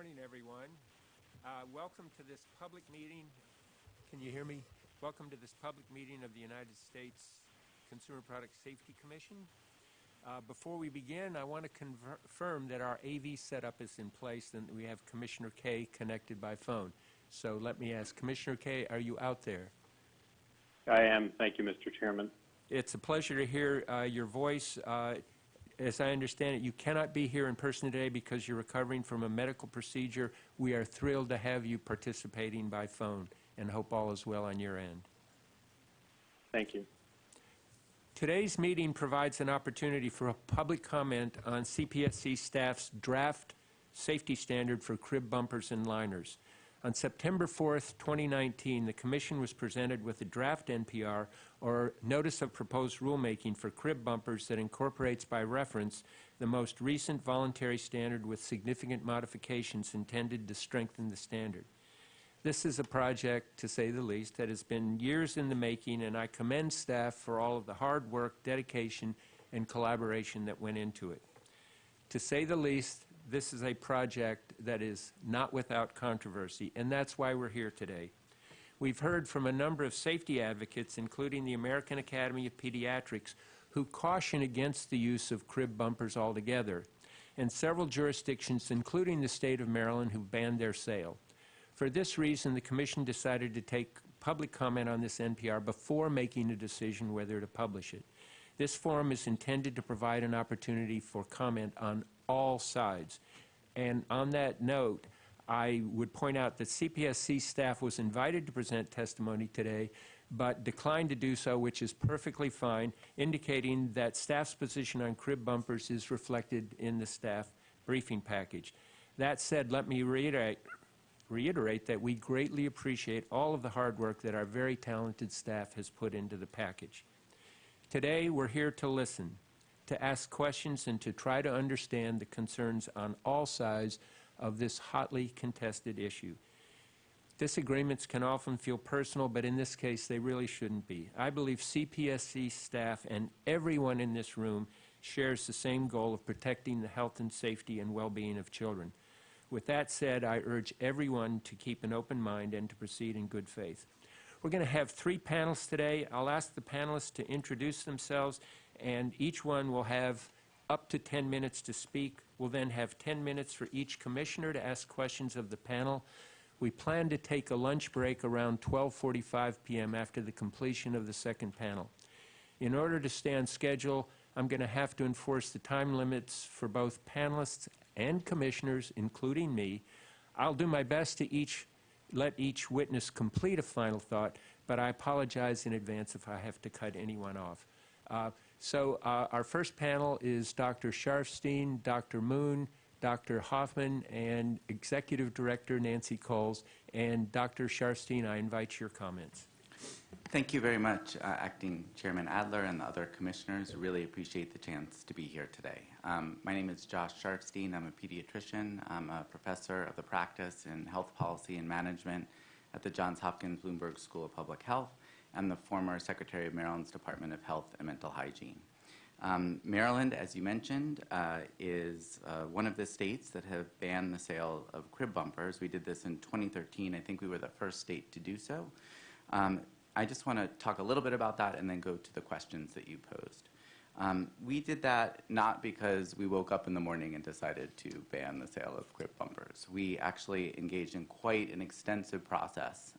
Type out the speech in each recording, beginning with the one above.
morning, everyone. Welcome to this public meeting. Can you hear me? Welcome to this public meeting of the United States Consumer Product Safety Commission. Before we begin, I want to confirm that our AV setup is in place and that we have Commissioner Kay connected by phone. So let me ask, Commissioner Kay, are you out there? I am. Thank you, Mr. Chairman. It's a pleasure to hear your voice. As I understand it, you cannot be here in person today because you're recovering from a medical procedure. We are thrilled to have you participating by phone and hope all is well on your end. Thank you. Today's meeting provides an opportunity for a public comment on CPSC staff's draft safety standard for crib bumpers and liners. On September 4th, 2019, the Commission was presented with a draft NPR, or Notice of Proposed Rulemaking, for crib bumpers that incorporates by reference the most recent voluntary standard with significant modifications intended to strengthen the standard. This is a project, to say the least, that has been years in the making, and I commend staff for all of the hard work, dedication, and collaboration that went into it. To say the least, this is a project that is not without controversy, and that's why we're here today. We've heard from a number of safety advocates, including the American Academy of Pediatrics, who caution against the use of crib bumpers altogether, and several jurisdictions, including the state of Maryland, who've banned their sale. For this reason, the Commission decided to take public comment on this NPR before making a decision whether to publish it. This forum is intended to provide an opportunity for comment on all sides. And on that note, I would point out that CPSC staff was invited to present testimony today, but declined to do so, which is perfectly fine, indicating that staff's position on crib bumpers is reflected in the staff briefing package. That said, let me reiterate that we greatly appreciate all of the hard work that our very talented staff has put into the package. Today, we're here to listen, to ask questions, and to try to understand the concerns on all sides of this hotly contested issue. Disagreements can often feel personal, but in this case, they really shouldn't be. I believe CPSC staff and everyone in this room shares the same goal of protecting the health and safety and well-being of children. With that said, I urge everyone to keep an open mind and to proceed in good faith. We're going to have 3 panels today. I'll ask the panelists to introduce themselves, and each one will have up to 10 minutes to speak. We'll then have 10 minutes for each commissioner to ask questions of the panel. We plan to take a lunch break around 12:45 p.m. after the completion of the second panel. In order to stay on schedule, I'm going to have to enforce the time limits for both panelists and commissioners, including me. I'll do my best to let each witness complete a final thought, but I apologize in advance if I have to cut anyone off. Our first panel is Dr. Sharfstein, Dr. Moon, Dr. Hoffman, and Executive Director Nancy Coles. And Dr. Sharfstein, I invite your comments. Thank you very much, Acting Chairman Adler and the other commissioners. Really appreciate the chance to be here today. My name is Josh Sharfstein. I'm a pediatrician. I'm a professor of the practice in health policy and management at the Johns Hopkins Bloomberg School of Public Health and the former Secretary of Maryland's Department of Health and Mental Hygiene. Maryland, as you mentioned, is one of the states that have banned the sale of crib bumpers. We did this in 2013. I think we were the first state to do so. I just want to talk a little bit about that and then go to the questions that you posed. We did that not because we woke up in the morning and decided to ban the sale of crib bumpers. We actually engaged in quite an extensive process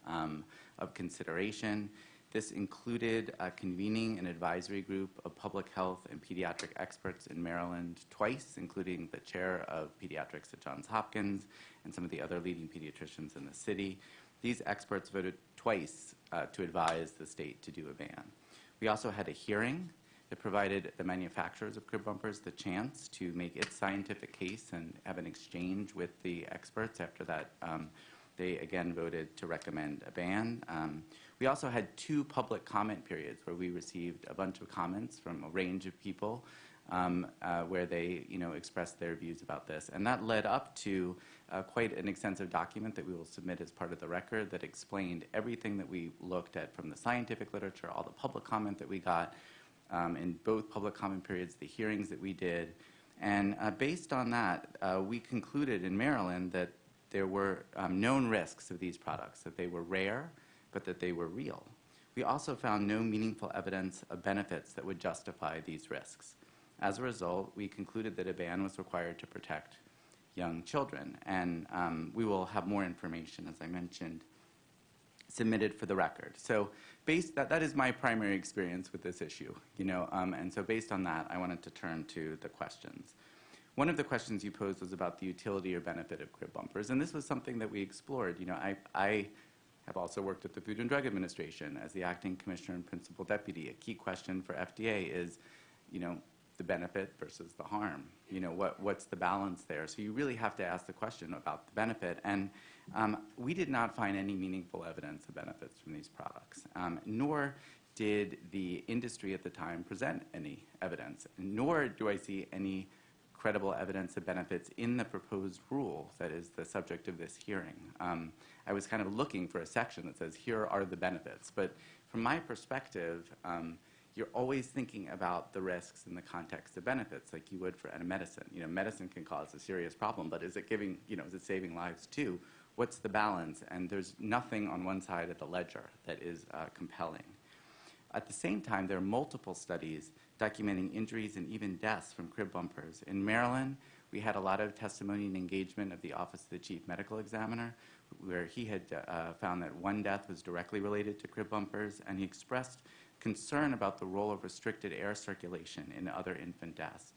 of consideration. This included convening an advisory group of public health and pediatric experts in Maryland twice, including the chair of pediatrics at Johns Hopkins and some of the other leading pediatricians in the city. These experts voted twice to advise the state to do a ban. We also had a hearing that provided the manufacturers of crib bumpers the chance to make its scientific case and have an exchange with the experts. After that, they again voted to recommend a ban. We also had 2 public comment periods where we received a bunch of comments from a range of people where they expressed their views about this. And that led up to quite an extensive document that we will submit as part of the record that explained everything that we looked at from the scientific literature, all the public comment that we got in both public comment periods, the hearings that we did. And based on that, we concluded in Maryland that there were known risks of these products, that they were rare, but that they were real. We also found no meaningful evidence of benefits that would justify these risks. As a result, we concluded that a ban was required to protect young children. And we will have more information, as I mentioned, submitted for the record. So that is my primary experience with this issue, and so based on that, I wanted to turn to the questions. One of the questions you posed was about the utility or benefit of crib bumpers, and this was something that we explored. I have also worked at the Food and Drug Administration as the acting commissioner and principal deputy. A key question for FDA is, the benefit versus the harm. What's the balance there? So you really have to ask the question about the benefit. And we did not find any meaningful evidence of benefits from these products, nor did the industry at the time present any evidence, nor do I see any credible evidence of benefits in the proposed rule that is the subject of this hearing. I was kind of looking for a section that says, here are the benefits. But from my perspective, you're always thinking about the risks in the context of benefits, like you would for a medicine. Medicine can cause a serious problem, but is it giving, is it saving lives too? What's the balance? And there's nothing on one side of the ledger that is compelling. At the same time, there are multiple studies documenting injuries and even deaths from crib bumpers. In Maryland, we had a lot of testimony and engagement of the Office of the Chief Medical Examiner, where he had found that one death was directly related to crib bumpers, and he expressed concern about the role of restricted air circulation in other infant deaths.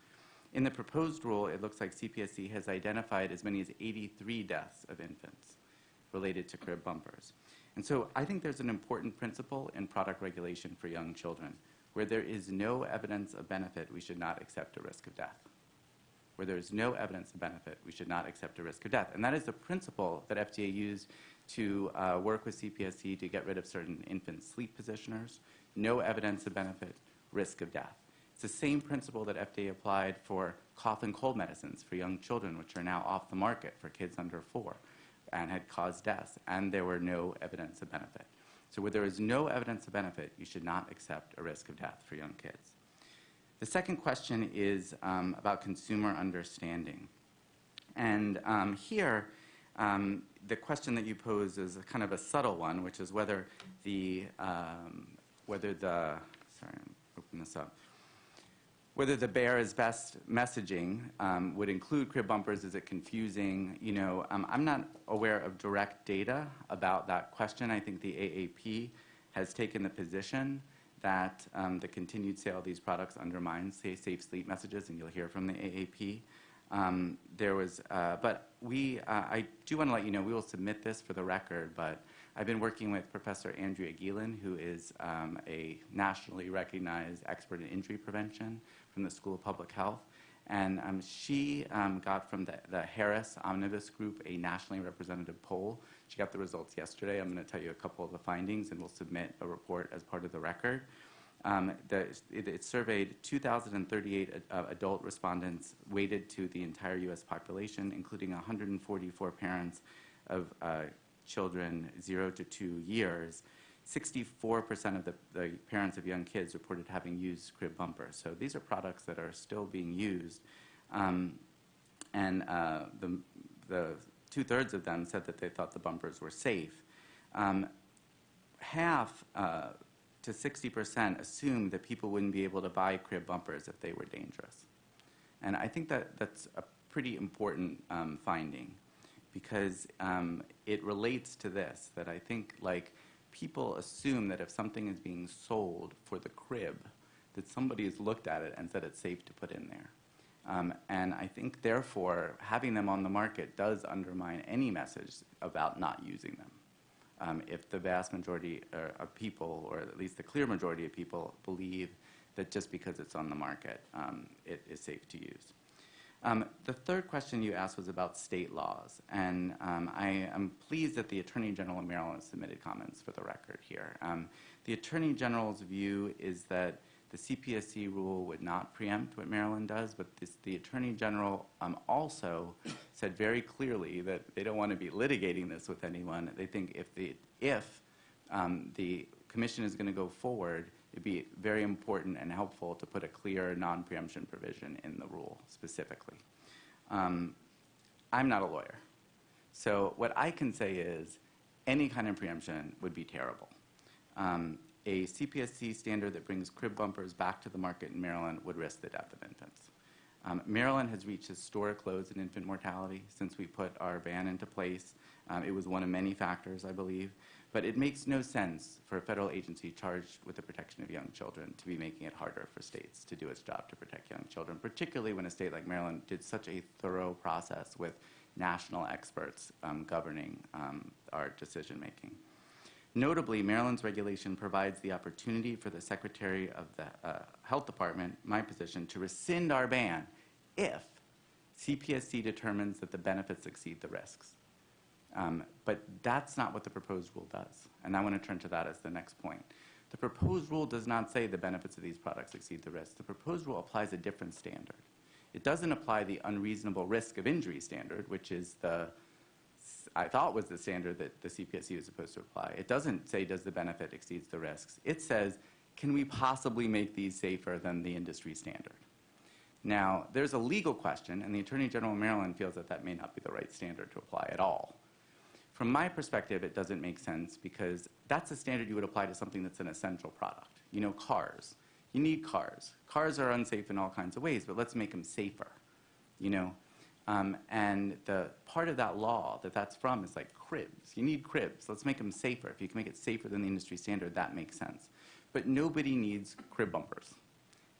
In the proposed rule, it looks like CPSC has identified as many as 83 deaths of infants related to crib bumpers. And so I think there's an important principle in product regulation for young children. Where there is no evidence of benefit, we should not accept a risk of death. Where there is no evidence of benefit, we should not accept a risk of death. And that is the principle that FDA used to work with CPSC to get rid of certain infant sleep positioners. No evidence of benefit, risk of death. It's the same principle that FDA applied for cough and cold medicines for young children, which are now off the market for kids under 4 and had caused deaths, and there were no evidence of benefit. So where there is no evidence of benefit, you should not accept a risk of death for young kids. The second question is about consumer understanding. And here, the question that you pose is kind of a subtle one, which is whether the Bear's Best messaging would include crib bumpers. Is it confusing? I'm not aware of direct data about that question. I think the AAP has taken the position that the continued sale of these products undermines, say, safe sleep messages, and you'll hear from the AAP. But I do want to let you know, we will submit this for the record, but I've been working with Professor Andrea Gielen, who is a nationally recognized expert in injury prevention from the School of Public Health. And she got from the Harris Omnibus Group a nationally representative poll. She got the results yesterday. I'm going to tell you a couple of the findings, and we'll submit a report as part of the record. It surveyed 2,038 adult respondents weighted to the entire U.S. population, including 144 parents of children 0 to 2 years. 64% of the parents of young kids reported having used crib bumpers. So these are products that are still being used. And the 2/3 of them said that they thought the bumpers were safe. Half to 60% assumed that people wouldn't be able to buy crib bumpers if they were dangerous. And I think that that's a pretty important finding, because it relates to this, that I think people assume that if something is being sold for the crib, that somebody has looked at it and said it's safe to put in there. And I think, therefore, having them on the market does undermine any message about not using them. If the vast majority of people, or at least the clear majority of people, believe that just because it's on the market, it is safe to use. The third question you asked was about state laws, and I am pleased that the Attorney General of Maryland submitted comments for the record here. The Attorney General's view is that the CPSC rule would not preempt what Maryland does, but the Attorney General also said very clearly that they don't want to be litigating this with anyone. They think if the Commission is going to go forward, it'd be very important and helpful to put a clear non-preemption provision in the rule specifically. I'm not a lawyer, So what I can say is any kind of preemption would be terrible. A CPSC standard that brings crib bumpers back to the market in Maryland would risk the death of infants. Maryland has reached historic lows in infant mortality since we put our ban into place. It was one of many factors, I believe. But it makes no sense for a federal agency charged with the protection of young children to be making it harder for states to do its job to protect young children, particularly when a state like Maryland did such a thorough process with national experts governing our decision making. Notably, Maryland's regulation provides the opportunity for the Secretary of the Health Department, my position, to rescind our ban if CPSC determines that the benefits exceed the risks. But that's not what the proposed rule does. And I want to turn to that as the next point. The proposed rule does not say the benefits of these products exceed the risks. The proposed rule applies a different standard. It doesn't apply the unreasonable risk of injury standard, which is I thought was the standard that the CPSC was supposed to apply. It doesn't say, does the benefit exceeds the risks? It says, can we possibly make these safer than the industry standard? Now, there's a legal question, and the Attorney General of Maryland feels that that may not be the right standard to apply at all. From my perspective, it doesn't make sense because that's a standard you would apply to something that's an essential product. You know, cars. You need cars. Cars are unsafe in all kinds of ways, but let's make them safer, you know? And the part of that law that that's from is like cribs. You need cribs. Let's make them safer. If you can make it safer than the industry standard, that makes sense. But nobody needs crib bumpers.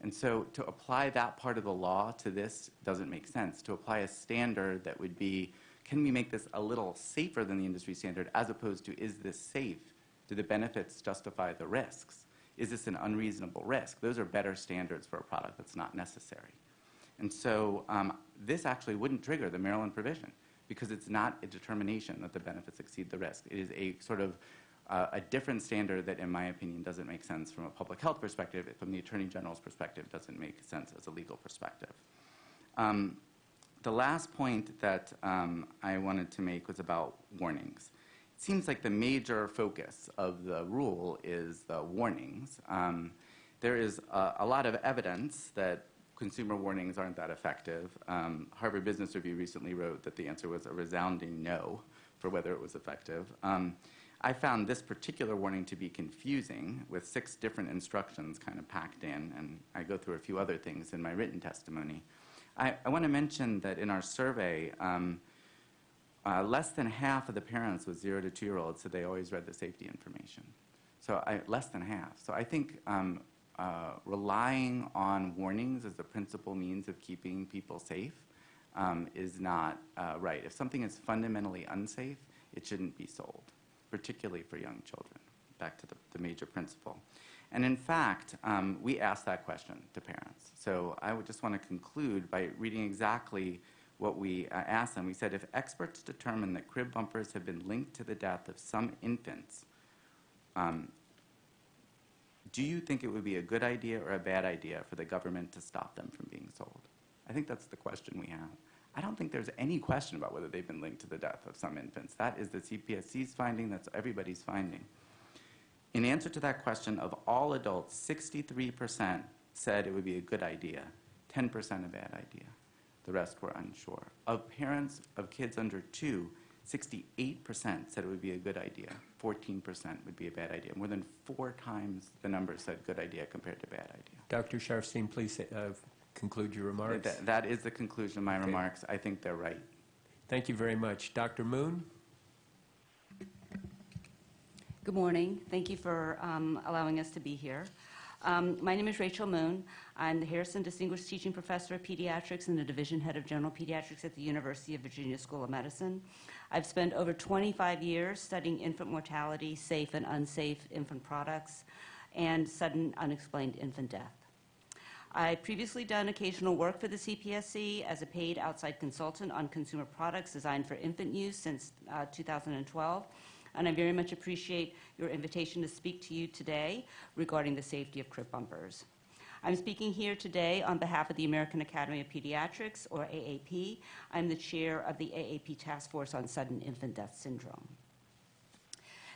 And so to apply that part of the law to this doesn't make sense. To apply a standard that would be, can we make this a little safer than the industry standard, as opposed to, is this safe? Do the benefits justify the risks? Is this an unreasonable risk? Those are better standards for a product that's not necessary. And so this actually wouldn't trigger the Maryland provision because it's not a determination that the benefits exceed the risk. It is a sort of a different standard that, in my opinion, doesn't make sense from a public health perspective. From the Attorney General's perspective, doesn't make sense as a legal perspective. The last point that I wanted to make was about warnings. It seems like the major focus of the rule is the warnings. There is a lot of evidence that consumer warnings aren't that effective. Harvard Business Review recently wrote that the answer was a resounding no for whether it was effective. I found this particular warning to be confusing with 6 different instructions kind of packed in, and I go through a few other things in my written testimony. I want to mention that in our survey, less than half of the parents with 0 to 2-year-olds said they always read the safety information. So less than half. So I think relying on warnings as the principal means of keeping people safe is not right. If something is fundamentally unsafe, it shouldn't be sold, particularly for young children, back to the major principle. And in fact, we asked that question to parents. So I would just want to conclude by reading exactly what we asked them. We said, if experts determine that crib bumpers have been linked to the death of some infants, do you think it would be a good idea or a bad idea for the government to stop them from being sold? I think that's the question we have. I don't think there's any question about whether they've been linked to the death of some infants. That is the CPSC's finding. That's everybody's finding. In answer to that question, of all adults, 63% said it would be a good idea, 10% a bad idea. The rest were unsure. Of parents of kids under 2, 68% said it would be a good idea. 14% would be a bad idea. More than 4 times the number said good idea compared to bad idea. Dr. Sharfstein, please conclude your remarks. That is the conclusion of my remarks. I think they're right. Thank you very much. Dr. Moon? Good morning. Thank you for allowing us to be here. My name is Rachel Moon. I'm the Harrison Distinguished Teaching Professor of Pediatrics and the Division Head of General Pediatrics at the University of Virginia School of Medicine. I've spent over 25 years studying infant mortality, safe and unsafe infant products, and sudden unexplained infant death. I've previously done occasional work for the CPSC as a paid outside consultant on consumer products designed for infant use since 2012. And I very much appreciate your invitation to speak to you today regarding the safety of crib bumpers. I'm speaking here today on behalf of the American Academy of Pediatrics, or AAP. I'm the chair of the AAP Task Force on Sudden Infant Death Syndrome.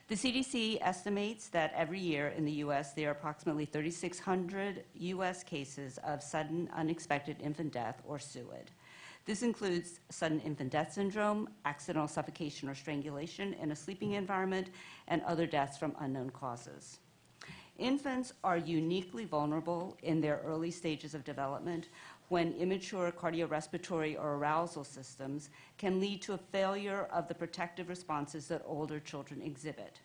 The CDC estimates that every year in the U.S. there are approximately 3,600 U.S. cases of sudden unexpected infant death, or SUID. This includes sudden infant death syndrome, accidental suffocation or strangulation in a sleeping environment, and other deaths from unknown causes. Infants are uniquely vulnerable in their early stages of development when immature cardiorespiratory or arousal systems can lead to a failure of the protective responses that older children exhibit.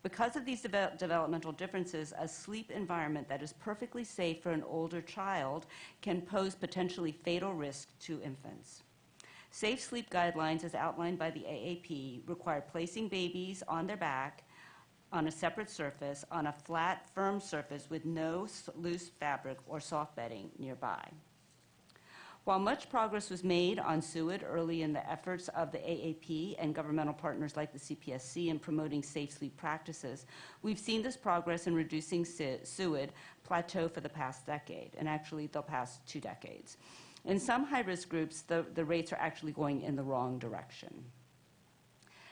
Because of these developmental differences, a sleep environment that is perfectly safe for an older child can pose potentially fatal risk to infants. Safe sleep guidelines, as outlined by the AAP, require placing babies on their back on a separate surface, on a flat, firm surface with no loose fabric or soft bedding nearby. While much progress was made on SUID early in the efforts of the AAP and governmental partners like the CPSC in promoting safe sleep practices, we've seen this progress in reducing SUID plateau for the past decade, and actually the past 2 decades. In some high-risk groups, the rates are actually going in the wrong direction.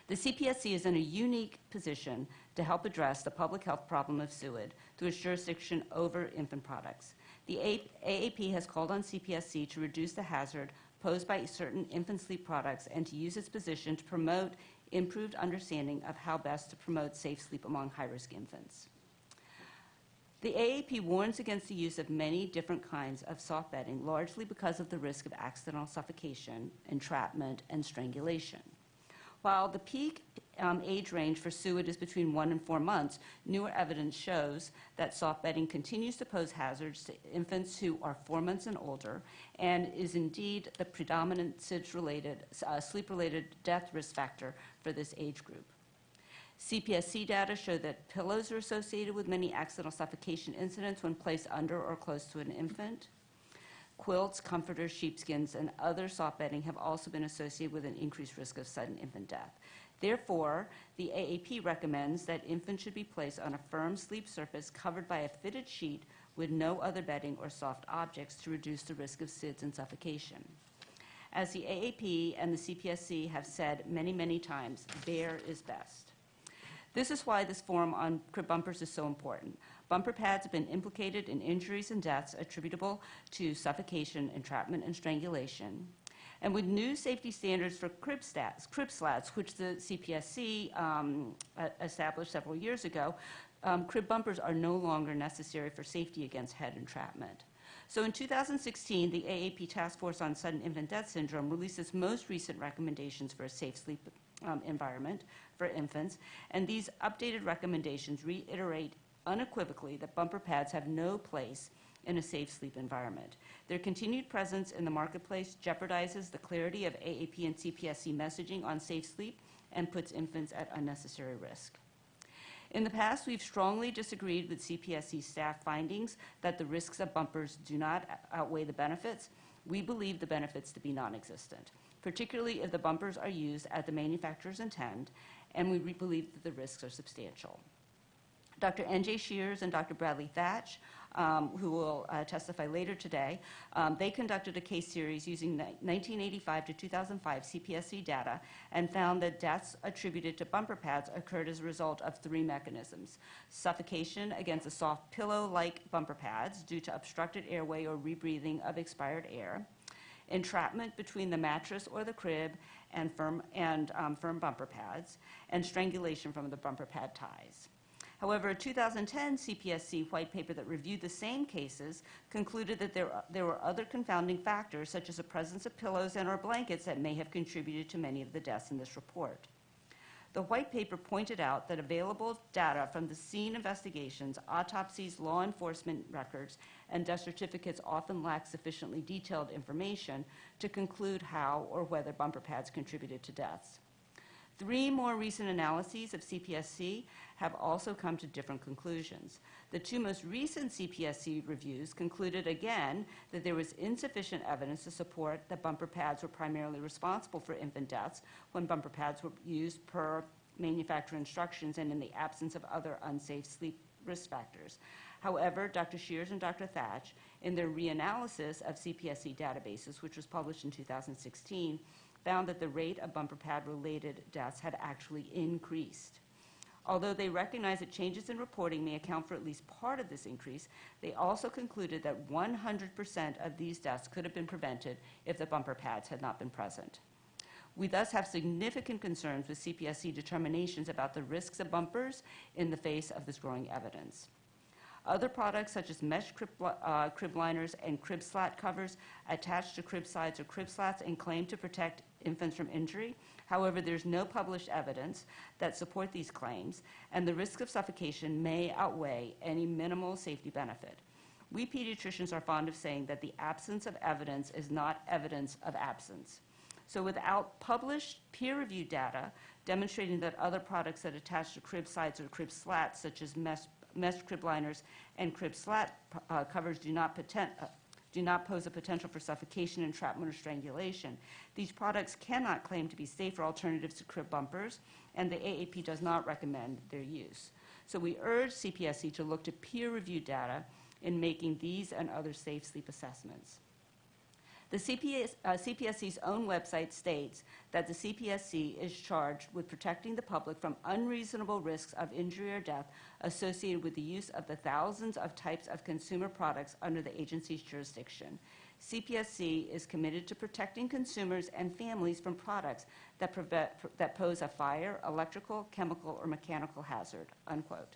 The CPSC is in a unique position to help address the public health problem of SUID through its jurisdiction over infant products. The AAP has called on CPSC to reduce the hazard posed by certain infant sleep products and to use its position to promote improved understanding of how best to promote safe sleep among high-risk infants. The AAP warns against the use of many different kinds of soft bedding, largely because of the risk of accidental suffocation, entrapment, and strangulation. While the peak age range for SUID is between 1 and 4 months, newer evidence shows that soft bedding continues to pose hazards to infants who are 4 months and older, and is indeed the predominant sleep-related death risk factor for this age group. CPSC data show that pillows are associated with many accidental suffocation incidents when placed under or close to an infant. Quilts, comforters, sheepskins, and other soft bedding have also been associated with an increased risk of sudden infant death. Therefore, the AAP recommends that infants should be placed on a firm sleep surface covered by a fitted sheet with no other bedding or soft objects to reduce the risk of SIDS and suffocation. As the AAP and the CPSC have said many, many times, bare is best. This is why this forum on crib bumpers is so important. Bumper pads have been implicated in injuries and deaths attributable to suffocation, entrapment, and strangulation. And with new safety standards for crib slats, which the CPSC established several years ago, crib bumpers are no longer necessary for safety against head entrapment. So in 2016, the AAP Task Force on Sudden Infant Death Syndrome released its most recent recommendations for a safe sleep environment for infants, and these updated recommendations reiterate unequivocally that bumper pads have no place in a safe sleep environment. Their continued presence in the marketplace jeopardizes the clarity of AAP and CPSC messaging on safe sleep and puts infants at unnecessary risk. In the past, we've strongly disagreed with CPSC staff findings that the risks of bumpers do not outweigh the benefits. We believe the benefits to be non-existent, particularly if the bumpers are used as the manufacturers intend, and we believe that the risks are substantial. Dr. N.J. Shears and Dr. Bradley Thatch, who will testify later today, they conducted a case series using 1985 to 2005 CPSC data and found that deaths attributed to bumper pads occurred as a result of 3 mechanisms: suffocation against the soft pillow-like bumper pads due to obstructed airway or rebreathing of expired air, entrapment between the mattress or the crib and firm bumper pads, and strangulation from the bumper pad ties. However, a 2010 CPSC white paper that reviewed the same cases concluded that there were other confounding factors, such as the presence of pillows and/or blankets, that may have contributed to many of the deaths in this report. The white paper pointed out that available data from the scene investigations, autopsies, law enforcement records, and death certificates often lack sufficiently detailed information to conclude how or whether bumper pads contributed to deaths. 3 more recent analyses of CPSC have also come to different conclusions. The 2 most recent CPSC reviews concluded again that there was insufficient evidence to support that bumper pads were primarily responsible for infant deaths when bumper pads were used per manufacturer instructions and in the absence of other unsafe sleep risk factors. However, Dr. Shears and Dr. Thatch, in their reanalysis of CPSC databases, which was published in 2016, found that the rate of bumper pad-related deaths had actually increased. Although they recognize that changes in reporting may account for at least part of this increase, they also concluded that 100% of these deaths could have been prevented if the bumper pads had not been present. We thus have significant concerns with CPSC determinations about the risks of bumpers in the face of this growing evidence. Other products such as mesh crib liners and crib slat covers attached to crib sides or crib slats and claim to protect infants from injury. However, there's no published evidence that support these claims, and the risk of suffocation may outweigh any minimal safety benefit. We pediatricians are fond of saying that the absence of evidence is not evidence of absence. So without published peer-reviewed data demonstrating that other products that attach to crib sides or crib slats, such as mesh crib liners and crib slat covers, do not pose a potential for suffocation, entrapment, or strangulation, these products cannot claim to be safer alternatives to crib bumpers, and the AAP does not recommend their use. So we urge CPSC to look to peer-reviewed data in making these and other safe sleep assessments. The CPSC's own website states that the CPSC is charged with protecting the public from unreasonable risks of injury or death associated with the use of the thousands of types of consumer products under the agency's jurisdiction. CPSC is committed to protecting consumers and families from products that pose a fire, electrical, chemical, or mechanical hazard, unquote.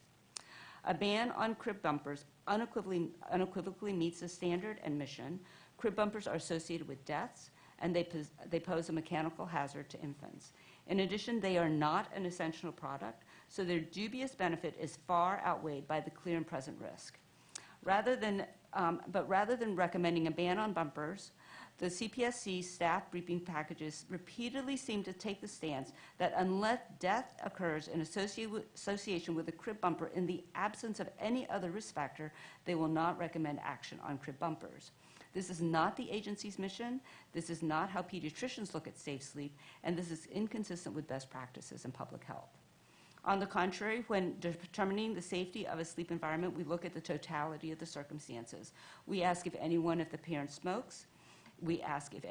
A ban on crib bumpers unequivocally meets the standard and mission. Crib bumpers are associated with deaths, and they pose a mechanical hazard to infants. In addition, they are not an essential product, so their dubious benefit is far outweighed by the clear and present risk. Rather than recommending a ban on bumpers, the CPSC staff briefing packages repeatedly seem to take the stance that unless death occurs in association with a crib bumper in the absence of any other risk factor, they will not recommend action on crib bumpers. This is not the agency's mission, this is not how pediatricians look at safe sleep, and this is inconsistent with best practices in public health. On the contrary, when determining the safety of a sleep environment, we look at the totality of the circumstances. We ask if the parent smokes, we ask if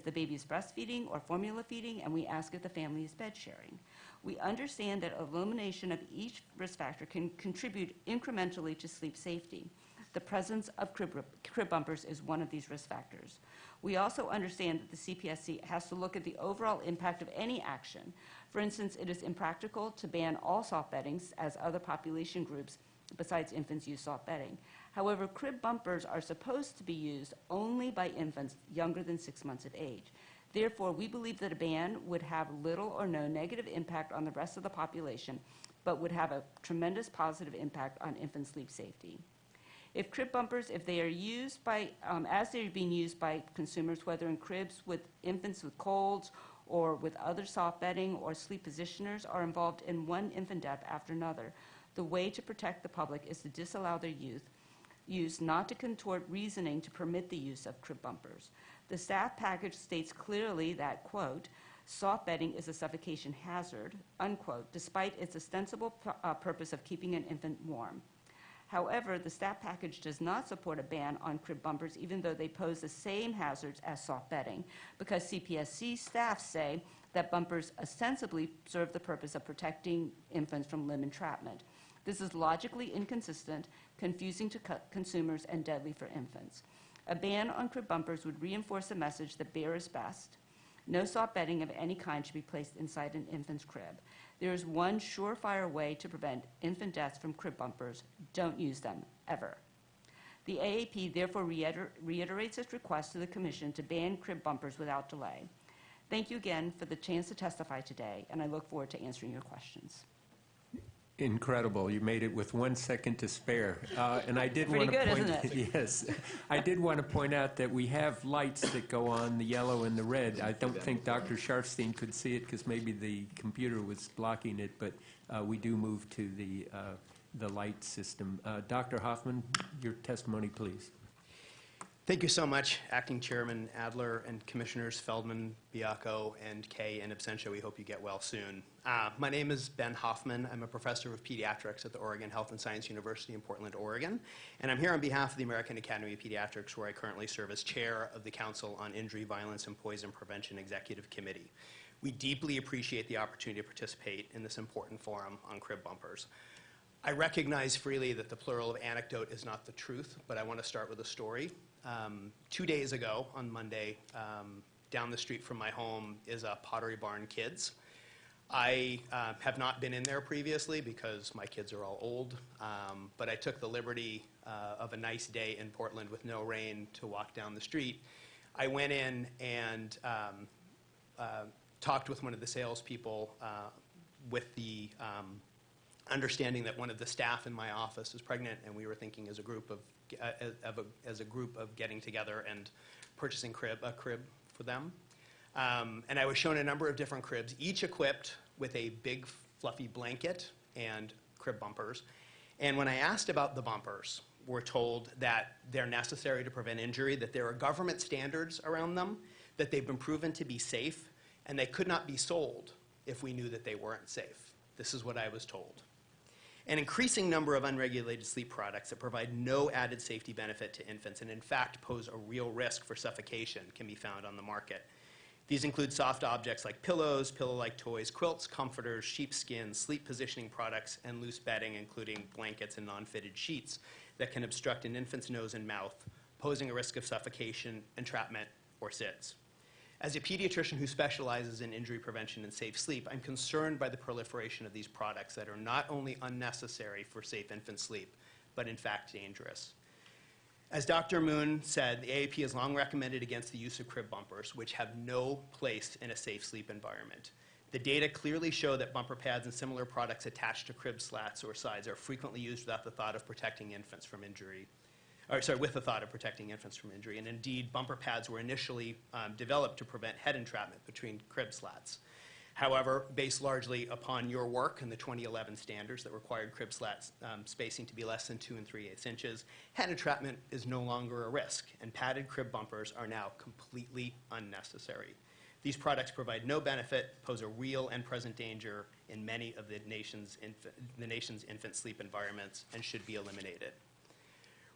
the baby is breastfeeding or formula feeding, and we ask if the family is bed sharing. We understand that elimination of each risk factor can contribute incrementally to sleep safety. The presence of crib bumpers is one of these risk factors. We also understand that the CPSC has to look at the overall impact of any action. For instance, it is impractical to ban all soft beddings, as other population groups besides infants use soft bedding. However, crib bumpers are supposed to be used only by infants younger than 6 months of age. Therefore, we believe that a ban would have little or no negative impact on the rest of the population, but would have a tremendous positive impact on infant sleep safety. If crib bumpers, if they are used by, as they're being used by consumers, whether in cribs with infants with colds or with other soft bedding or sleep positioners, are involved in one infant death after another, the way to protect the public is to disallow their use, not to contort reasoning to permit the use of crib bumpers. The staff package states clearly that, quote, soft bedding is a suffocation hazard, unquote, despite its ostensible purpose of keeping an infant warm. However, the staff package does not support a ban on crib bumpers, even though they pose the same hazards as soft bedding, because CPSC staff say that bumpers ostensibly serve the purpose of protecting infants from limb entrapment. This is logically inconsistent, confusing to consumers, and deadly for infants. A ban on crib bumpers would reinforce the message that bare is best. No soft bedding of any kind should be placed inside an infant's crib. There is one surefire way to prevent infant deaths from crib bumpers. Don't use them, ever. The AAP therefore reiterates its request to the Commission to ban crib bumpers without delay. Thank you again for the chance to testify today, and I look forward to answering your questions. Incredible. You made it with 1 second to spare. And I did Pretty want to good, point isn't it? Yes. I did want to point out that we have lights that go on, the yellow and the red. I don't think Dr. Sharfstein could see it because maybe the computer was blocking it, but we do move to the light system. Dr. Hoffman, your testimony, please. Thank you so much, Acting Chairman Adler and Commissioners Feldman, Biacco, and Kay in absentia. We hope you get well soon. My name is Ben Hoffman. I'm a professor of pediatrics at the Oregon Health and Science University in Portland, Oregon. And I'm here on behalf of the American Academy of Pediatrics, where I currently serve as chair of the Council on Injury, Violence, and Poison Prevention Executive Committee. We deeply appreciate the opportunity to participate in this important forum on crib bumpers. I recognize freely that the plural of anecdote is not the truth, but I want to start with a story. 2 days ago, on Monday, down the street from my home is a Pottery Barn Kids. I have not been in there previously because my kids are all old, but I took the liberty of a nice day in Portland with no rain to walk down the street. I went in and talked with one of the salespeople with the understanding that one of the staff in my office is pregnant, and we were thinking as a group of getting together and purchasing a crib for them. And I was shown a number of different cribs, each equipped with a big fluffy blanket and crib bumpers. And when I asked about the bumpers, we're told that they're necessary to prevent injury, that there are government standards around them, that they've been proven to be safe, and they could not be sold if we knew that they weren't safe. This is what I was told. An increasing number of unregulated sleep products that provide no added safety benefit to infants and in fact pose a real risk for suffocation can be found on the market. These include soft objects like pillows, pillow-like toys, quilts, comforters, sheepskin, sleep positioning products, and loose bedding, including blankets and non-fitted sheets that can obstruct an infant's nose and mouth, posing a risk of suffocation, entrapment, or SIDS. As a pediatrician who specializes in injury prevention and safe sleep, I'm concerned by the proliferation of these products that are not only unnecessary for safe infant sleep, but in fact dangerous. As Dr. Moon said, the AAP has long recommended against the use of crib bumpers, which have no place in a safe sleep environment. The data clearly show that bumper pads and similar products attached to crib slats or sides are frequently used without the thought of protecting infants from injury. With the thought of protecting infants from injury. And indeed, bumper pads were initially developed to prevent head entrapment between crib slats. However, based largely upon your work and the 2011 standards that required crib slats spacing to be less than 2 3/8 inches, head entrapment is no longer a risk, and padded crib bumpers are now completely unnecessary. These products provide no benefit, pose a real and present danger in many of the nation's infant sleep environments, and should be eliminated.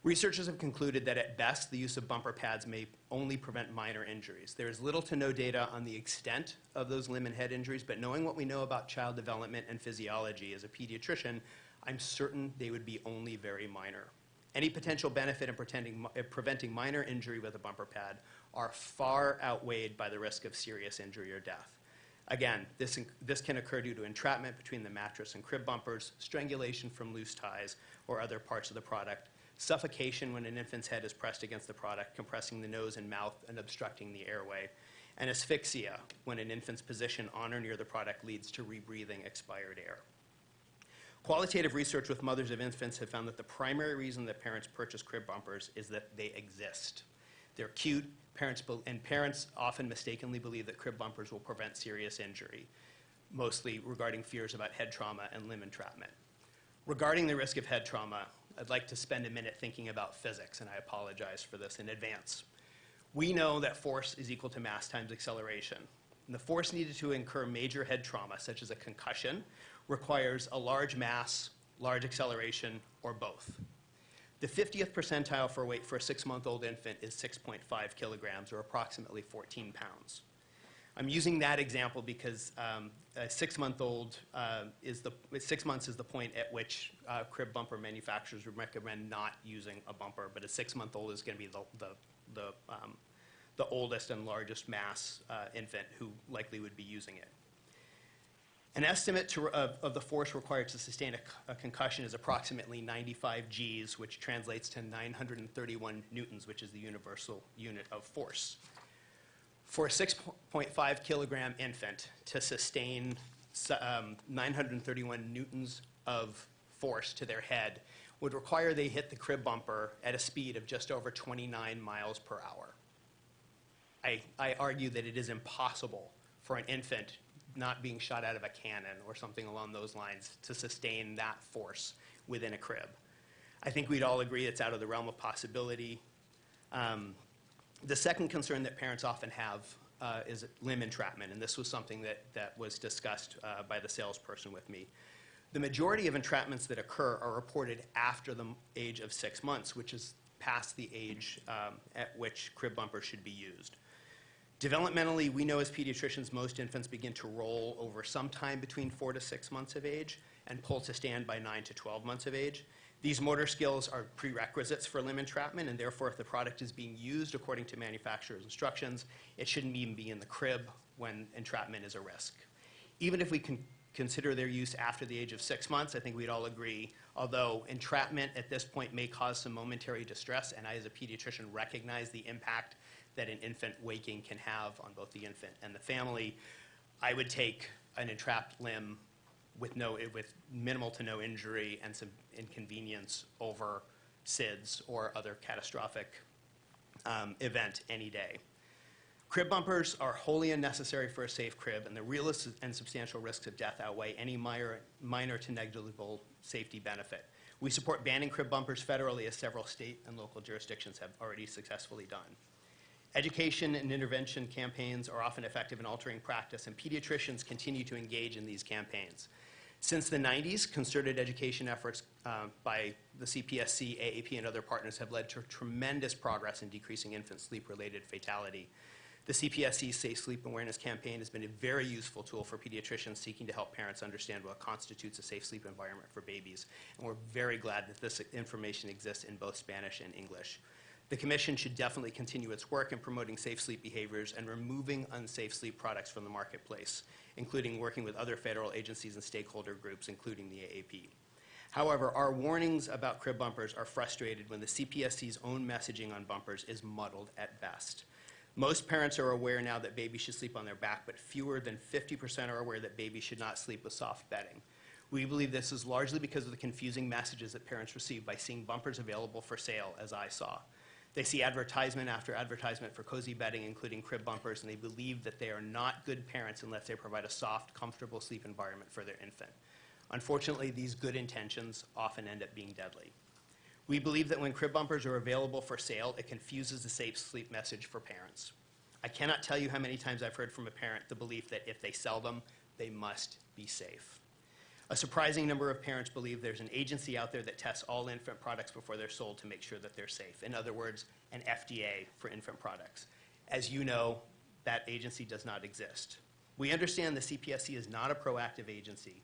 Researchers have concluded that at best, the use of bumper pads may only prevent minor injuries. There is little to no data on the extent of those limb and head injuries, but knowing what we know about child development and physiology as a pediatrician, I'm certain they would be only very minor. Any potential benefit in preventing minor injury with a bumper pad are far outweighed by the risk of serious injury or death. Again, this can occur due to entrapment between the mattress and crib bumpers, strangulation from loose ties or other parts of the product, suffocation when an infant's head is pressed against the product, compressing the nose and mouth and obstructing the airway, and asphyxia when an infant's position on or near the product leads to rebreathing expired air. Qualitative research with mothers of infants have found that the primary reason that parents purchase crib bumpers is that they exist. They're cute, and parents often mistakenly believe that crib bumpers will prevent serious injury, mostly regarding fears about head trauma and limb entrapment. Regarding the risk of head trauma, I'd like to spend a minute thinking about physics, and I apologize for this in advance. We know that force is equal to mass times acceleration. And the force needed to incur major head trauma, such as a concussion, requires a large mass, large acceleration, or both. The 50th percentile for weight for a 6-month-old infant is 6.5 kilograms, or approximately 14 pounds. I'm using that example because a 6-month-old 6 months is the point at which crib bumper manufacturers would recommend not using a bumper, but a 6-month-old is going to be the oldest and largest mass infant who likely would be using it. An estimate of the force required to sustain a concussion is approximately 95 Gs, which translates to 931 newtons, which is the universal unit of force. For a 6.5 kilogram infant to sustain 931 newtons of force to their head would require they hit the crib bumper at a speed of just over 29 miles per hour. I argue that it is impossible for an infant not being shot out of a cannon or something along those lines to sustain that force within a crib. I think we'd all agree it's out of the realm of possibility. The second concern that parents often have is limb entrapment, and this was something that was discussed by the salesperson with me. The majority of entrapments that occur are reported after the age of 6 months, which is past the age at which crib bumpers should be used. Developmentally, we know as pediatricians most infants begin to roll over sometime between 4 to 6 months of age and pull to stand by 9 to 12 months of age. These motor skills are prerequisites for limb entrapment, and therefore if the product is being used according to manufacturer's instructions, it shouldn't even be in the crib when entrapment is a risk. Even if we can consider their use after the age of 6 months, I think we'd all agree, although entrapment at this point may cause some momentary distress, and I as a pediatrician recognize the impact that an infant waking can have on both the infant and the family, I would take an entrapped limb with minimal to no injury and some inconvenience over SIDS or other catastrophic event any day. Crib bumpers are wholly unnecessary for a safe crib, and the real and substantial risks of death outweigh any minor to negligible safety benefit. We support banning crib bumpers federally, as several state and local jurisdictions have already successfully done. Education and intervention campaigns are often effective in altering practice, and pediatricians continue to engage in these campaigns. Since the 90s, concerted education efforts by the CPSC, AAP, and other partners have led to tremendous progress in decreasing infant sleep-related fatality. The CPSC's Safe Sleep Awareness Campaign has been a very useful tool for pediatricians seeking to help parents understand what constitutes a safe sleep environment for babies, and we're very glad that this information exists in both Spanish and English. The Commission should definitely continue its work in promoting safe sleep behaviors and removing unsafe sleep products from the marketplace, including working with other federal agencies and stakeholder groups, including the AAP. However, our warnings about crib bumpers are frustrated when the CPSC's own messaging on bumpers is muddled at best. Most parents are aware now that babies should sleep on their back, but fewer than 50% are aware that babies should not sleep with soft bedding. We believe this is largely because of the confusing messages that parents receive by seeing bumpers available for sale, as I saw. They see advertisement after advertisement for cozy bedding, including crib bumpers, and they believe that they are not good parents unless they provide a soft, comfortable sleep environment for their infant. Unfortunately, these good intentions often end up being deadly. We believe that when crib bumpers are available for sale, it confuses the safe sleep message for parents. I cannot tell you how many times I've heard from a parent the belief that if they sell them, they must be safe. A surprising number of parents believe there's an agency out there that tests all infant products before they're sold to make sure that they're safe. In other words, an FDA for infant products. As you know, that agency does not exist. We understand the CPSC is not a proactive agency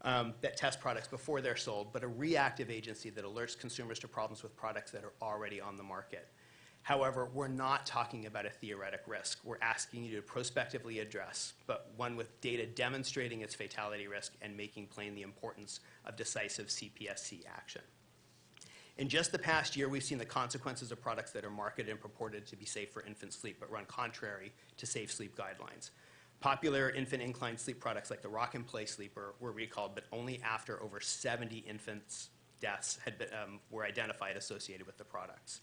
that tests products before they're sold, but a reactive agency that alerts consumers to problems with products that are already on the market. However, we're not talking about a theoretic risk. We're asking you to prospectively address, but one with data demonstrating its fatality risk and making plain the importance of decisive CPSC action. In just the past year, we've seen the consequences of products that are marketed and purported to be safe for infant sleep, but run contrary to safe sleep guidelines. Popular infant inclined sleep products like the Rock and Play Sleeper were recalled, but only after over 70 infants' deaths were identified associated with the products.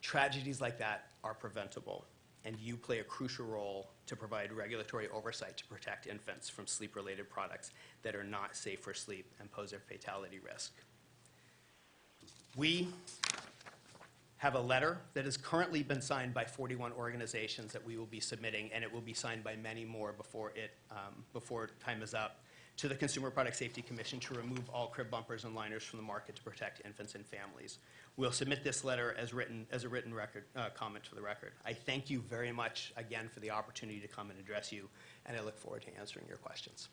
Tragedies like that are preventable, and you play a crucial role to provide regulatory oversight to protect infants from sleep-related products that are not safe for sleep and pose a fatality risk. We have a letter that has currently been signed by 41 organizations that we will be submitting, and it will be signed by many more before time is up, to the Consumer Product Safety Commission to remove all crib bumpers and liners from the market to protect infants and families. We'll submit this letter as a written record, comment to the record. I thank you very much again for the opportunity to come and address you, and I look forward to answering your questions.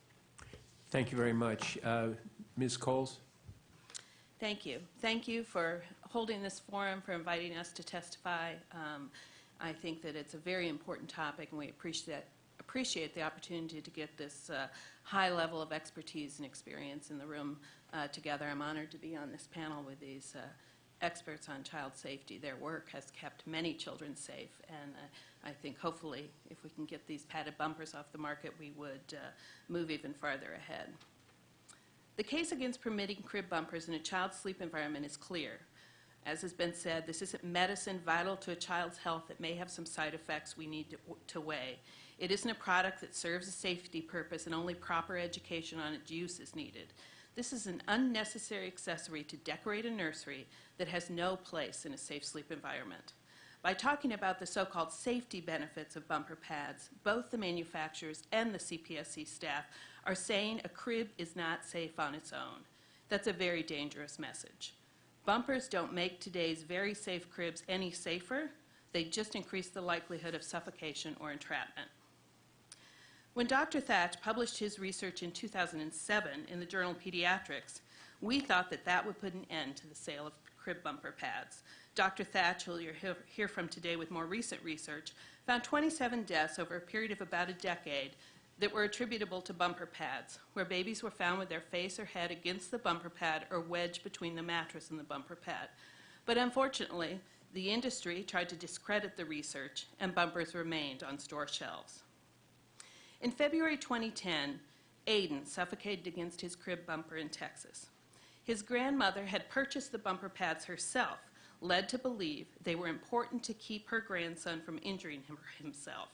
Thank you very much. Ms. Coles? Thank you. Thank you for holding this forum, for inviting us to testify. I think that it's a very important topic, and we appreciate the opportunity to get this high level of expertise and experience in the room together. I'm honored to be on this panel with these experts on child safety. Their work has kept many children safe, and I think hopefully if we can get these padded bumpers off the market, we would move even farther ahead. The case against permitting crib bumpers in a child's sleep environment is clear. As has been said, this isn't medicine vital to a child's health that may have some side effects we need to weigh. It isn't a product that serves a safety purpose, and only proper education on its use is needed. This is an unnecessary accessory to decorate a nursery that has no place in a safe sleep environment. By talking about the so-called safety benefits of bumper pads, both the manufacturers and the CPSC staff are saying a crib is not safe on its own. That's a very dangerous message. Bumpers don't make today's very safe cribs any safer. They just increase the likelihood of suffocation or entrapment. When Dr. Thatch published his research in 2007 in the journal Pediatrics, we thought that that would put an end to the sale of crib bumper pads. Dr. Thatch, who you'll hear from today with more recent research, found 27 deaths over a period of about a decade that were attributable to bumper pads, where babies were found with their face or head against the bumper pad or wedged between the mattress and the bumper pad. But unfortunately, the industry tried to discredit the research, and bumpers remained on store shelves. In February 2010, Aiden suffocated against his crib bumper in Texas. His grandmother had purchased the bumper pads herself, led to believe they were important to keep her grandson from injuring himself.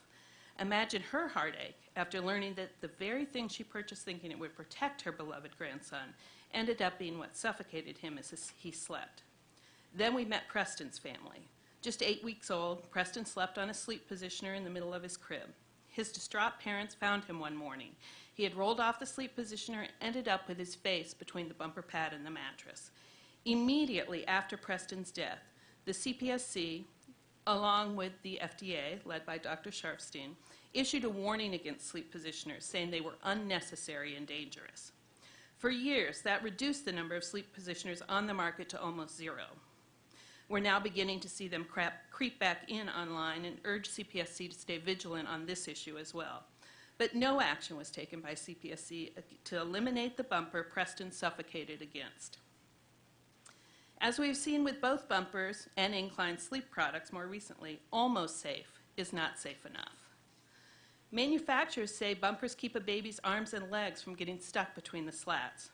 Imagine her heartache after learning that the very thing she purchased thinking it would protect her beloved grandson ended up being what suffocated him as he slept. Then we met Preston's family. Just 8 weeks old, Preston slept on a sleep positioner in the middle of his crib. His distraught parents found him one morning. He had rolled off the sleep positioner and ended up with his face between the bumper pad and the mattress. Immediately after Preston's death, the CPSC, along with the FDA, led by Dr. Sharfstein, issued a warning against sleep positioners, saying they were unnecessary and dangerous. For years, that reduced the number of sleep positioners on the market to almost zero. We're now beginning to see them creep back in online and urge CPSC to stay vigilant on this issue as well. But no action was taken by CPSC to eliminate the bumper Preston suffocated against. As we've seen with both bumpers and incline sleep products more recently, almost safe is not safe enough. Manufacturers say bumpers keep a baby's arms and legs from getting stuck between the slats.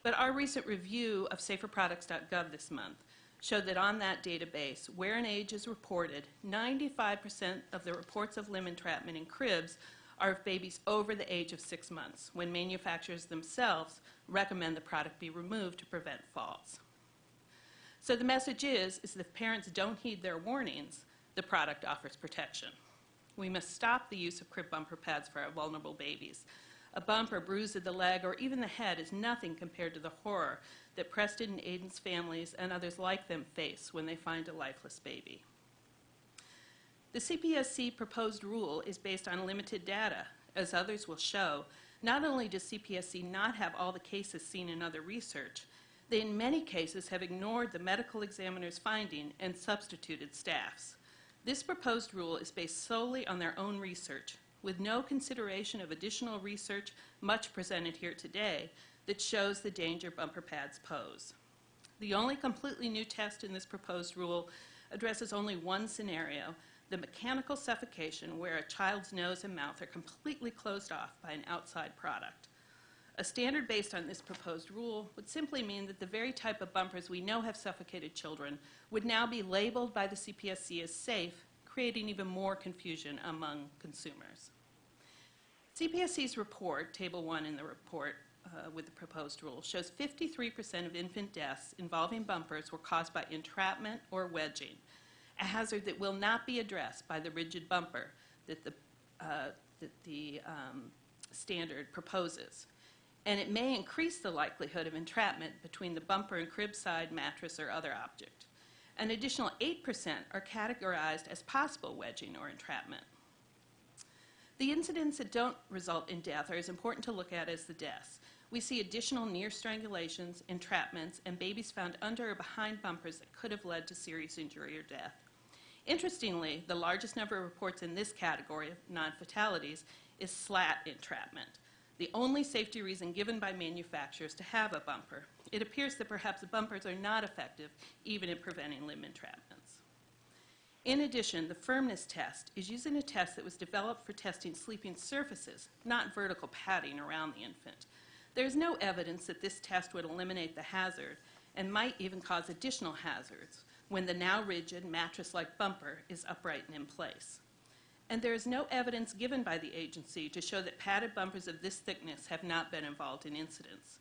But our recent review of saferproducts.gov this month showed that on that database, where an age is reported, 95% of the reports of limb entrapment in cribs are of babies over the age of 6 months, when manufacturers themselves recommend the product be removed to prevent falls. So the message is that if parents don't heed their warnings, the product offers protection. We must stop the use of crib bumper pads for our vulnerable babies. A bump or bruise of the leg or even the head is nothing compared to the horror that Preston and Aiden's families and others like them face when they find a lifeless baby. The CPSC proposed rule is based on limited data. As others will show, not only does CPSC not have all the cases seen in other research, they in many cases have ignored the medical examiner's finding and substituted staffs. This proposed rule is based solely on their own research, with no consideration of additional research, much presented here today, that shows the danger bumper pads pose. The only completely new test in this proposed rule addresses only one scenario, the mechanical suffocation where a child's nose and mouth are completely closed off by an outside product. A standard based on this proposed rule would simply mean that the very type of bumpers we know have suffocated children would now be labeled by the CPSC as safe, creating even more confusion among consumers. CPSC's report, Table 1 in the report with the proposed rule, shows 53% of infant deaths involving bumpers were caused by entrapment or wedging, a hazard that will not be addressed by the rigid bumper that the standard proposes. And it may increase the likelihood of entrapment between the bumper and crib side, mattress, or other object. An additional 8% are categorized as possible wedging or entrapment. The incidents that don't result in death are as important to look at as the deaths. We see additional near strangulations, entrapments, and babies found under or behind bumpers that could have led to serious injury or death. Interestingly, the largest number of reports in this category of non-fatalities is slat entrapment, the only safety reason given by manufacturers to have a bumper. It appears that perhaps the bumpers are not effective even in preventing limb entrapments. In addition, the firmness test is using a test that was developed for testing sleeping surfaces, not vertical padding around the infant. There is no evidence that this test would eliminate the hazard and might even cause additional hazards when the now rigid mattress-like bumper is upright and in place. And there is no evidence given by the agency to show that padded bumpers of this thickness have not been involved in incidents.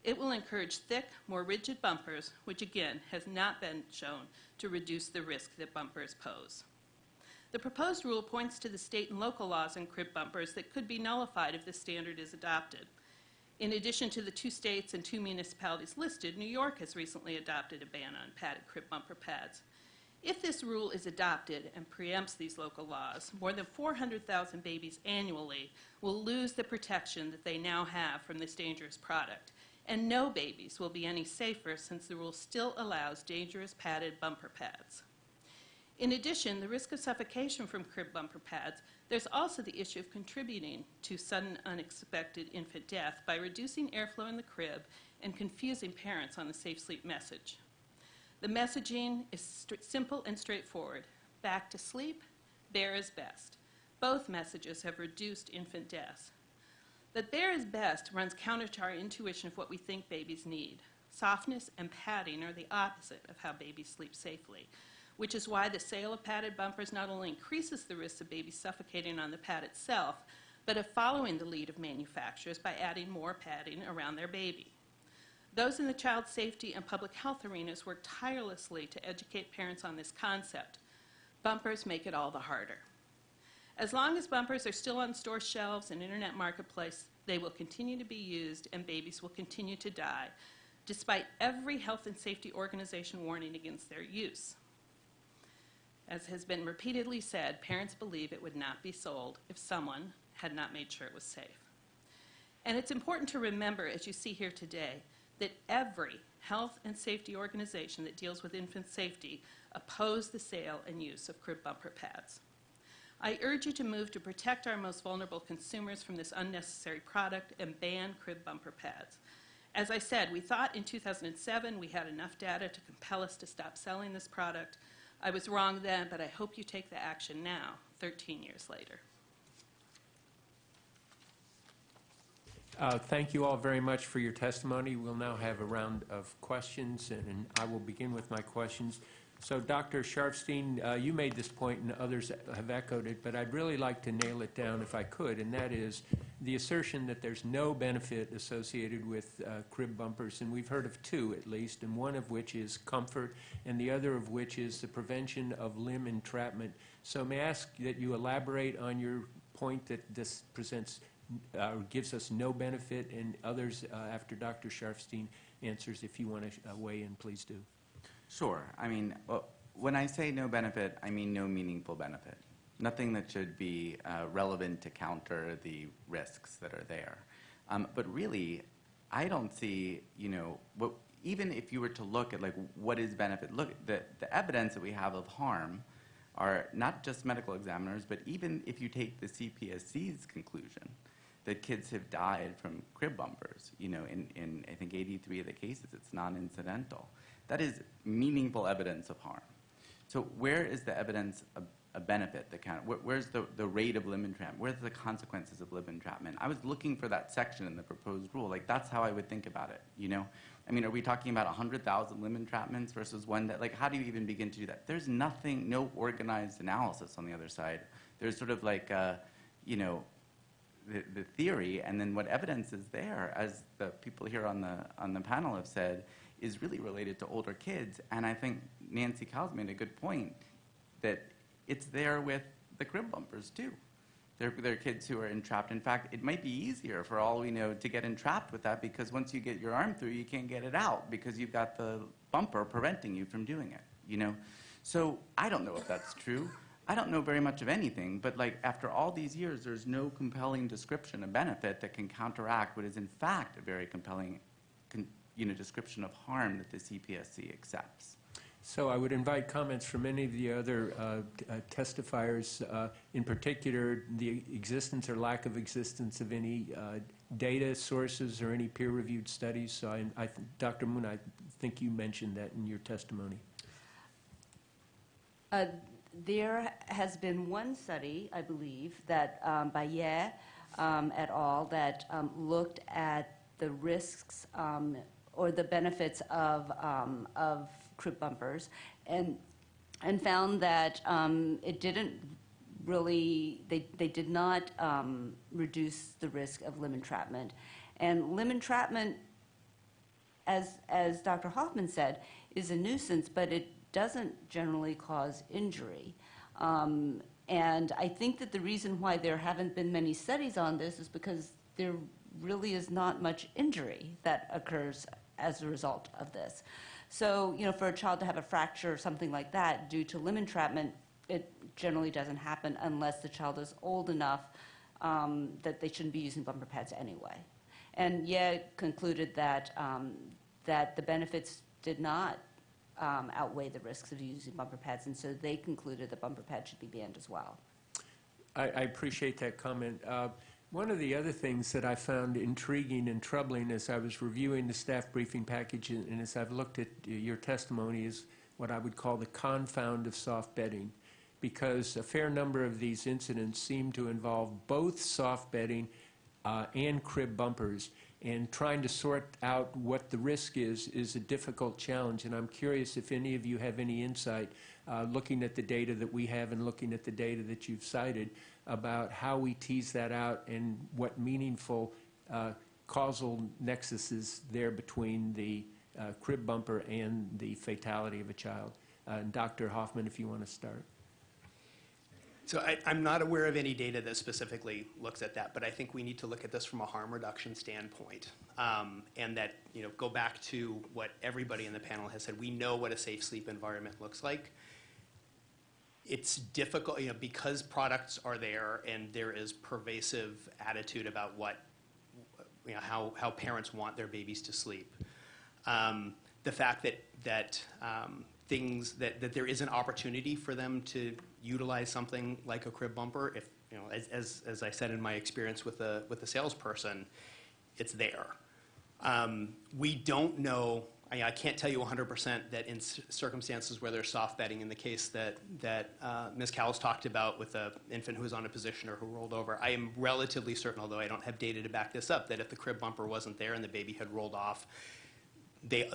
It will encourage thick, more rigid bumpers, which again has not been shown to reduce the risk that bumpers pose. The proposed rule points to the state and local laws on crib bumpers that could be nullified if this standard is adopted. In addition to the 2 states and 2 municipalities listed, New York has recently adopted a ban on padded crib bumper pads. If this rule is adopted and preempts these local laws, more than 400,000 babies annually will lose the protection that they now have from this dangerous product. And no babies will be any safer since the rule still allows dangerous padded bumper pads. In addition, the risk of suffocation from crib bumper pads, there's also the issue of contributing to sudden unexpected infant death by reducing airflow in the crib and confusing parents on the safe sleep message. The messaging is simple and straightforward. Back to sleep, bear is best. Both messages have reduced infant deaths. But bear is best runs counter to our intuition of what we think babies need. Softness and padding are the opposite of how babies sleep safely, which is why the sale of padded bumpers not only increases the risk of babies suffocating on the pad itself, but of following the lead of manufacturers by adding more padding around their baby. Those in the child safety and public health arenas work tirelessly to educate parents on this concept. Bumpers make it all the harder. As long as bumpers are still on store shelves and internet marketplace, they will continue to be used and babies will continue to die, despite every health and safety organization warning against their use. As has been repeatedly said, parents believe it would not be sold if someone had not made sure it was safe. And it's important to remember, as you see here today, that every health and safety organization that deals with infant safety oppose the sale and use of crib bumper pads. I urge you to move to protect our most vulnerable consumers from this unnecessary product and ban crib bumper pads. As I said, we thought in 2007 we had enough data to compel us to stop selling this product. I was wrong then, but I hope you take the action now, 13 years later. Thank you all very much for your testimony. We'll now have a round of questions, and I will begin with my questions. So, Dr. Sharfstein, you made this point, and others have echoed it, but I'd really like to nail it down if I could, and that is the assertion that there's no benefit associated with crib bumpers, and we've heard of two at least, and one of which is comfort, and the other of which is the prevention of limb entrapment. So may I ask that you elaborate on your point that this presents gives us no benefit, and others after Dr. Sharfstein answers, if you want to weigh in, please do. Sure. I mean, when I say no benefit, I mean no meaningful benefit. Nothing that should be relevant to counter the risks that are there. But really, I don't see, even if you were to look at like what is benefit, look, the evidence that we have of harm are not just medical examiners, but even if you take the CPSC's conclusion that kids have died from crib bumpers, in I think 83 of the cases, it's non-incidental. That is meaningful evidence of harm. So where is the evidence of a benefit that where's the rate of limb entrapment? Where's the consequences of limb entrapment? I was looking for that section in the proposed rule. Like, that's how I would think about it, I mean, are we talking about 100,000 limb entrapments versus one that, like, how do you even begin to do that? There's nothing, no organized analysis on the other side. There's sort of like, the theory, and then what evidence is there, as the people here on the panel have said, is really related to older kids. And I think Nancy Cowles made a good point that it's there with the crib bumpers too. There are kids who are entrapped. In fact, it might be easier, for all we know, to get entrapped with that, because once you get your arm through, you can't get it out because you've got the bumper preventing you from doing it, So I don't know if that's true. I don't know very much of anything, but like after all these years, there's no compelling description of benefit that can counteract what is in fact a very compelling description of harm that the CPSC accepts. So I would invite comments from any of the other testifiers, in particular the existence or lack of existence of any data sources or any peer-reviewed studies. So Dr. Moon, I think you mentioned that in your testimony. There has been one study, I believe, that by Ye et al. That looked at the risks or the benefits of crib bumpers, and found that it didn't really, they did not reduce the risk of limb entrapment. And limb entrapment, as Dr. Hoffman said, is a nuisance, but it doesn't generally cause injury. And I think that the reason why there haven't been many studies on this is because there really is not much injury that occurs as a result of this. So, for a child to have a fracture or something like that due to limb entrapment, it generally doesn't happen unless the child is old enough that they shouldn't be using bumper pads anyway. And concluded that that the benefits did not outweigh the risks of using bumper pads, and so they concluded that bumper pads should be banned as well. I appreciate that comment. One of the other things that I found intriguing and troubling as I was reviewing the staff briefing package and as I've looked at your testimony is what I would call the confound of soft bedding, because a fair number of these incidents seem to involve both soft bedding and crib bumpers, and trying to sort out what the risk is a difficult challenge. And I'm curious if any of you have any insight, looking at the data that we have and looking at the data that you've cited, about how we tease that out and what meaningful causal nexus is there between the crib bumper and the fatality of a child. And Dr. Hoffman, if you want to start. So I'm not aware of any data that specifically looks at that, but I think we need to look at this from a harm reduction standpoint. And that, go back to what everybody in the panel has said. We know what a safe sleep environment looks like. It's difficult, because products are there and there is pervasive attitude about what, how parents want their babies to sleep. The fact that there is an opportunity for them to utilize something like a crib bumper, if as I said in my experience with the salesperson, it's there. We don't know. I can't tell you 100% that in circumstances where there's soft bedding, in the case that Ms. Cowles talked about with an infant who was on a positioner who rolled over, I am relatively certain, although I don't have data to back this up, that if the crib bumper wasn't there and the baby had rolled off, they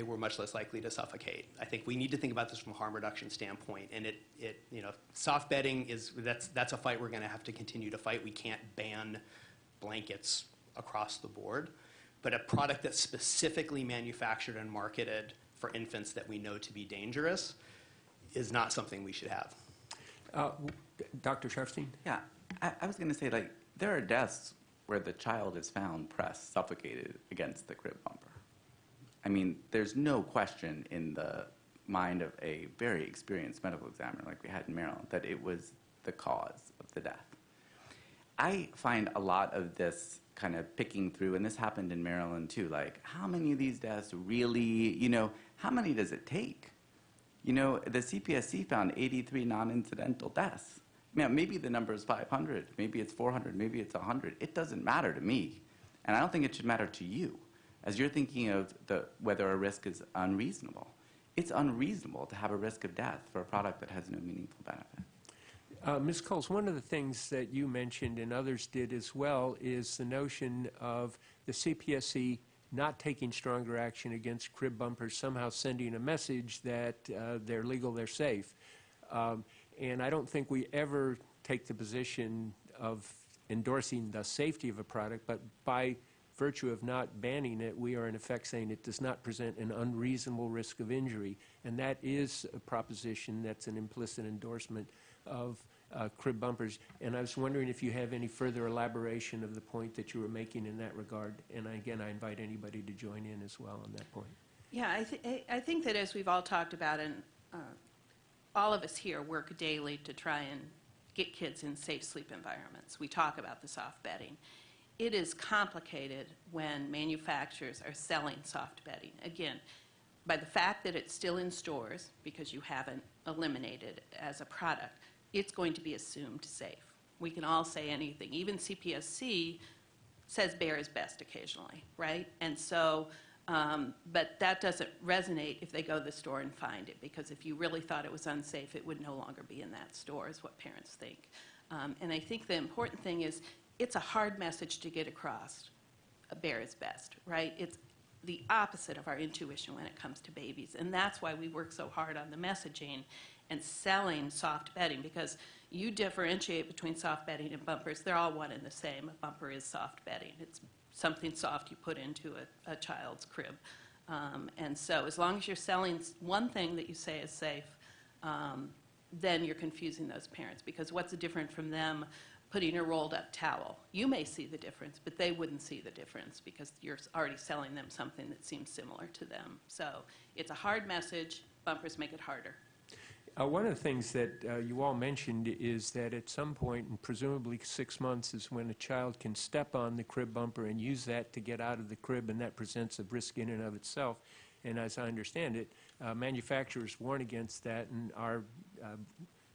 were much less likely to suffocate. I think we need to think about this from a harm reduction standpoint. And soft bedding that's a fight we're going to have to continue to fight. We can't ban blankets across the board. But a product that's specifically manufactured and marketed for infants that we know to be dangerous is not something we should have. Dr. Sharfstein? Yeah, I was going to say, there are deaths where the child is found pressed, suffocated against the crib bumper. I mean, there's no question in the mind of a very experienced medical examiner like we had in Maryland that it was the cause of the death. I find a lot of this kind of picking through, and this happened in Maryland too, how many of these deaths really, how many does it take? The CPSC found 83 non-incidental deaths. Maybe the number is 500, maybe it's 400, maybe it's 100. It doesn't matter to me, and I don't think it should matter to you. As you're thinking of whether a risk is unreasonable, it's unreasonable to have a risk of death for a product that has no meaningful benefit. Ms. Coles, one of the things that you mentioned and others did as well is the notion of the CPSC not taking stronger action against crib bumpers, somehow sending a message that they're legal, they're safe. And I don't think we ever take the position of endorsing the safety of a product, but by virtue of not banning it, we are in effect saying it does not present an unreasonable risk of injury. And that is a proposition that's an implicit endorsement of crib bumpers. And I was wondering if you have any further elaboration of the point that you were making in that regard. And again, I invite anybody to join in as well on that point. Yeah, I think that as we've all talked about, and all of us here work daily to try and get kids in safe sleep environments. We talk about the soft bedding. It is complicated when manufacturers are selling soft bedding. Again, by the fact that it's still in stores, because you haven't eliminated it as a product, it's going to be assumed safe. We can all say anything. Even CPSC says bare is best occasionally, right? And so, but that doesn't resonate if they go to the store and find it, because if you really thought it was unsafe, it would no longer be in that store, is what parents think. And I think the important thing is, it's a hard message to get across. Bare is best, right? It's the opposite of our intuition when it comes to babies. And that's why we work so hard on the messaging and selling soft bedding, because you differentiate between soft bedding and bumpers. They're all one and the same. A bumper is soft bedding. It's something soft you put into a child's crib. And so as long as you're selling one thing that you say is safe, then you're confusing those parents, because what's different from them putting a rolled up towel. You may see the difference, but they wouldn't see the difference because you're already selling them something that seems similar to them. So it's a hard message. Bumpers make it harder. One of the things that you all mentioned is that at some point, and presumably 6 months, is when a child can step on the crib bumper and use that to get out of the crib, and that presents a risk in and of itself. And as I understand it, manufacturers warn against that, and our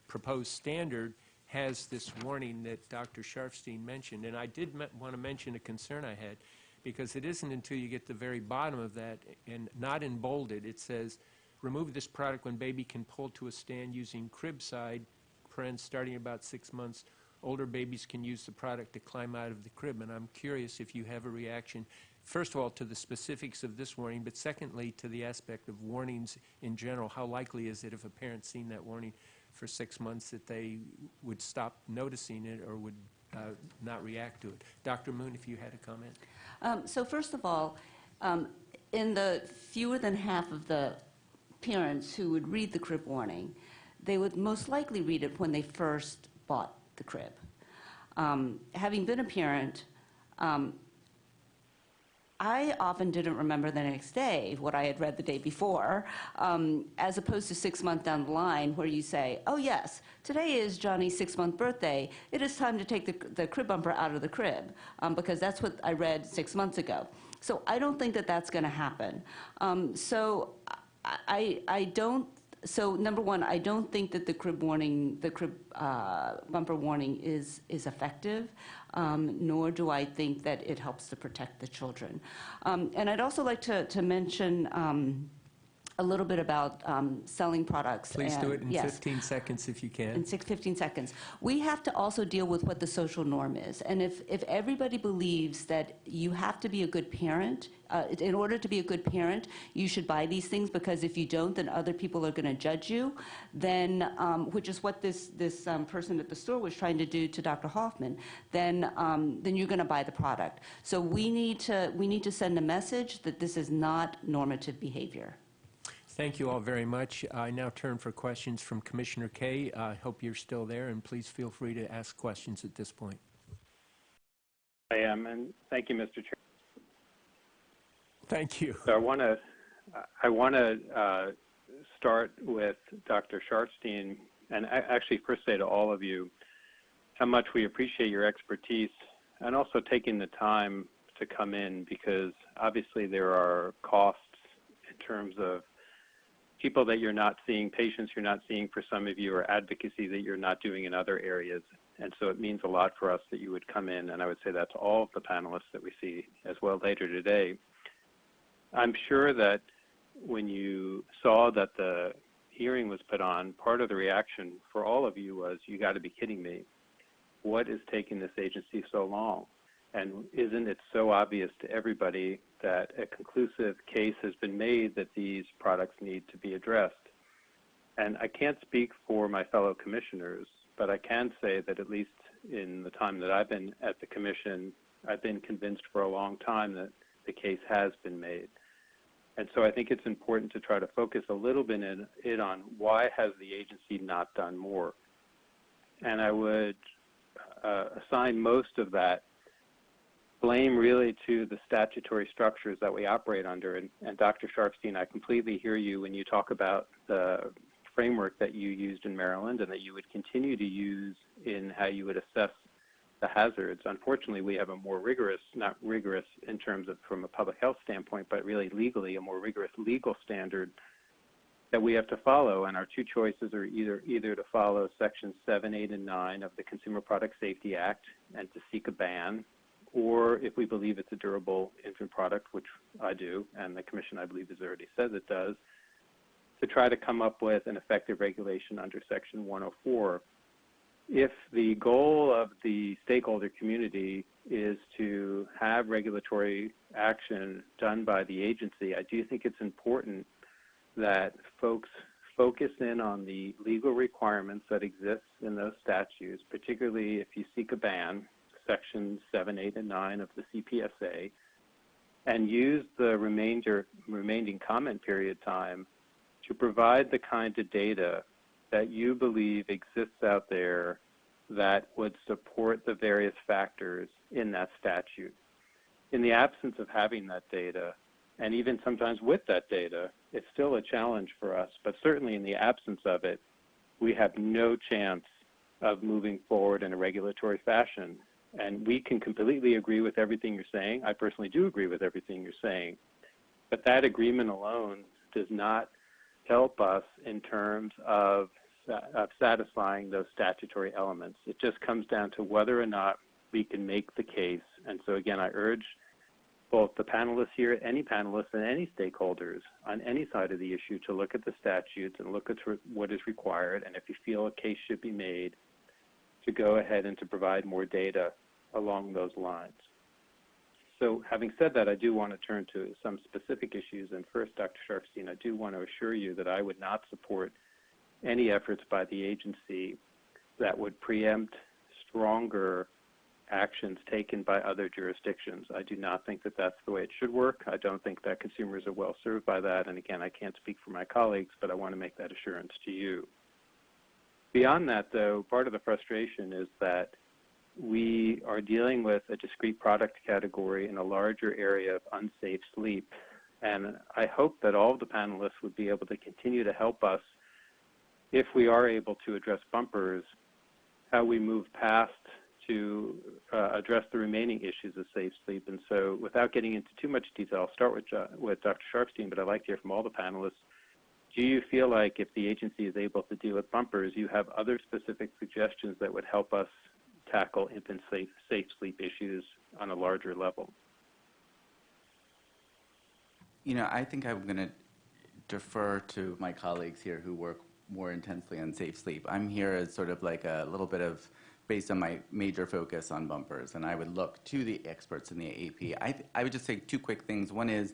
proposed standard has this warning that Dr. Sharfstein mentioned. And I did want to mention a concern I had, because it isn't until you get to the very bottom of that, and not in bolded, it says, remove this product when baby can pull to a stand using crib side, starting about 6 months. Older babies can use the product to climb out of the crib. And I'm curious if you have a reaction, first of all, to the specifics of this warning, but secondly, to the aspect of warnings in general. How likely is it, if a parent's seen that warning for 6 months, that they would stop noticing it or would not react to it? Dr. Moon, if you had a comment. So first of all, in the fewer than half of the parents who would read the crib warning, they would most likely read it when they first bought the crib. Having been a parent, I often didn't remember the next day what I had read the day before, as opposed to 6 months down the line where you say, oh yes, today is Johnny's 6-month birthday. It is time to take the crib bumper out of the crib, because that's what I read 6 months ago. So I don't think that that's going to happen. So number one, I don't think that the crib bumper warning is effective, nor do I think that it helps to protect the children. And I'd also like to mention a little bit about selling products. Please do it in yes, 15 seconds if you can. in 15 seconds. We have to also deal with what the social norm is. And if everybody believes that you have to be a good parent, in order to be a good parent, you should buy these things, because if you don't, then other people are going to judge you, then, which is what this person at the store was trying to do to Dr. Hoffman, then you're going to buy the product. So we need to send a message that this is not normative behavior. Thank you all very much. I now turn for questions from Commissioner Kaye. I hope you're still there, and please feel free to ask questions at this point. I am, and thank you, Mr. Chair. Thank you. So I want to start with Dr. Sharfstein, and actually first say to all of you how much we appreciate your expertise and also taking the time to come in, because obviously there are costs in terms of people that you're not seeing, patients you're not seeing for some of you, or advocacy that you're not doing in other areas. And so it means a lot for us that you would come in, and I would say that to all of the panelists that we see as well later today. I'm sure that when you saw that the hearing was put on, part of the reaction for all of you was, you got to be kidding me. What is taking this agency so long? And isn't it so obvious to everybody that a conclusive case has been made that these products need to be addressed? And I can't speak for my fellow commissioners, but I can say that at least in the time that I've been at the commission, I've been convinced for a long time that the case has been made. And so I think it's important to try to focus a little bit on why has the agency not done more. And I would assign most of that blame really to the statutory structures that we operate under. And Dr. Sharfstein, I completely hear you when you talk about the framework that you used in Maryland and that you would continue to use in how you would assess the hazards. Unfortunately, we have a more rigorous, not rigorous in terms of from a public health standpoint, but really legally a more rigorous legal standard that we have to follow. And our two choices are either to follow Sections 7, 8, and 9 of the Consumer Product Safety Act and to seek a ban, or if we believe it's a durable infant product, which I do, and the Commission, I believe, has already said it does, to try to come up with an effective regulation under Section 104. If the goal of the stakeholder community is to have regulatory action done by the agency, I do think it's important that folks focus in on the legal requirements that exist in those statutes, particularly if you seek a ban, Sections 7, 8, and 9 of the CPSA, and use the remaining comment period time to provide the kind of data that you believe exists out there that would support the various factors in that statute. In the absence of having that data, and even sometimes with that data, it's still a challenge for us, but certainly in the absence of it, we have no chance of moving forward in a regulatory fashion. And we can completely agree with everything you're saying. I personally do agree with everything you're saying. But that agreement alone does not help us in terms of satisfying those statutory elements. It just comes down to whether or not we can make the case. And so again, I urge both the panelists here, any panelists and any stakeholders on any side of the issue to look at the statutes and look at what is required, and if you feel a case should be made, to go ahead and to provide more data along those lines. So having said that, I do want to turn to some specific issues. And first, Dr. Sharfstein, I do want to assure you that I would not support any efforts by the agency that would preempt stronger actions taken by other jurisdictions. I do not think that that's the way it should work. I don't think that consumers are well served by that. And again, I can't speak for my colleagues, but I want to make that assurance to you. Beyond that, though, part of the frustration is that we are dealing with a discrete product category in a larger area of unsafe sleep. And I hope that all of the panelists would be able to continue to help us, if we are able to address bumpers, how we move past to address the remaining issues of safe sleep. And so without getting into too much detail, I'll start with Dr. Sharfstein, but I'd like to hear from all the panelists. Do you feel like if the agency is able to deal with bumpers, you have other specific suggestions that would help us tackle infant safe sleep issues on a larger level? You know, I think I'm going to defer to my colleagues here who work more intensely on safe sleep. I'm here as sort of like a little bit of, based on my major focus on bumpers, and I would look to the experts in the AAP. I would just say two quick things. One is,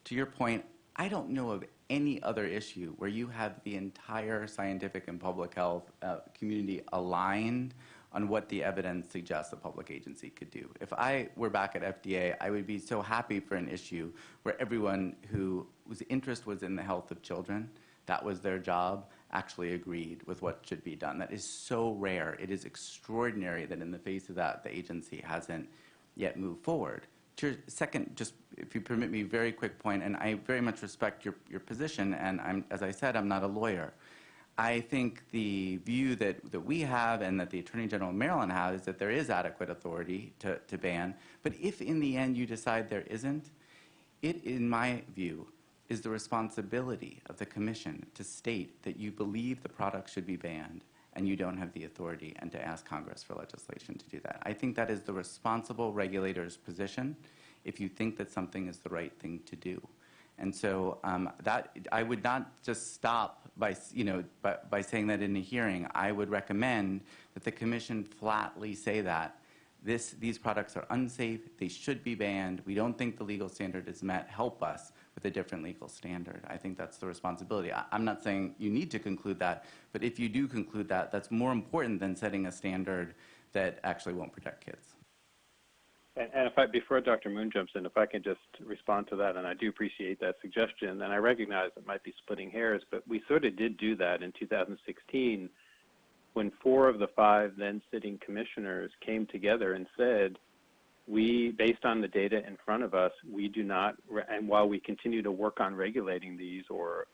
to your point, I don't know of any other issue where you have the entire scientific and public health community aligned on what the evidence suggests a public agency could do. If I were back at FDA, I would be so happy for an issue where everyone whose interest was in the health of children, that was their job, actually agreed with what should be done. That is so rare. It is extraordinary that in the face of that, the agency hasn't yet moved forward. To your second, just if you permit me, very quick point, and I very much respect your position, and as I said, I'm not a lawyer. I think the view that we have and that the Attorney General of Maryland has is that there is adequate authority to ban. But if in the end you decide there isn't, it, in my view, is the responsibility of the Commission to state that you believe the product should be banned and you don't have the authority, and to ask Congress for legislation to do that. I think that is the responsible regulator's position if you think that something is the right thing to do. And so that I would not just stop by saying that in a hearing. I would recommend that the Commission flatly say that these products are unsafe, they should be banned, we don't think the legal standard is met, help us with a different legal standard. I think that's the responsibility. I'm not saying you need to conclude that, but if you do conclude that, that's more important than setting a standard that actually won't protect kids. And before Dr. Moon jumps in, if I can just respond to that, and I do appreciate that suggestion, and I recognize it might be splitting hairs, but we sort of did do that in 2016 when 4 of the 5 then sitting commissioners came together and said, based on the data in front of us, we do not, and while we continue to work on regulating these or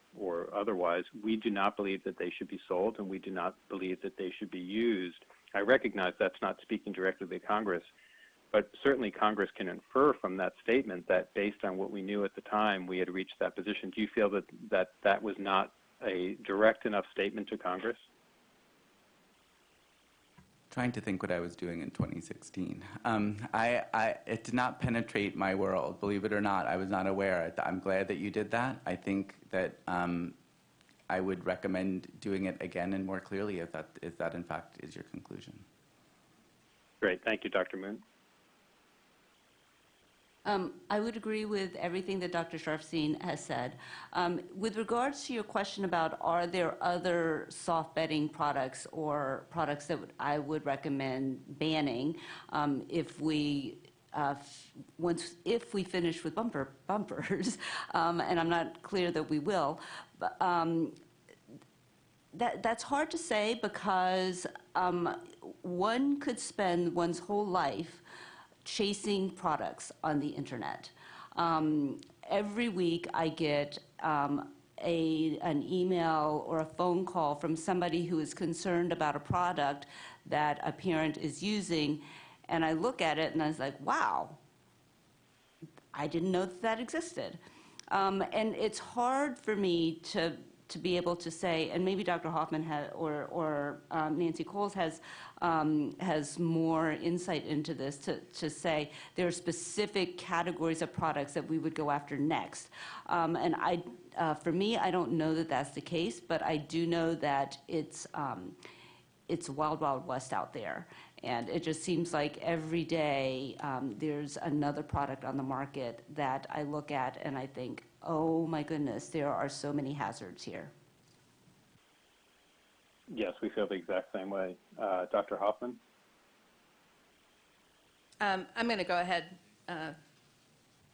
otherwise, we do not believe that they should be sold, and we do not believe that they should be used. I recognize that's not speaking directly to Congress, but certainly Congress can infer from that statement that based on what we knew at the time, we had reached that position. Do you feel that was not a direct enough statement to Congress? Trying to think what I was doing in 2016. It did not penetrate my world, believe it or not. I was not aware. I'm glad that you did that. I think that I would recommend doing it again and more clearly if that in fact is your conclusion. Great. Thank you, Dr. Moon. I would agree with everything that Dr. Sharfstein has said. With regards to your question about are there other soft bedding products or products that I would recommend banning if we finish with bumpers, and I'm not clear that we will, but that's hard to say because one could spend one's whole life chasing products on the internet. Every week I get an email or a phone call from somebody who is concerned about a product that a parent is using, and I look at it and I was like, wow, I didn't know that existed. And it's hard for me to be able to say, and maybe Dr. Hoffman or Nancy Coles has more insight into this, to say there are specific categories of products that we would go after next. And for me, I don't know that that's the case, but I do know that it's wild, wild west out there. And it just seems like every day there's another product on the market that I look at and I think, oh my goodness, there are so many hazards here. Yes, we feel the exact same way. Dr. Hoffman? I'm going to go ahead,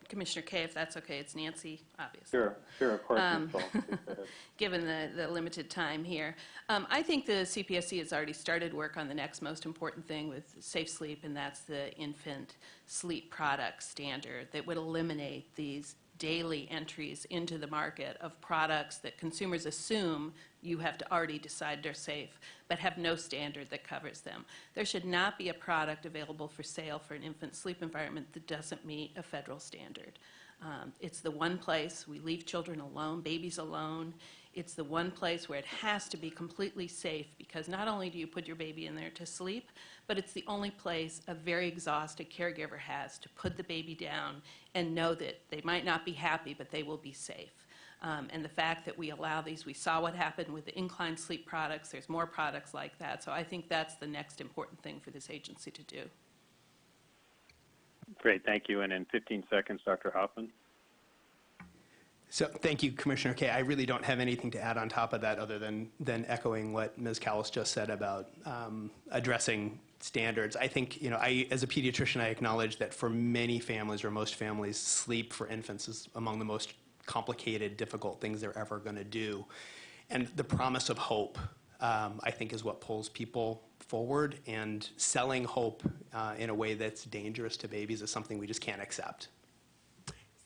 Commissioner Kaye, if that's okay. It's Nancy, obviously. Sure, of course. Ms. Coles, please go ahead. Given the limited time here. I think the CPSC has already started work on the next most important thing with Safe Sleep, and that's the infant sleep product standard that would eliminate these daily entries into the market of products that consumers assume you have to already decide they're safe, but have no standard that covers them. There should not be a product available for sale for an infant sleep environment that doesn't meet a federal standard. It's the one place we leave children alone, babies alone. It's the one place where it has to be completely safe, because not only do you put your baby in there to sleep, but it's the only place a very exhausted caregiver has to put the baby down and know that they might not be happy, but they will be safe. And the fact that we allow these, we saw what happened with the incline sleep products. There's more products like that. So I think that's the next important thing for this agency to do. Great, thank you. And in 15 seconds, Dr. Hoffman? So thank you, Commissioner Kaye. I really don't have anything to add on top of that other than echoing what Ms. Callis just said about addressing standards. I think, as a pediatrician, I acknowledge that for many families, or most families, sleep for infants is among the most complicated, difficult things they're ever going to do. And the promise of hope, I think, is what pulls people forward, and selling hope in a way that's dangerous to babies is something we just can't accept.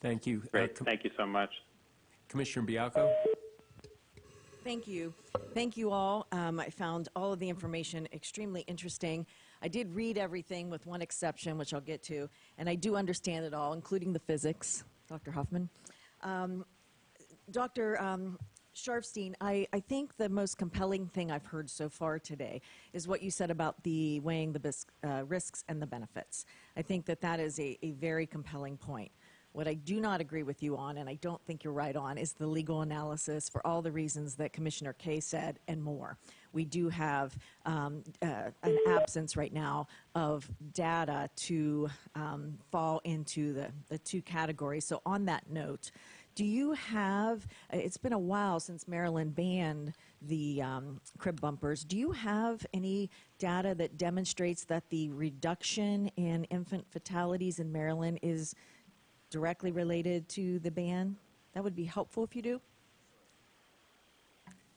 Thank you. Great, thank you so much. Commissioner Bialko? Thank you. Thank you all. I found all of the information extremely interesting. I did read everything with one exception, which I'll get to, and I do understand it all, including the physics, Dr. Hoffman. Dr. Sharfstein, I think the most compelling thing I've heard so far today is what you said about the weighing the risks and the benefits. I think that is a very compelling point. What I do not agree with you on, and I don't think you're right on, is the legal analysis for all the reasons that Commissioner Kaye said and more. We do have an absence right now of data to fall into the two categories. So on that note, do you have, it's been a while since Maryland banned the crib bumpers. Do you have any data that demonstrates that the reduction in infant fatalities in Maryland is directly related to the ban? That would be helpful if you do.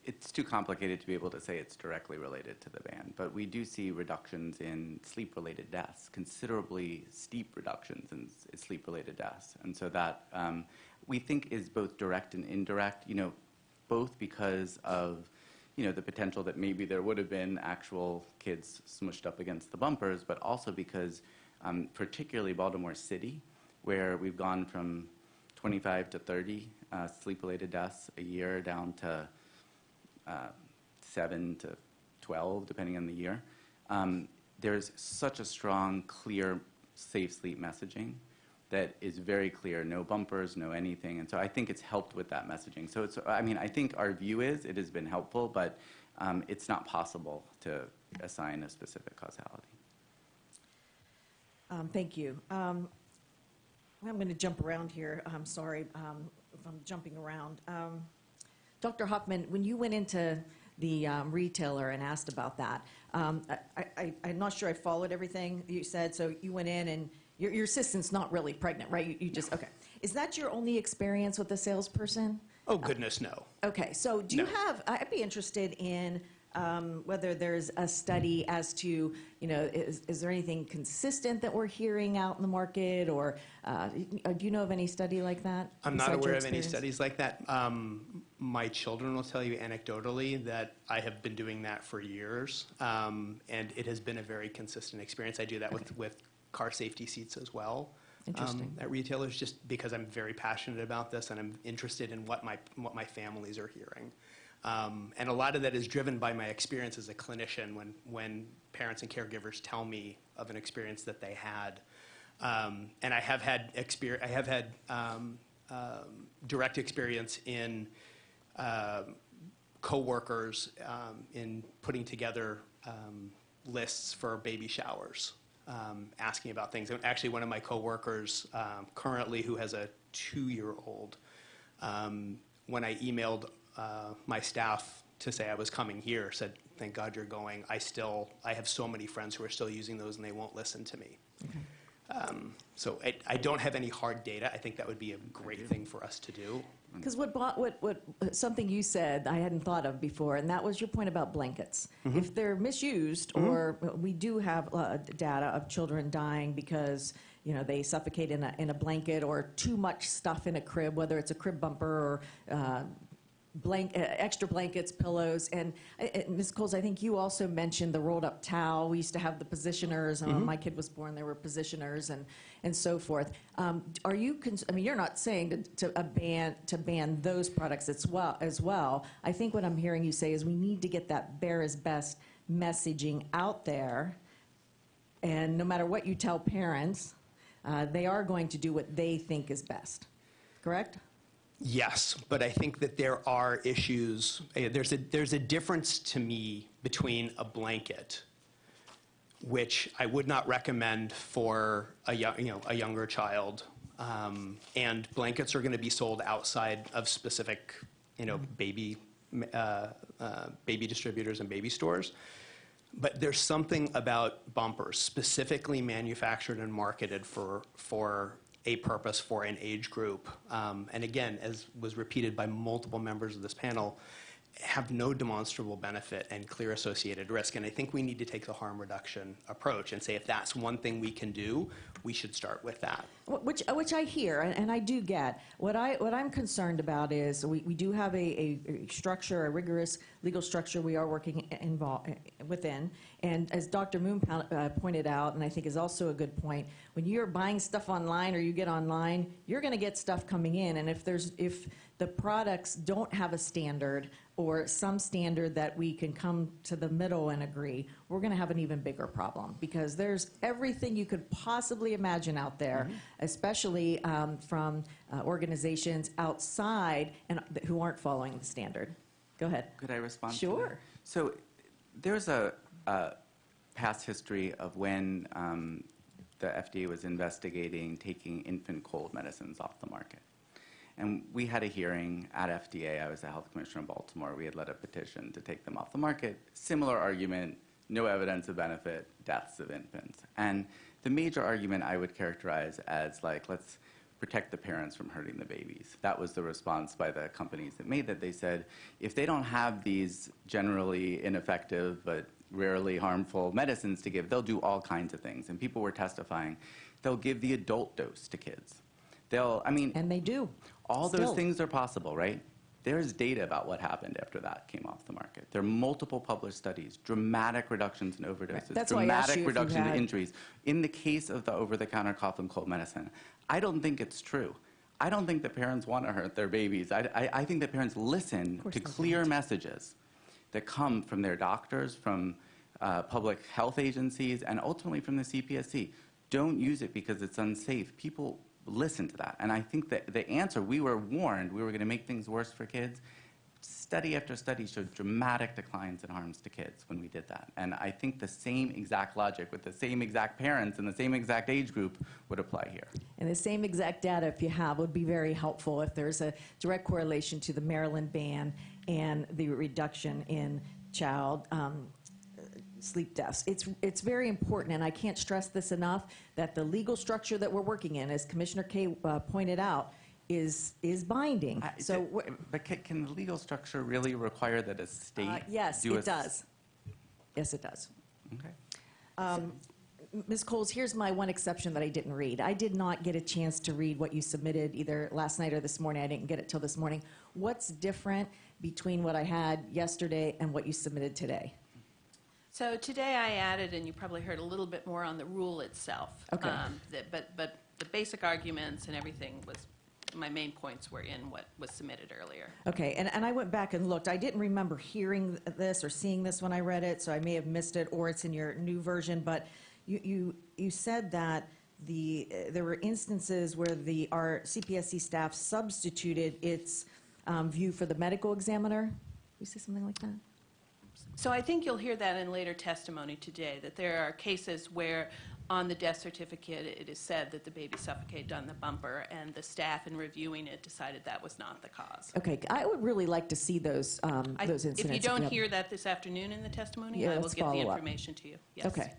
It's too complicated to be able to say it's directly related to the ban, but we do see reductions in sleep-related deaths, considerably steep reductions in sleep-related deaths. And so that we think is both direct and indirect, both because of the potential that maybe there would have been actual kids smushed up against the bumpers, but also because particularly Baltimore City, where we've gone from 25 to 30 sleep-related deaths a year down to 7 to 12, depending on the year. There's such a strong, clear, safe sleep messaging that is very clear, no bumpers, no anything. And so I think it's helped with that messaging. So I think our view is it has been helpful, but it's not possible to assign a specific causality. Thank you. I'm going to jump around here. I'm sorry if I'm jumping around. Dr. Hoffman, when you went into the retailer and asked about that, I'm not sure I followed everything you said. So you went in and your assistant's not really pregnant, right? You just, okay. Is that your only experience with a salesperson? Oh, goodness, no. Okay, so do you have, I'd be interested in whether there's a study as to, is there anything consistent that we're hearing out in the market, or do you know of any study like that? I'm not besides your aware of any experience? studies like that. My children will tell you anecdotally that I have been doing that for years, and it has been a very consistent experience. I do that with car safety seats as well. Interesting. At retailers, just because I'm very passionate about this and I'm interested in what my families are hearing. And a lot of that is driven by my experience as a clinician when parents and caregivers tell me of an experience that they had. And I have had direct experience in coworkers in putting together lists for baby showers, asking about things. And actually, one of my coworkers currently, who has a 2-year-old, when I emailed my staff to say I was coming here, said, "Thank God you're going. I have so many friends who are still using those, and they won't listen to me." Okay. So I don't have any hard data. I think that would be a great thing for us to do. Because something you said I hadn't thought of before, and that was your point about blankets. Mm-hmm. If they're misused, or we do have data of children dying because they suffocate in a blanket, or too much stuff in a crib, whether it's a crib bumper or extra blankets, pillows, and Ms. Coles, I think you also mentioned the rolled up towel. We used to have the positioners, and when my kid was born, there were positioners and so forth. Are you? You're not saying to ban those products as well. I think what I'm hearing you say is we need to get that Bear is Best messaging out there, and no matter what you tell parents, they are going to do what they think is best. Correct? Yes, but I think that there are issues. There's a difference to me between a blanket, which I would not recommend for a younger child, and blankets are going to be sold outside of specific baby distributors and baby stores. But there's something about bumpers specifically manufactured and marketed for a purpose for an age group. And again, as was repeated by multiple members of this panel, have no demonstrable benefit and clear associated risk. And I think we need to take the harm reduction approach and say if that's one thing we can do, we should start with that. Which I hear, and I do get. What I'm concerned about is we do have a structure, a rigorous legal structure we are working within. And as Dr. Moon pointed out, and I think is also a good point, when you're buying stuff online or you get online, you're going to get stuff coming in. And if the products don't have a standard or some standard that we can come to the middle and agree, we're going to have an even bigger problem, because there's everything you could possibly imagine out there, especially from organizations outside and who aren't following the standard. Go ahead. Could I respond? Sure. To that? So there's a past history of when the FDA was investigating taking infant cold medicines off the market. And we had a hearing at FDA. I was the health commissioner in Baltimore. We had led a petition to take them off the market. Similar argument, no evidence of benefit, deaths of infants. And the major argument I would characterize as let's protect the parents from hurting the babies. That was the response by the companies that made that. They said, if they don't have these generally ineffective but rarely harmful medicines to give, they'll do all kinds of things. And people were testifying, they'll give the adult dose to kids. And they do. All Still. those things are possible, right? There's data about what happened after that came off the market. There are multiple published studies, dramatic reductions in overdoses, That's why I asked dramatic you if you reduction in had- injuries. In the case of the over-the-counter cough and cold medicine, I don't think it's true. I don't think that parents want to hurt their babies. I think that parents listen to clear messages that come from their doctors, from public health agencies, and ultimately from the CPSC. Don't use it because it's unsafe. People listen to that. And I think that the answer, we were warned we were going to make things worse for kids. Study after study showed dramatic declines in harms to kids when we did that. And I think the same exact logic with the same exact parents and the same exact age group would apply here. And the same exact data, if you have, would be very helpful if there's a direct correlation to the Maryland ban and the reduction in child sleep deaths. It's very important, and I can't stress this enough, that the legal structure that we're working in, as Commissioner Kaye pointed out, is binding. So, But can the legal structure really require that a state yes, do it does. Yes, it does. Okay. Ms. Coles, here's my one exception that I didn't read. I did not get a chance to read what you submitted either last night or this morning. I didn't get it till this morning. What's different between what I had yesterday and what you submitted today? So today I added, and you probably heard a little bit more on the rule itself. Okay. But the basic arguments and everything was, my main points were in what was submitted earlier. Okay, and I went back and looked. I didn't remember hearing this or seeing this when I read it, so I may have missed it, or it's in your new version, but you said that there were instances where our CPSC staff substituted its view for the medical examiner. You say something like that? So I think you'll hear that in later testimony today, that there are cases where on the death certificate it is said that the baby suffocated on the bumper, and the staff in reviewing it decided that was not the cause. Okay, I would really like to see those incidents. If you don't Yep. hear that this afternoon in the testimony, Yeah, I will let's get the follow up. information to you. Yes. Okay.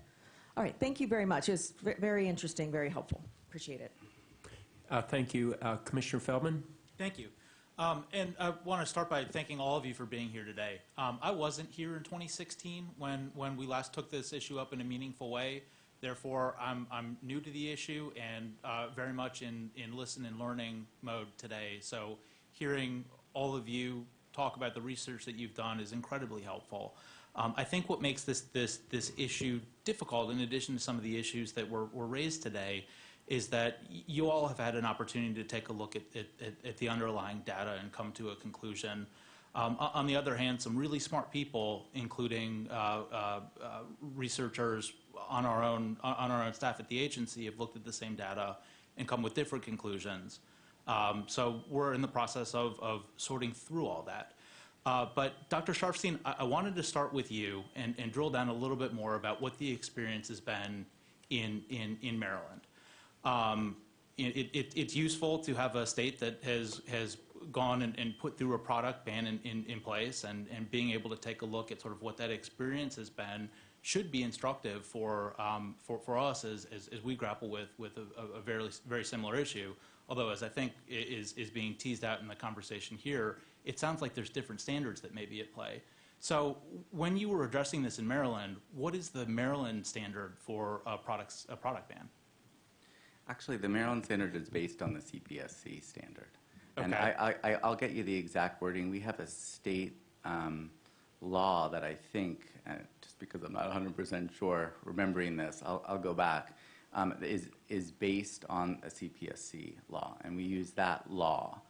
All right, thank you very much. It's very interesting, very helpful. Appreciate it. Thank you. Commissioner Feldman? Thank you. And I want to start by thanking all of you for being here today. I wasn't here in 2016 when we last took this issue up in a meaningful way. Therefore, I'm new to the issue and very much in listen and learning mode today. So hearing all of you talk about the research that you've done is incredibly helpful. I think what makes this issue difficult, in addition to some of the issues that were raised today, is that you all have had an opportunity to take a look at the underlying data and come to a conclusion. On the other hand, some really smart people, including researchers on our own staff at the agency, have looked at the same data and come with different conclusions. So we're in the process of sorting through all that. But Dr. Sharfstein, I wanted to start with you and drill down a little bit more about what the experience has been in Maryland. It's useful to have a state that has gone and put through a product ban in place, and being able to take a look at sort of what that experience has been should be instructive for us as we grapple with a very similar issue. Although, as I think is being teased out in the conversation here, it sounds like there's different standards that may be at play. So when you were addressing this in Maryland, what is the Maryland standard for a product ban? Actually, the Maryland standard is based on the CPSC standard. And Okay. I'll get you the exact wording. We have a state law that I think, just because I'm not 100% sure, remembering this, I'll go back, is based on a CPSC law. And we use that law.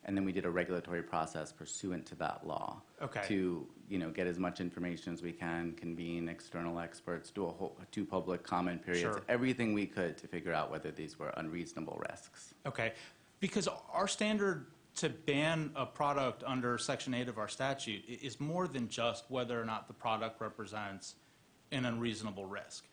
And then we did a regulatory process pursuant to that law to get as much information as we can, convene external experts, do public comment periods, Sure. everything we could to figure out whether these were unreasonable risks. Okay, because our standard to ban a product under Section 8 of our statute is more than just whether or not the product represents an unreasonable risk.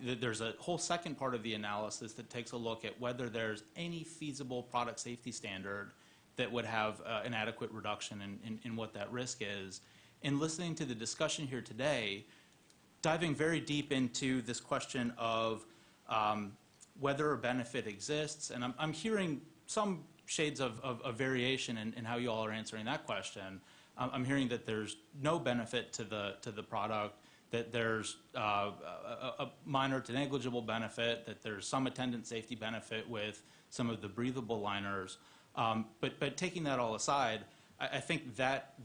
There's a whole second part of the analysis that takes a look at whether there's any feasible product safety standard that would have an adequate reduction in what that risk is. And listening to the discussion here today, diving very deep into this question of whether a benefit exists, and I'm hearing some shades of variation in how you all are answering that question. I'm hearing that there's no benefit to the product, that there's a minor to negligible benefit, that there's some attendant safety benefit with some of the breathable liners. But taking that all aside, I think that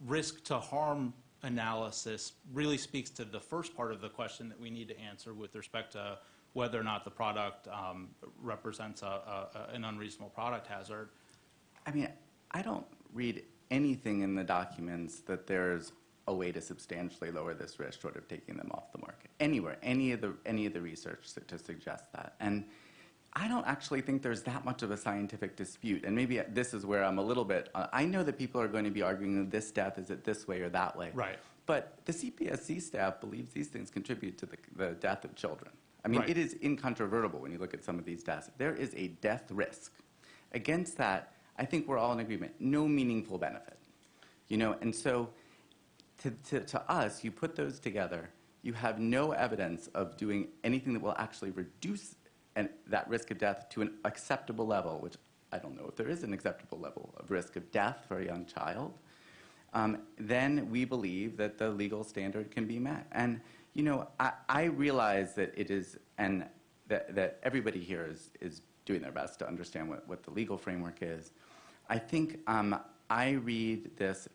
risk to harm analysis really speaks to the first part of the question that we need to answer with respect to whether or not the product represents an unreasonable product hazard. I mean, I don't read anything in the documents that there's a way to substantially lower this risk short of taking them off the market. Anywhere, any of the research to suggest that. And I don't actually think there's that much of a scientific dispute. And maybe this is where I'm a little bit, I know that people are going to be arguing that this death, is it this way or that way? Right. But the CPSC staff believes these things contribute to the death of children. I mean, Right. It is incontrovertible when you look at some of these deaths. There is a death risk. Against that, I think we're all in agreement. No meaningful benefit. And so to us, you put those together, you have no evidence of doing anything that will actually reduce and that risk of death to an acceptable level, which I don't know if there is an acceptable level of risk of death for a young child, then we believe that the legal standard can be met. And, you know, I realize that it is, and that everybody here is doing their best to understand what the legal framework is. I think I read this,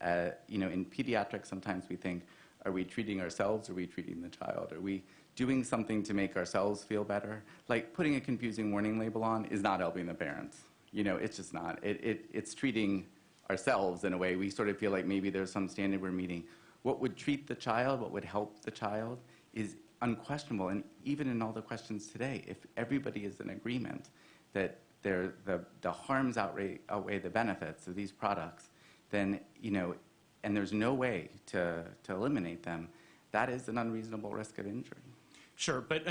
you know, in pediatrics, sometimes we think, are we treating ourselves or are we treating the child? Are we doing something to make ourselves feel better? Like putting a confusing warning label on is not helping the parents. You know, it's just not. It's treating ourselves in a way. We sort of feel like maybe there's some standard we're meeting. What would treat the child, what would help the child is unquestionable. And even in all the questions today, if everybody is in agreement that the harms outweigh the benefits of these products, then, you know, and there's no way to eliminate them, that is an unreasonable risk of injury. Sure, but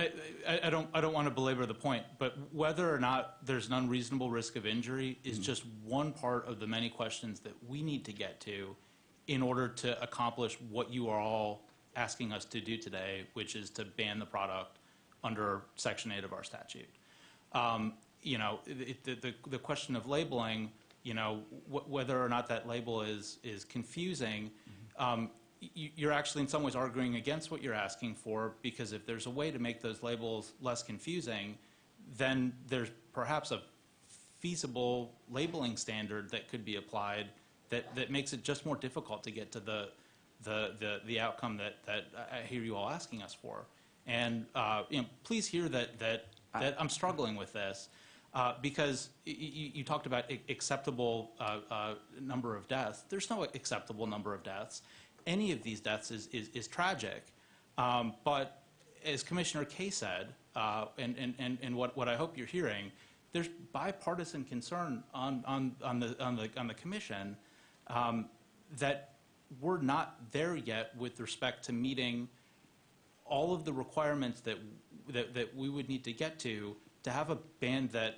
I don't want to belabor the point, but whether or not there's an unreasonable risk of injury is just one part of the many questions that we need to get to in order to accomplish what you are all asking us to do today, which is to ban the product under Section 8 of our statute. You know, the question of labeling, you know, whether or not that label is confusing, you're actually in some ways arguing against what you're asking for, because if there's a way to make those labels less confusing, then there's perhaps a feasible labeling standard that could be applied that makes it just more difficult to get to the outcome that I hear you all asking us for. And you know, please hear that I'm struggling with this. Because you talked about acceptable number of deaths. There's no acceptable number of deaths. Any of these deaths is tragic. But as Commissioner Kaye said, and what I hope you're hearing, there's bipartisan concern on the commission that we're not there yet with respect to meeting all of the requirements that we would need to get to have a ban that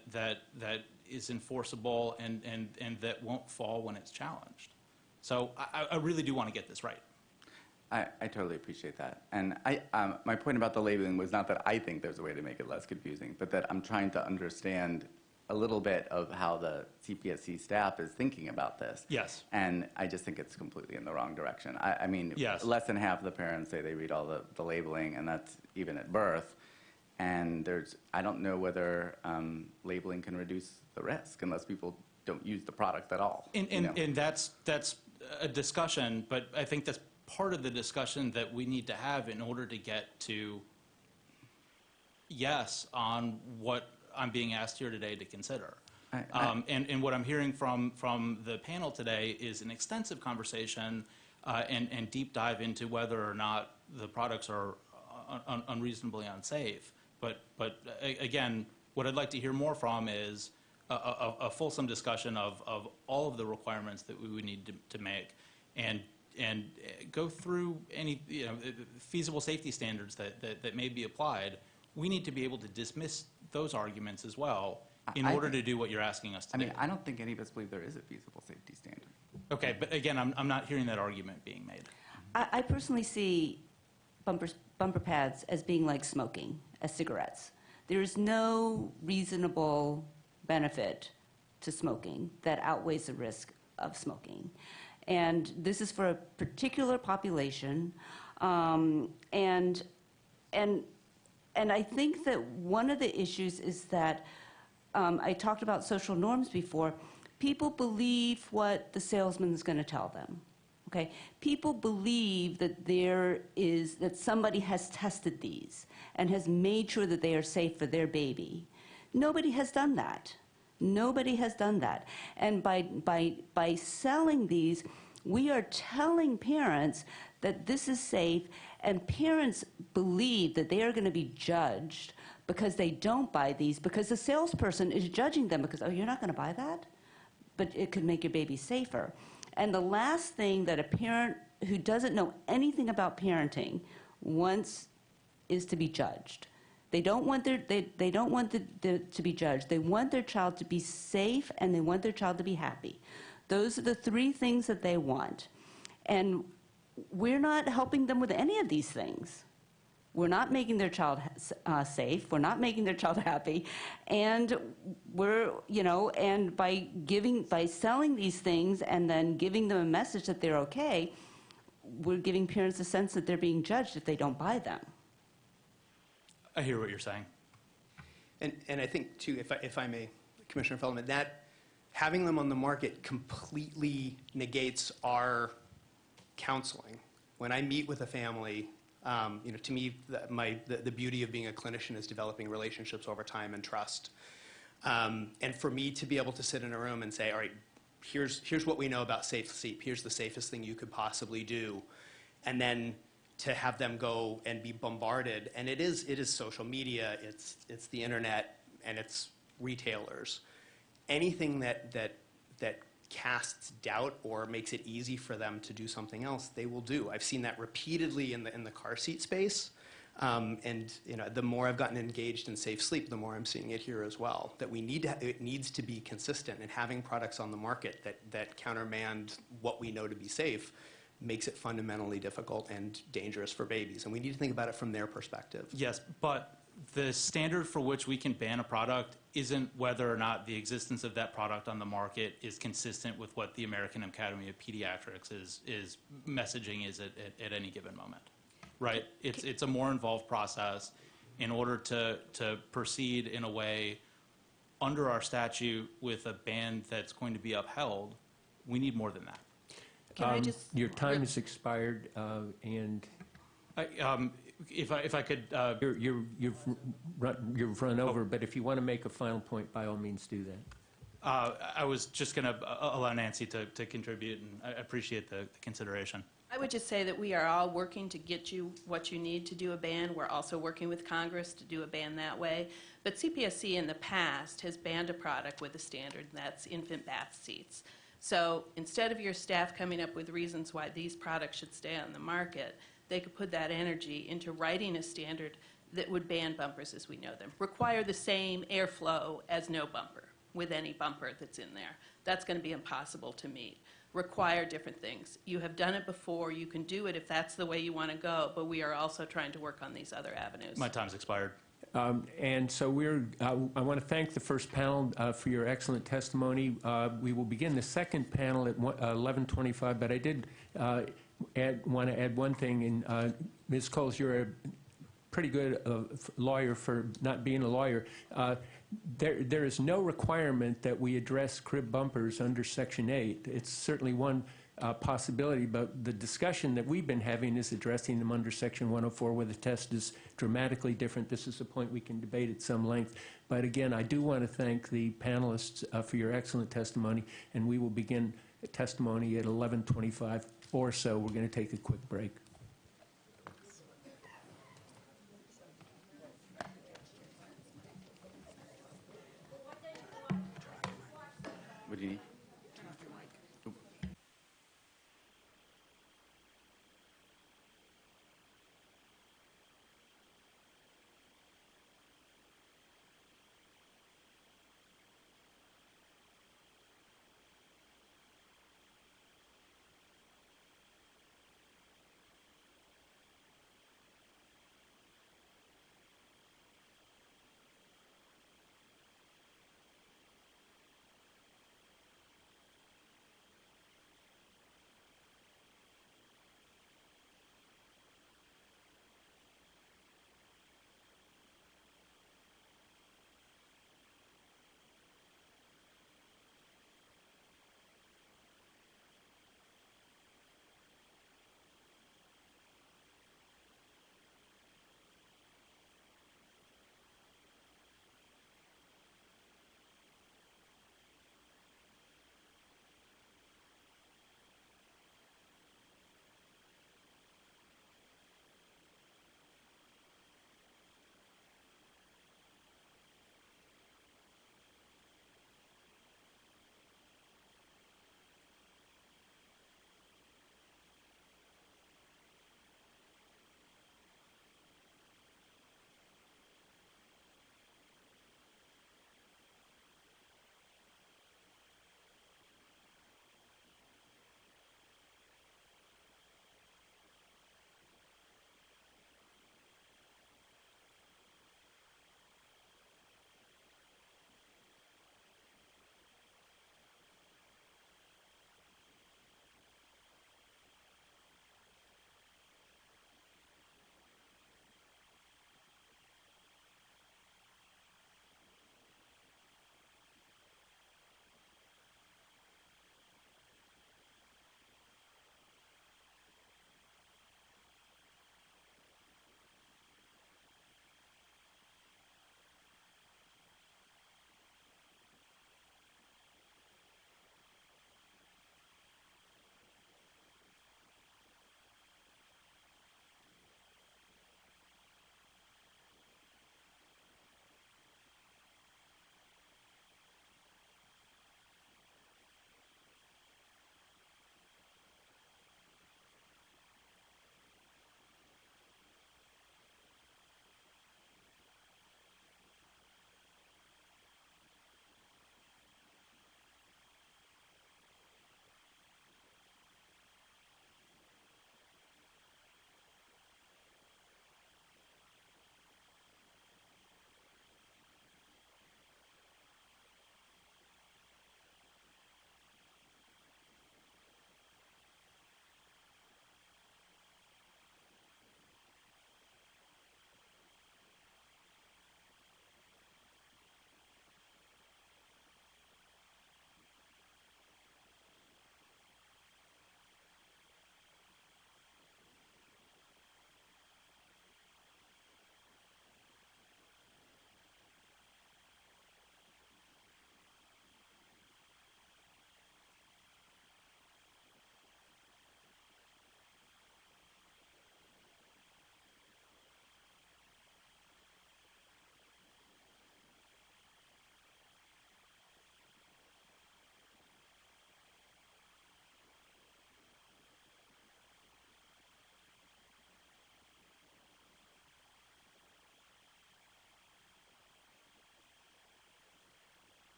is enforceable and that won't fall when it's challenged. So I really do want to get this right. I totally appreciate that. And my point about the labeling was not that I think there's a way to make it less confusing, but that I'm trying to understand a little bit of how the CPSC staff is thinking about this. Yes. And I just think it's completely in the wrong direction. I mean, yes. Less than half of the parents say they read all the labeling, and that's even at birth. And I don't know whether labeling can reduce the risk unless people don't use the product at all. And that's a discussion, but I think that's part of the discussion that we need to have in order to get to yes on what I'm being asked here today to consider. And what I'm hearing from the panel today is an extensive conversation and deep dive into whether or not the products are unreasonably unsafe. But again, what I'd like to hear more from is a fulsome discussion of all of the requirements that we would need to make, and go through any feasible safety standards that may be applied. We need to be able to dismiss those arguments as well in order to do what you're asking us to do. I mean, I don't think any of us believe there is a feasible safety standard. Okay, but again, I'm not hearing that argument being made. I personally see bumper pads as being like smoking, as cigarettes. There is no reasonable benefit to smoking that outweighs the risk of smoking. And this is for a particular population. And I think that one of the issues is that I talked about social norms before. People believe what the salesman is going to tell them. Okay, people believe that that somebody has tested these and has made sure that they are safe for their baby. Nobody has done that. Nobody has done that. And by selling these, we are telling parents that this is safe, and parents believe that they are going to be judged because they don't buy these, because the salesperson is judging them because, oh, you're not going to buy that? But it could make your baby safer. And the last thing that a parent who doesn't know anything about parenting wants is to be judged. They don't want they don't want to be judged. They want their child to be safe, and they want their child to be happy. Those are the three things that they want. And we're not helping them with any of these things. we're not making their child safe, we're not making their child happy, and we're, and by selling these things and then giving them a message that they're okay, we're giving parents a sense that they're being judged if they don't buy them. I hear what you're saying. And I think, too, if I may, Commissioner Feldman, that having them on the market completely negates our counseling. When I meet with a family, to me, the beauty of being a clinician is developing relationships over time and trust. And for me to be able to sit in a room and say, all right, here's what we know about safe sleep. Here's the safest thing you could possibly do. And then to have them go and be bombarded. And it is social media, it's the internet, and it's retailers. Anything that casts doubt or makes it easy for them to do something else, they will do. I've seen that repeatedly in the car seat space. And the more I've gotten engaged in safe sleep, the more I'm seeing it here as well. That it needs to be consistent, and having products on the market that countermand what we know to be safe makes it fundamentally difficult and dangerous for babies. And we need to think about it from their perspective. Yes, but the standard for which we can ban a product isn't whether or not the existence of that product on the market is consistent with what the American Academy of Pediatrics is messaging is at any given moment, right? It's a more involved process. In order to proceed in a way under our statute with a ban that's going to be upheld, we need more than that. Can I just? Your time has expired, and If I could, you've run over, but if you want to make a final point, by all means do that. I was just going to allow Nancy to contribute, and I appreciate the consideration. I would just say that we are all working to get you what you need to do a ban. We're also working with Congress to do a ban that way. But CPSC in the past has banned a product with a standard, and that's infant bath seats. So instead of your staff coming up with reasons why these products should stay on the market, they could put that energy into writing a standard that would ban bumpers as we know them. Require the same airflow as no bumper with any bumper that's in there. That's going to be impossible to meet. Require different things. You have done it before. You can do it if that's the way you want to go, but we are also trying to work on these other avenues. My time's expired. And so I want to thank the first panel for your excellent testimony. We will begin the second panel at 11:25, but I did want to add one thing. And Ms. Coles, you're a pretty good lawyer for not being a lawyer. There is no requirement that we address crib bumpers under Section 8. It's certainly one possibility, but the discussion that we've been having is addressing them under Section 104, where the test is dramatically different. This is a point we can debate at some length. But again, I do want to thank the panelists for your excellent testimony, and we will begin testimony at 11:25 or so. We're going to take a quick break. What do you need?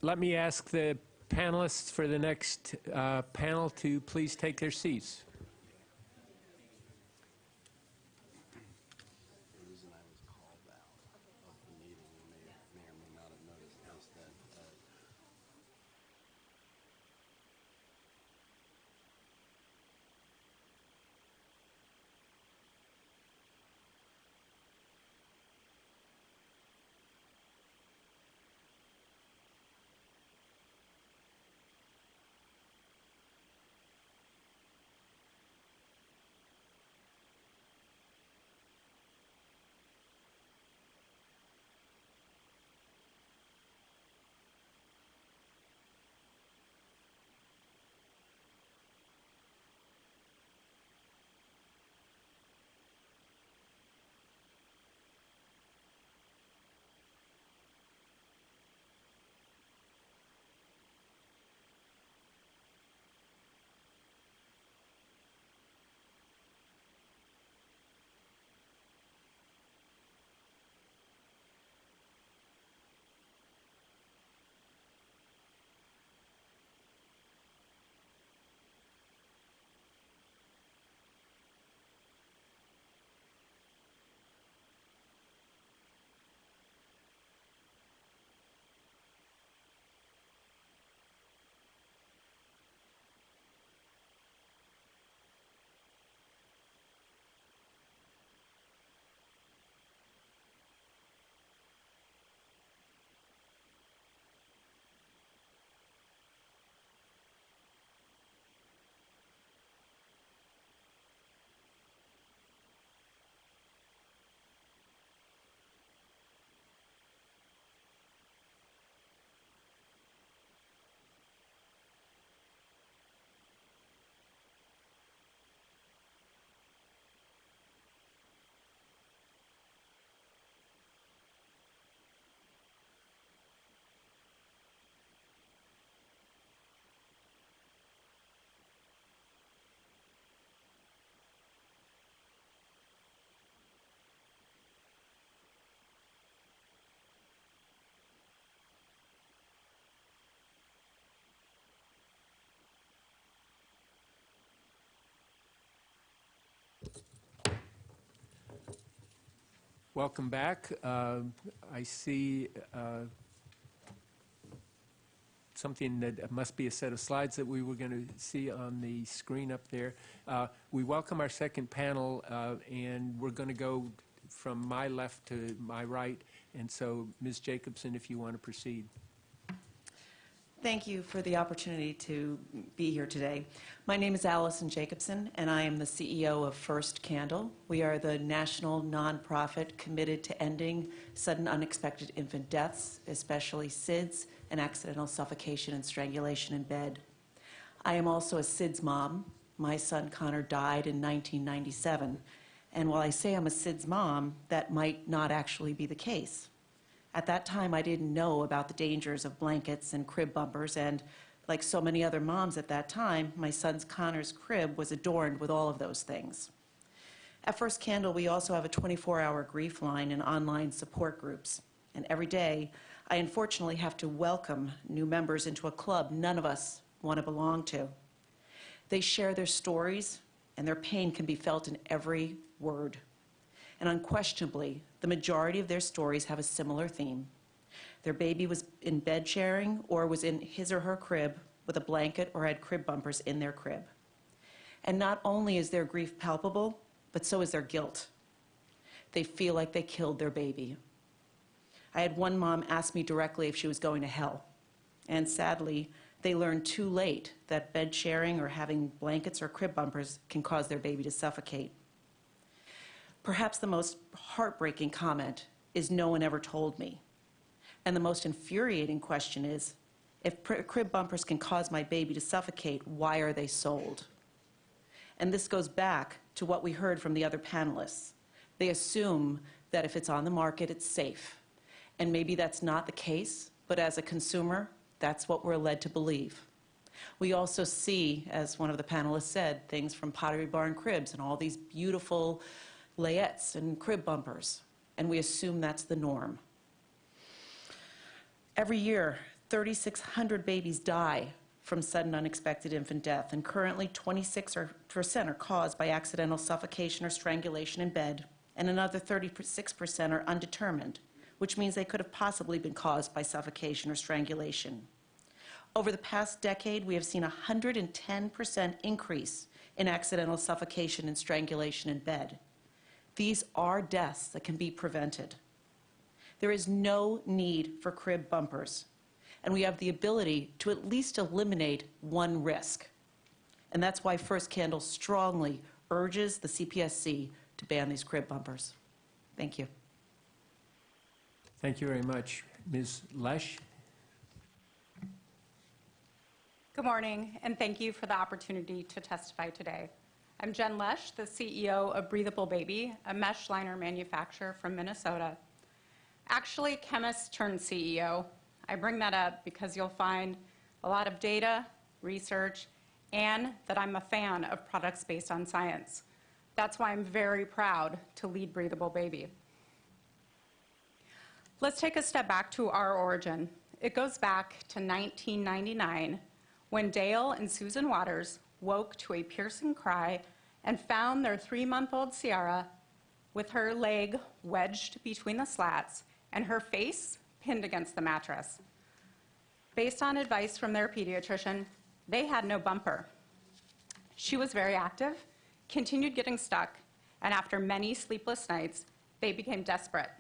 let me ask the panelists for the next panel to please take their seats. The reason I was called out of the meeting, you may or may not have noticed, is that Welcome back. I see something that must be a set of slides that we were going to see on the screen up there. We welcome our second panel, and we're going to go from my left to my right. And so, Ms. Jacobson, if you want to proceed. Thank you for the opportunity to be here today. My name is Allison Jacobson, and I am the CEO of First Candle. We are the national nonprofit committed to ending sudden unexpected infant deaths, especially SIDS and accidental suffocation and strangulation in bed. I am also a SIDS mom. My son Connor died in 1997, and while I say I'm a SIDS mom, that might not actually be the case. At that time, I didn't know about the dangers of blankets and crib bumpers, and like so many other moms at that time, my son Connor's crib was adorned with all of those things. At First Candle, we also have a 24-hour grief line and online support groups. And every day, I unfortunately have to welcome new members into a club none of us want to belong to. They share their stories, and their pain can be felt in every word. And unquestionably, the majority of their stories have a similar theme. Their baby was in bed sharing or was in his or her crib with a blanket or had crib bumpers in their crib. And not only is their grief palpable, but so is their guilt. They feel like they killed their baby. I had one mom ask me directly if she was going to hell. And sadly, they learned too late that bed sharing or having blankets or crib bumpers can cause their baby to suffocate. Perhaps the most heartbreaking comment is, "No one ever told me." And the most infuriating question is, if crib bumpers can cause my baby to suffocate, why are they sold? And this goes back to what we heard from the other panelists. They assume that if it's on the market, it's safe. And maybe that's not the case, but as a consumer, that's what we're led to believe. We also see, as one of the panelists said, things from Pottery Barn Cribs and all these beautiful layettes and crib bumpers, and we assume that's the norm. Every year, 3,600 babies die from sudden unexpected infant death, and currently 26% are caused by accidental suffocation or strangulation in bed, and another 36% are undetermined, which means they could have possibly been caused by suffocation or strangulation. Over the past decade, we have seen a 110% increase in accidental suffocation and strangulation in bed. These are deaths that can be prevented. There is no need for crib bumpers, and we have the ability to at least eliminate one risk. And that's why First Candle strongly urges the CPSC to ban these crib bumpers. Thank you. Thank you very much. Ms. Lesh? Good morning, and thank you for the opportunity to testify today. I'm Jen Lesh, the CEO of Breathable Baby, a mesh liner manufacturer from Minnesota. Actually, chemist turned CEO. I bring that up because you'll find a lot of data, research, and that I'm a fan of products based on science. That's why I'm very proud to lead Breathable Baby. Let's take a step back to our origin. It goes back to 1999, when Dale and Susan Waters woke to a piercing cry and found their 3-month-old Ciara with her leg wedged between the slats and her face pinned against the mattress. Based on advice from their pediatrician, they had no bumper. She was very active, continued getting stuck, and after many sleepless nights, they became desperate.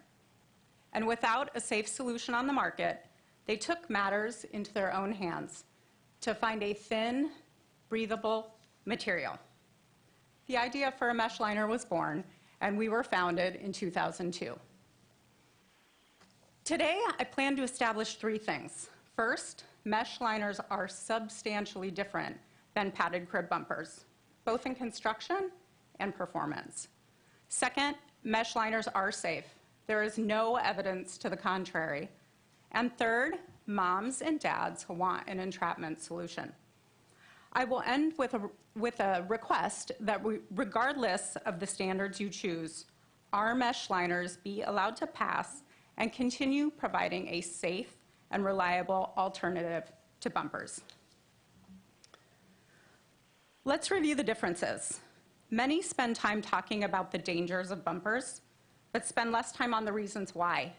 And without a safe solution on the market, they took matters into their own hands to find a thin, breathable material. The idea for a mesh liner was born, and we were founded in 2002. Today, I plan to establish 3 things. First, mesh liners are substantially different than padded crib bumpers, both in construction and performance. Second, mesh liners are safe. There is no evidence to the contrary. And third, moms and dads want an entrapment solution. I will end with a request that regardless of the standards you choose, our mesh liners be allowed to pass and continue providing a safe and reliable alternative to bumpers. Let's review the differences. Many spend time talking about the dangers of bumpers, but spend less time on the reasons why: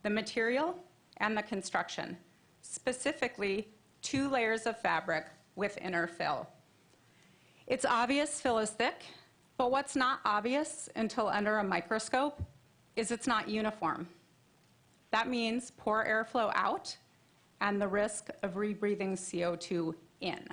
the material and the construction, specifically 2 layers of fabric with inner fill. It's obvious fill is thick, but what's not obvious until under a microscope is it's not uniform. That means poor airflow out and the risk of rebreathing CO2 in.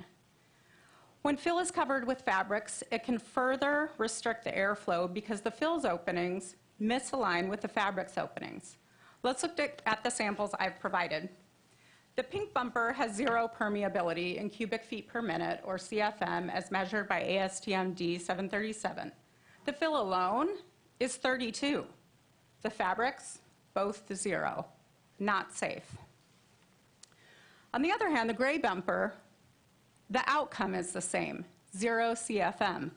When fill is covered with fabrics, it can further restrict the airflow because the fill's openings misalign with the fabric's openings. Let's look at the samples I've provided. The pink bumper has 0 permeability in cubic feet per minute, or CFM, as measured by ASTM D737. The fill alone is 32. The fabrics, both to 0. Not safe. On the other hand, the gray bumper, the outcome is the same, 0 CFM.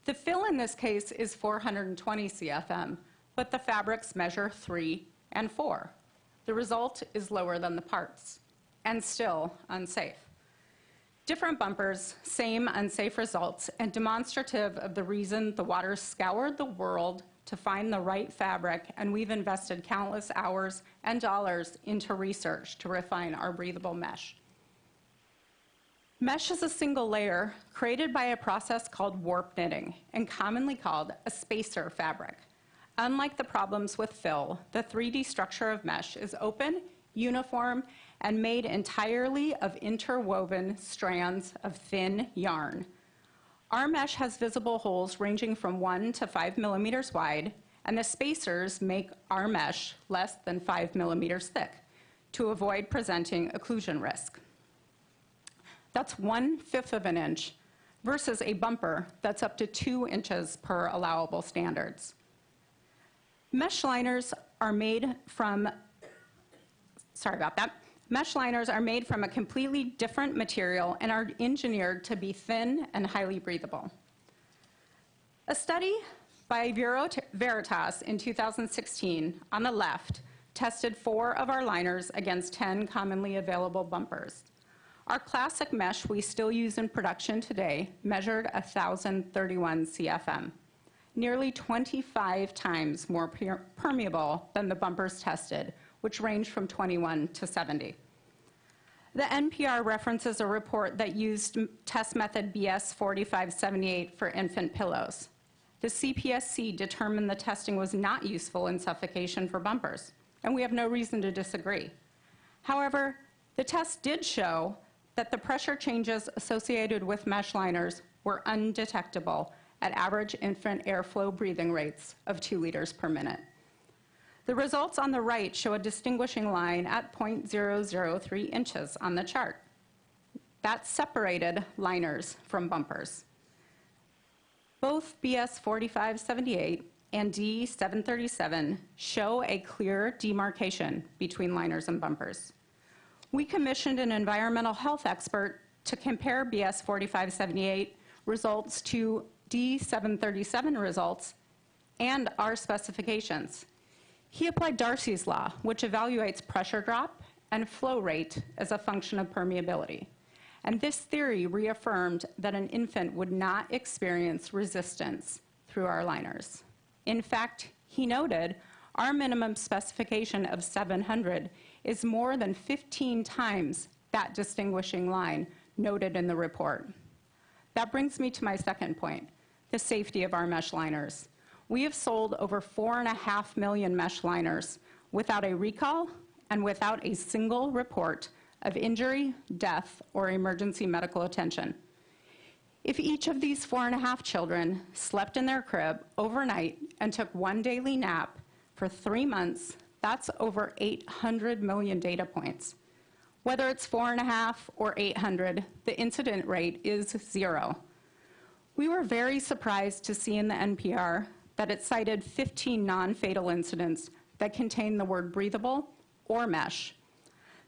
The fill in this case is 420 CFM, but the fabrics measure 3 and 4. The result is lower than the parts, and still unsafe. Different bumpers, same unsafe results, and demonstrative of the reason the Waters scoured the world to find the right fabric, and we've invested countless hours and dollars into research to refine our breathable mesh. Mesh is a single layer created by a process called warp knitting, and commonly called a spacer fabric. Unlike the problems with fill, the 3D structure of mesh is open, uniform, and made entirely of interwoven strands of thin yarn. Our mesh has visible holes ranging from 1 to 5 millimeters wide, and the spacers make our mesh less than 5 millimeters thick to avoid presenting occlusion risk. That's 1/5 of an inch versus a bumper that's up to 2 inches per allowable standards. Mesh liners are made from, Mesh liners are made from a completely different material and are engineered to be thin and highly breathable. A study by Bureau Veritas in 2016 on the left tested 4 of our liners against 10 commonly available bumpers. Our classic mesh we still use in production today measured 1,031 CFM, nearly 25 times more permeable than the bumpers tested, which range from 21 to 70. The NPR references a report that used test method BS 4578 for infant pillows. The CPSC determined the testing was not useful in suffocation for bumpers, and we have no reason to disagree. However, the test did show that the pressure changes associated with mesh liners were undetectable at average infant airflow breathing rates of 2 liters per minute. The results on the right show a distinguishing line at 0.003 inches on the chart. That separated liners from bumpers. Both BS 4578 and D 737 show a clear demarcation between liners and bumpers. We commissioned an environmental health expert to compare BS 4578 results to D 737 results and our specifications. He applied Darcy's law, which evaluates pressure drop and flow rate as a function of permeability. And this theory reaffirmed that an infant would not experience resistance through our liners. In fact, he noted our minimum specification of 700 is more than 15 times that distinguishing line noted in the report. That brings me to my second point, the safety of our mesh liners. We have sold over 4.5 million mesh liners without a recall and without a single report of injury, death, or emergency medical attention. If each of these 4.5 children slept in their crib overnight and took one daily nap for 3 months, that's over 800 million data points. Whether it's 4.5 or 800, the incident rate is 0. We were very surprised to see in the NPR that it cited 15 non-fatal incidents that contained the word breathable or mesh.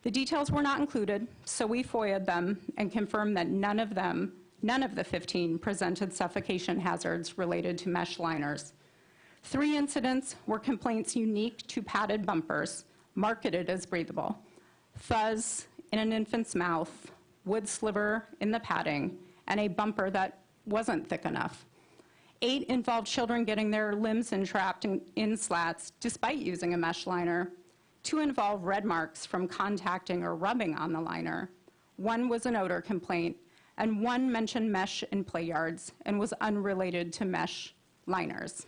The details were not included, so we FOIA'd them and confirmed that none of the 15 presented suffocation hazards related to mesh liners. 3 incidents were complaints unique to padded bumpers, marketed as breathable: fuzz in an infant's mouth, wood sliver in the padding, and a bumper that wasn't thick enough. 8 involved children getting their limbs entrapped in slats despite using a mesh liner. 2 involved red marks from contacting or rubbing on the liner. 1 was an odor complaint, and 1 mentioned mesh in play yards and was unrelated to mesh liners.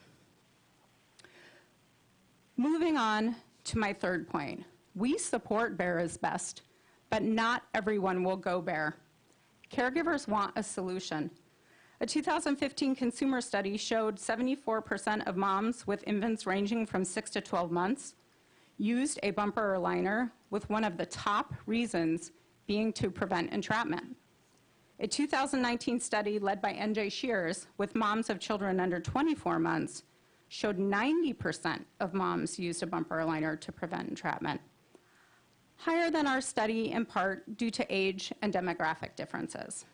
Moving on to my third point. We support Bare is Best, but not everyone will go Bare. Caregivers want a solution. A 2015 consumer study showed 74% of moms with infants ranging from 6 to 12 months used a bumper or liner, with one of the top reasons being to prevent entrapment. A 2019 study led by NJ Shears with moms of children under 24 months showed 90% of moms used a bumper or liner to prevent entrapment. Higher than our study in part due to age and demographic differences.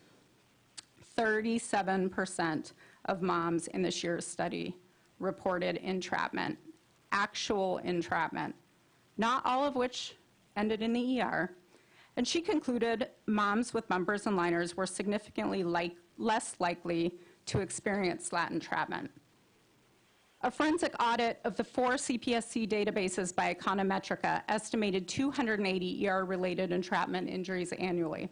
37% of moms in the Shears study reported entrapment, actual entrapment, not all of which ended in the ER. And she concluded moms with bumpers and liners were significantly less likely to experience slat entrapment. A forensic audit of the 4 CPSC databases by Econometrica estimated 280 ER-related entrapment injuries annually,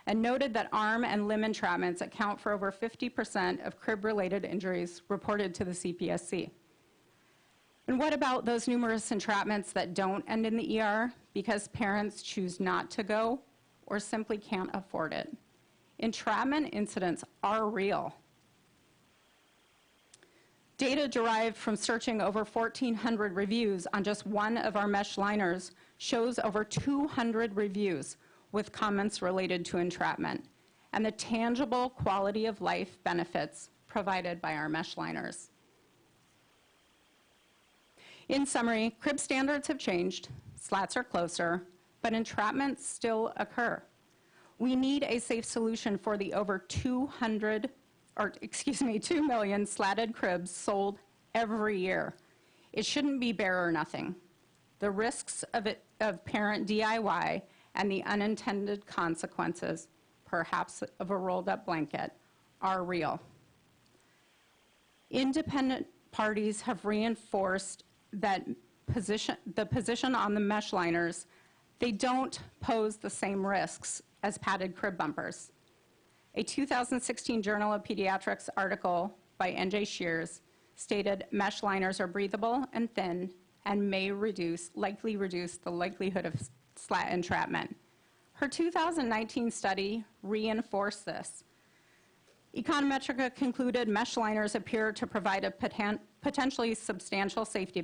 and noted that arm and limb entrapments account for over 50% of crib-related injuries reported to the CPSC. And what about those numerous entrapments that don't end in the ER because parents choose not to go or simply can't afford it? Entrapment incidents are real. Data derived from searching over 1,400 reviews on just one of our mesh liners shows over 200 reviews with comments related to entrapment and the tangible quality of life benefits provided by our mesh liners. In summary, crib standards have changed, slats are closer, but entrapments still occur. We need a safe solution for the over 2 million slatted cribs sold every year. It shouldn't be Bare or nothing. the risks of parent DIY, and the unintended consequences, perhaps of a rolled-up blanket, are real. Independent parties have reinforced that the position on the mesh liners, they don't pose the same risks as padded crib bumpers. A 2016 Journal of Pediatrics article by N.J. Shears stated mesh liners are breathable and thin and may likely reduce the likelihood of slat entrapment. Her 2019 study reinforced this. Econometrica concluded mesh liners appear to provide a potentially substantial safety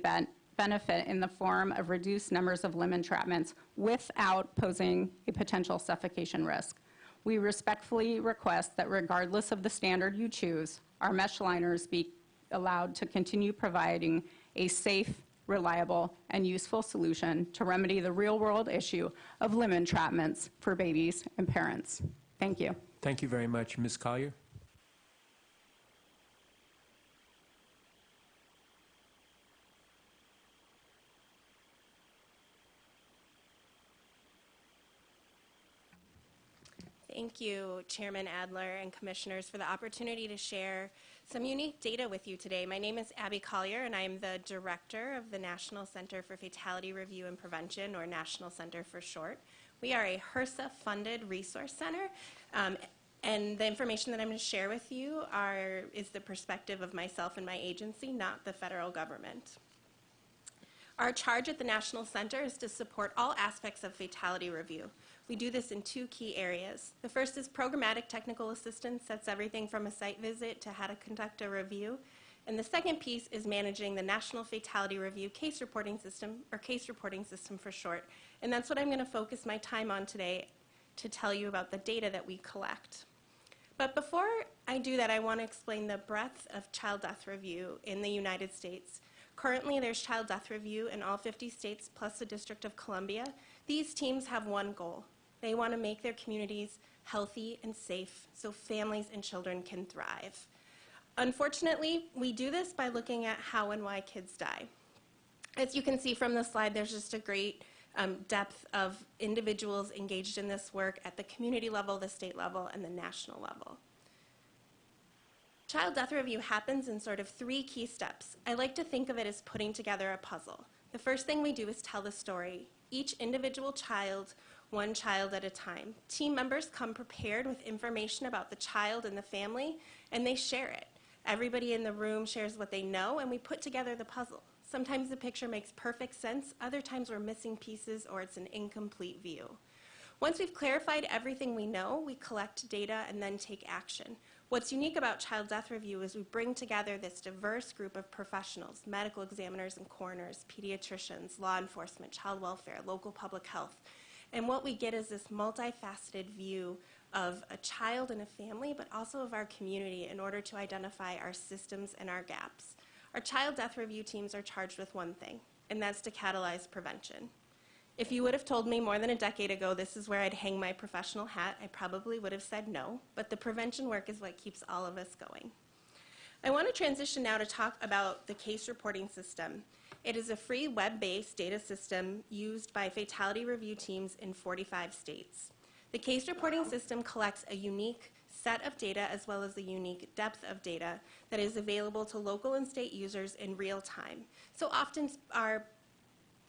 benefit in the form of reduced numbers of limb entrapments without posing a potential suffocation risk. We respectfully request that regardless of the standard you choose, our mesh liners be allowed to continue providing a safe, reliable, and useful solution to remedy the real-world issue of limb entrapments for babies and parents. Thank you. Thank you very much. Ms. Collier? Thank you, Chairman Adler and Commissioners, for the opportunity to share some unique data with you today. My name is Abby Collier, and I am the Director of the National Center for Fatality Review and Prevention, or National Center for short. We are a HRSA-funded resource center, and the information that I'm going to share with you is the perspective of myself and my agency, not the federal government. Our charge at the National Center is to support all aspects of fatality review. We do this in two key areas. The first is programmatic technical assistance. That's everything from a site visit to how to conduct a review. And the second piece is managing the National Fatality Review Case Reporting System, or Case Reporting System for short. And that's what I'm going to focus my time on today to tell you about the data that we collect. But before I do that, I want to explain the breadth of child death review in the United States. Currently, there's child death review in all 50 states plus the District of Columbia. These teams have one goal. They want to make their communities healthy and safe so families and children can thrive. Unfortunately, we do this by looking at how and why kids die. As you can see from the slide, there's just a great depth of individuals engaged in this work at the community level, the state level, and the national level. Child death review happens in sort of three key steps. I like to think of it as putting together a puzzle. The first thing we do is tell the story. Each individual child, one child at a time. Team members come prepared with information about the child and the family, and they share it. Everybody in the room shares what they know, and we put together the puzzle. Sometimes the picture makes perfect sense, other times we're missing pieces or it's an incomplete view. Once we've clarified everything we know, we collect data and then take action. What's unique about child death review is we bring together this diverse group of professionals, medical examiners and coroners, pediatricians, law enforcement, child welfare, local public health. And what we get is this multifaceted view of a child and a family, but also of our community in order to identify our systems and our gaps. Our child death review teams are charged with one thing, and that's to catalyze prevention. If you would have told me more than a decade ago this is where I'd hang my professional hat, I probably would have said no, but the prevention work is what keeps all of us going. I want to transition now to talk about the case reporting system. It is a free web-based data system used by fatality review teams in 45 states. The case reporting system collects a unique set of data as well as a unique depth of data that is available to local and state users in real time. So often our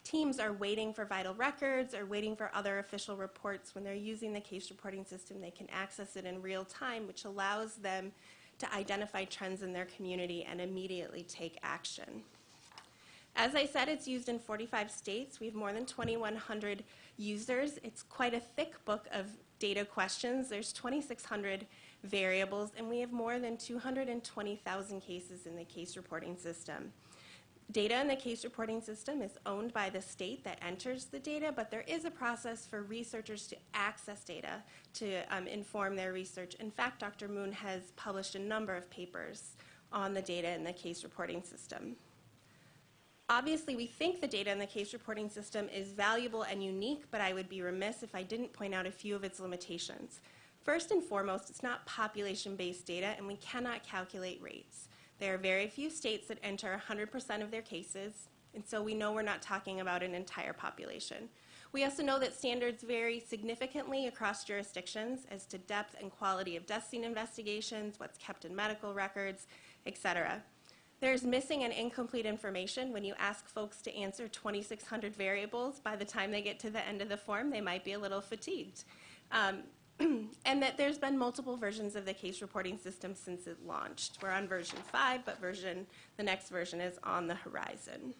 teams are waiting for vital records or waiting for other official reports. When they're using the case reporting system, they can access it in real time, which allows them to identify trends in their community and immediately take action. As I said, it's used in 45 states. We have more than 2,100 users. It's quite a thick book of data questions. There's 2,600 variables, and we have more than 220,000 cases in the case reporting system. Data in the case reporting system is owned by the state that enters the data, but there is a process for researchers to access data to inform their research. In fact, Dr. Moon has published a number of papers on the data in the case reporting system. Obviously, we think the data in the case reporting system is valuable and unique, but I would be remiss if I didn't point out a few of its limitations. First and foremost, it's not population-based data, and we cannot calculate rates. There are very few states that enter 100% of their cases, And so we know we're not talking about an entire population. We also know that standards vary significantly across jurisdictions as to depth and quality of death scene investigations, what's kept in medical records, et cetera. There's missing and incomplete information. When you ask folks to answer 2,600 variables, by the time they get to the end of the form, they might be a little fatigued. And that there's been multiple versions of the case reporting system since it launched. We're on version 5, but the next version is on the horizon.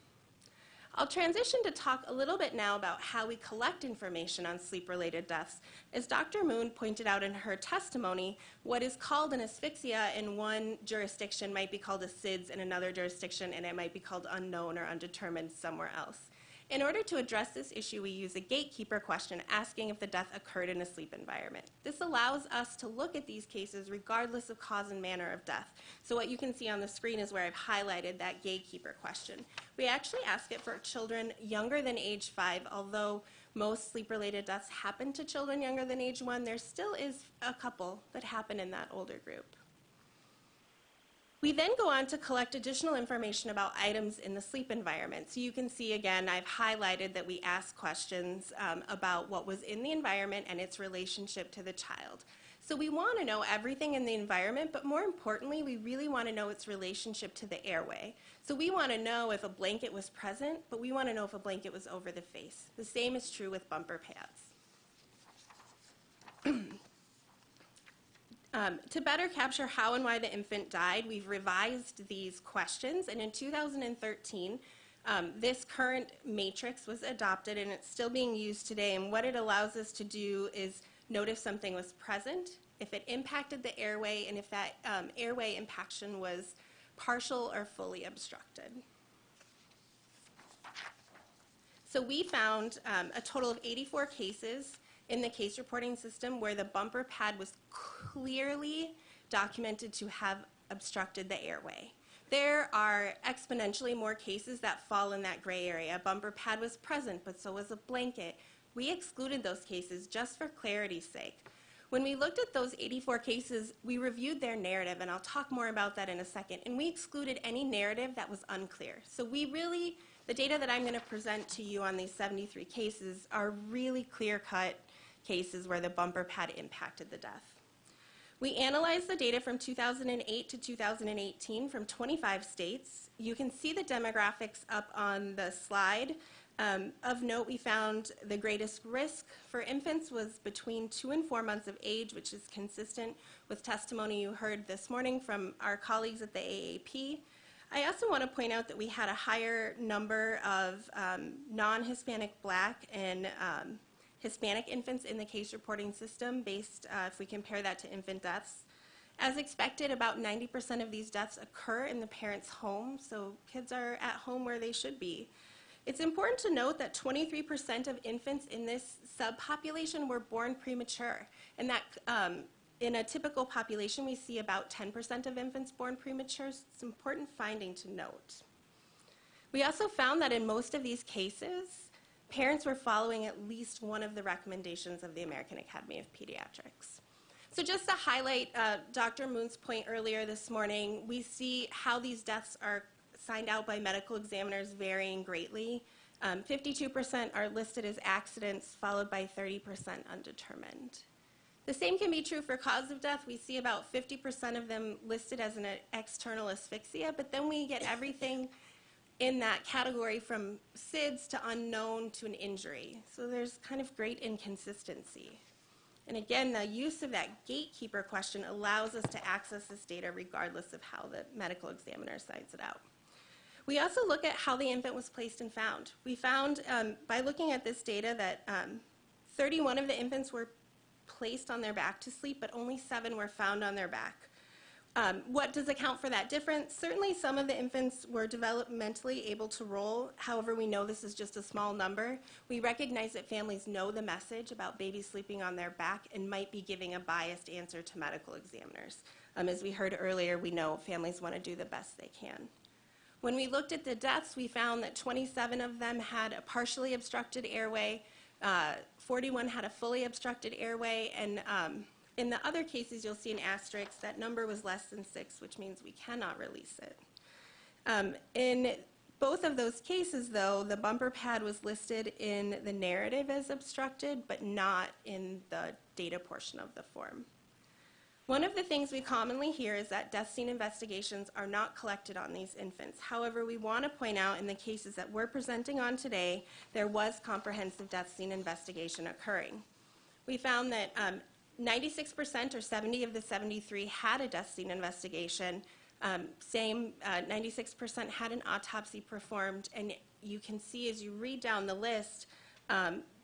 I'll transition to talk a little bit now about how we collect information on sleep-related deaths. As Dr. Moon pointed out in her testimony, what is called an asphyxia in one jurisdiction might be called a SIDS in another jurisdiction, and it might be called unknown or undetermined somewhere else. In order to address this issue, we use a gatekeeper question asking if the death occurred in a sleep environment. This allows us to look at these cases regardless of cause and manner of death. So what you can see on the screen is where I've highlighted that gatekeeper question. We actually ask it for children younger than age 5, although most sleep-related deaths happen to children younger than age 1, there still is a couple that happen in that older group. We then go on to collect additional information about items in the sleep environment. So you can see, again, I've highlighted that we ask questions about what was in the environment and its relationship to the child. So we want to know everything in the environment, but more importantly, we really want to know its relationship to the airway. So we want to know if a blanket was present, but we want to know if a blanket was over the face. The same is true with bumper pads. To better capture how and why the infant died, we've revised these questions, and in 2013, this current matrix was adopted, and it's still being used today, and what it allows us to do is note if something was present, if it impacted the airway, and if that airway impaction was partial or fully obstructed. So we found a total of 84 cases in the case reporting system where the bumper pad was clearly documented to have obstructed the airway. There are exponentially more cases that fall in that gray area. A bumper pad was present, but so was a blanket. We excluded those cases just for clarity's sake. When we looked at those 84 cases, we reviewed their narrative, and I'll talk more about that in a second, and we excluded any narrative that was unclear. So the data that I'm going to present to you on these 73 cases are really clear-cut cases where the bumper pad impacted the death. We analyzed the data from 2008 to 2018 from 25 states. You can see the demographics up on the slide. Of note, we found the greatest risk for infants was between 2 and 4 months of age, which is consistent with testimony you heard this morning from our colleagues at the AAP. I also want to point out that we had a higher number of non-Hispanic Black and Hispanic infants in the case reporting system based, if we compare that to infant deaths. As expected, about 90% of these deaths occur in the parent's home, so kids are at home where they should be. It's important to note that 23% of infants in this subpopulation were born premature, and that in a typical population, we see about 10% of infants born premature. So it's an important finding to note. We also found that in most of these cases, parents were following at least one of the recommendations of the American Academy of Pediatrics. So just to highlight Dr. Moon's point earlier this morning, we see how these deaths are signed out by medical examiners varying greatly. 52% are listed as accidents, followed by 30% undetermined. The same can be true for cause of death. We see about 50% of them listed as an external asphyxia, but then we get everything in that category from SIDS to unknown to an injury. So there's kind of great inconsistency. And again, the use of that gatekeeper question allows us to access this data regardless of how the medical examiner signs it out. We also look at how the infant was placed and found. We found by looking at this data that 31 of the infants were placed on their back to sleep, but only 7 were found on their back. What does account for that difference? Certainly some of the infants were developmentally able to roll. However, we know this is just a small number. We recognize that families know the message about babies sleeping on their back and might be giving a biased answer to medical examiners. As we heard earlier, we know families want to do the best they can. When we looked at the deaths, we found that 27 of them had a partially obstructed airway, 41 had a fully obstructed airway, and in the other cases, you'll see an asterisk. That number was less than 6, which means we cannot release it. In Both of those cases, though, the bumper pad was listed in the narrative as obstructed, but not in the data portion of the form. One of the things we commonly hear is that death scene investigations are not collected on these infants. However, we want to point out in the cases that we're presenting on today, there was comprehensive death scene investigation occurring. We found that 96% or 70 of the 73 had a death scene investigation. 96% had an autopsy performed, and you can see as you read down the list,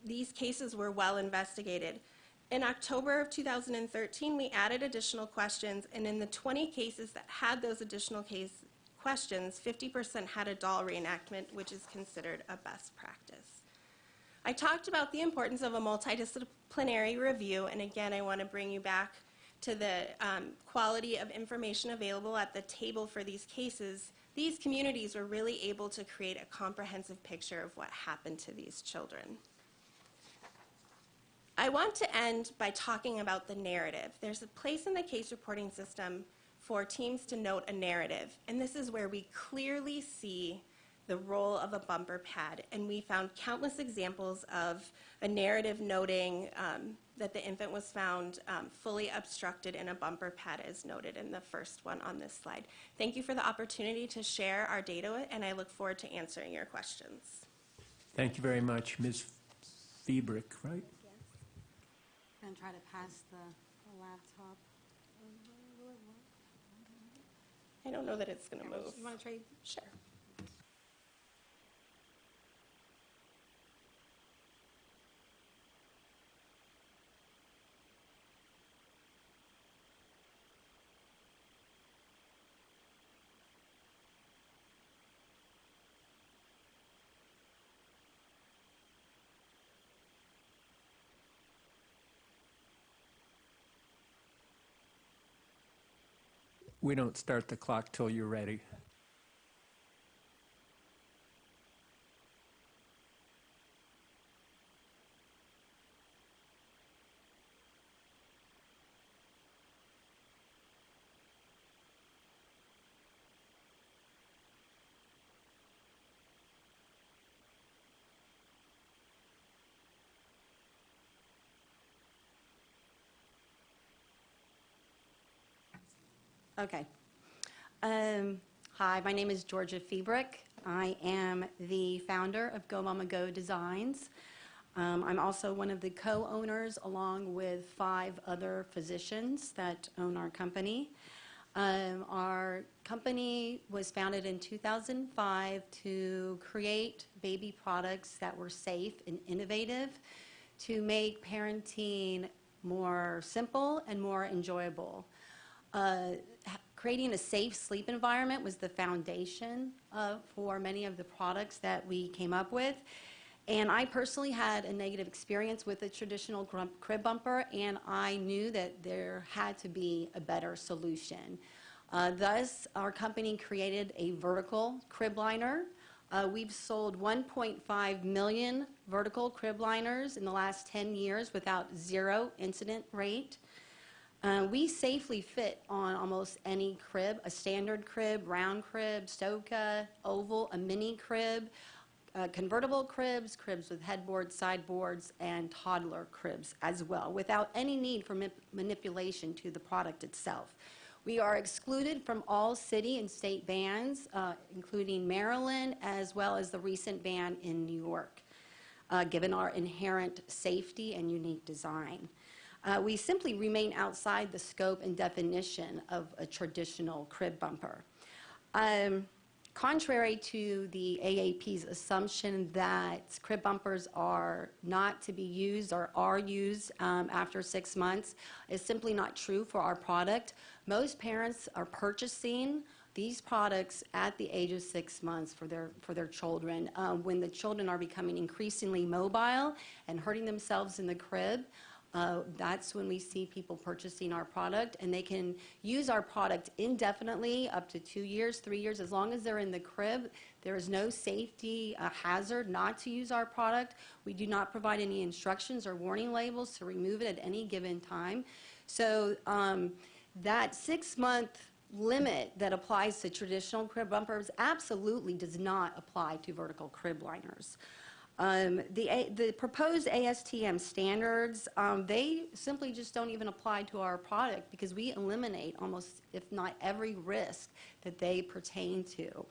these cases were well investigated. In October of 2013, we added additional questions, and in the 20 cases that had those additional questions, 50% had a doll reenactment, which is considered a best practice. I talked about the importance of a multidisciplinary review, and again, I want to bring you back to the quality of information available at the table for these cases. These communities were really able to create a comprehensive picture of what happened to these children. I want to end by talking about the narrative. There's a place in the case reporting system for teams to note a narrative, and this is where we clearly see the role of a bumper pad, and we found countless examples of a narrative noting that the infant was found fully obstructed in a bumper pad, as noted in the first one on this slide. Thank you for the opportunity to share our data, and I look forward to answering your questions. Thank you very much. Ms. Fiebrick, right? And try to pass the laptop. I don't know that it's going to move. You want to trade? Sure. We don't start the clock till you're ready. Okay. Hi, my name is Georgia Fiebrick. I am the founder of Go Mama Go Designs. I'm also one of the co-owners, along with 5 other physicians that own our company. Our company was founded in 2005 to create baby products that were safe and innovative to make parenting more simple and more enjoyable. Creating a safe sleep environment was the foundation for many of the products that we came up with. And I personally had a negative experience with a traditional crib bumper, and I knew that there had to be a better solution. Thus, our company created a vertical crib liner. We've sold 1.5 million vertical crib liners in the last 10 years without 0 incident rate. We safely fit on almost any crib, a standard crib, round crib, Stoka, oval, a mini crib, convertible cribs, cribs with headboards, sideboards, and toddler cribs as well, without any need for manipulation to the product itself. We are excluded from all city and state bans, including Maryland, as well as the recent ban in New York, given our inherent safety and unique design. We simply remain outside the scope and definition of a traditional crib bumper. Contrary to the AAP's assumption that crib bumpers are not to be used or are used after 6 months, is simply not true for our product. Most parents are purchasing these products at the age of 6 months for their children. When the children are becoming increasingly mobile and hurting themselves in the crib, that's when we see people purchasing our product, and they can use our product indefinitely, up to 2 years, 3 years, as long as they're in the crib. There is no safety hazard not to use our product. We do not provide any instructions or warning labels to remove it at any given time. So that 6-month limit that applies to traditional crib bumpers absolutely does not apply to vertical crib liners. The proposed ASTM standards, they simply just don't even apply to our product because we eliminate almost, if not every risk that they pertain to.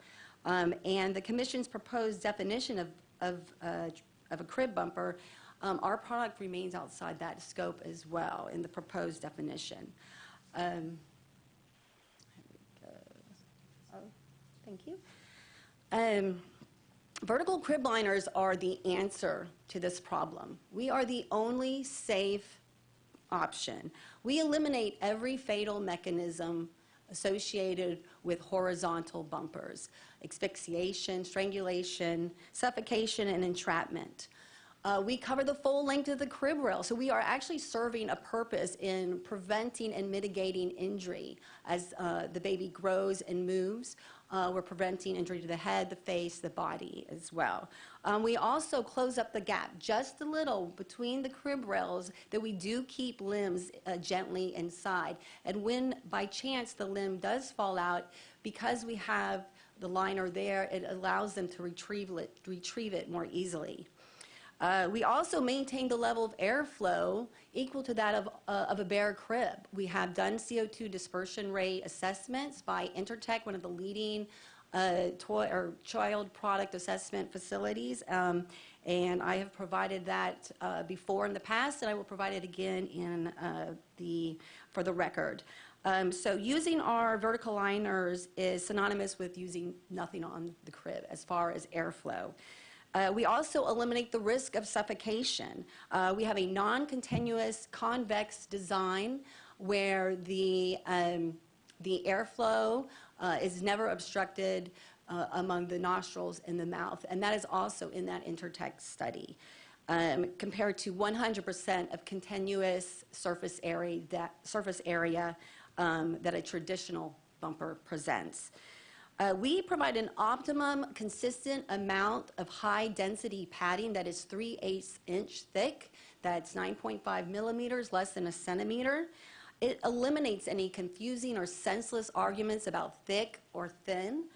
And the Commission's proposed definition of a crib bumper, our product remains outside that scope as well in the proposed definition. Here we go. Oh, thank you. Vertical crib liners are the answer to this problem. We are the only safe option. We eliminate every fatal mechanism associated with horizontal bumpers: asphyxiation, strangulation, suffocation, and entrapment. We cover the full length of the crib rail, so we are actually serving a purpose in preventing and mitigating injury as the baby grows and moves. We're preventing injury to the head, the face, the body as well. We also close up the gap just a little between the crib rails that we do keep limbs gently inside. And when by chance the limb does fall out, because we have the liner there, it allows them to retrieve it more easily. We also maintain the level of airflow equal to that of a bare crib. We have done CO2 dispersion rate assessments by Intertech, one of the leading child product assessment facilities, and I have provided that before in the past, and I will provide it again for the record. So using our vertical liners is synonymous with using nothing on the crib as far as airflow. We also eliminate the risk of suffocation. We have a non-continuous convex design where the airflow is never obstructed among the nostrils and the mouth, and that is also in that Intertech study, compared to 100% of continuous surface area that a traditional bumper presents. We provide an optimum consistent amount of high-density padding that is 3/8 inch thick. That's 9.5 millimeters, less than a centimeter. It eliminates any confusing or senseless arguments about thick or thin.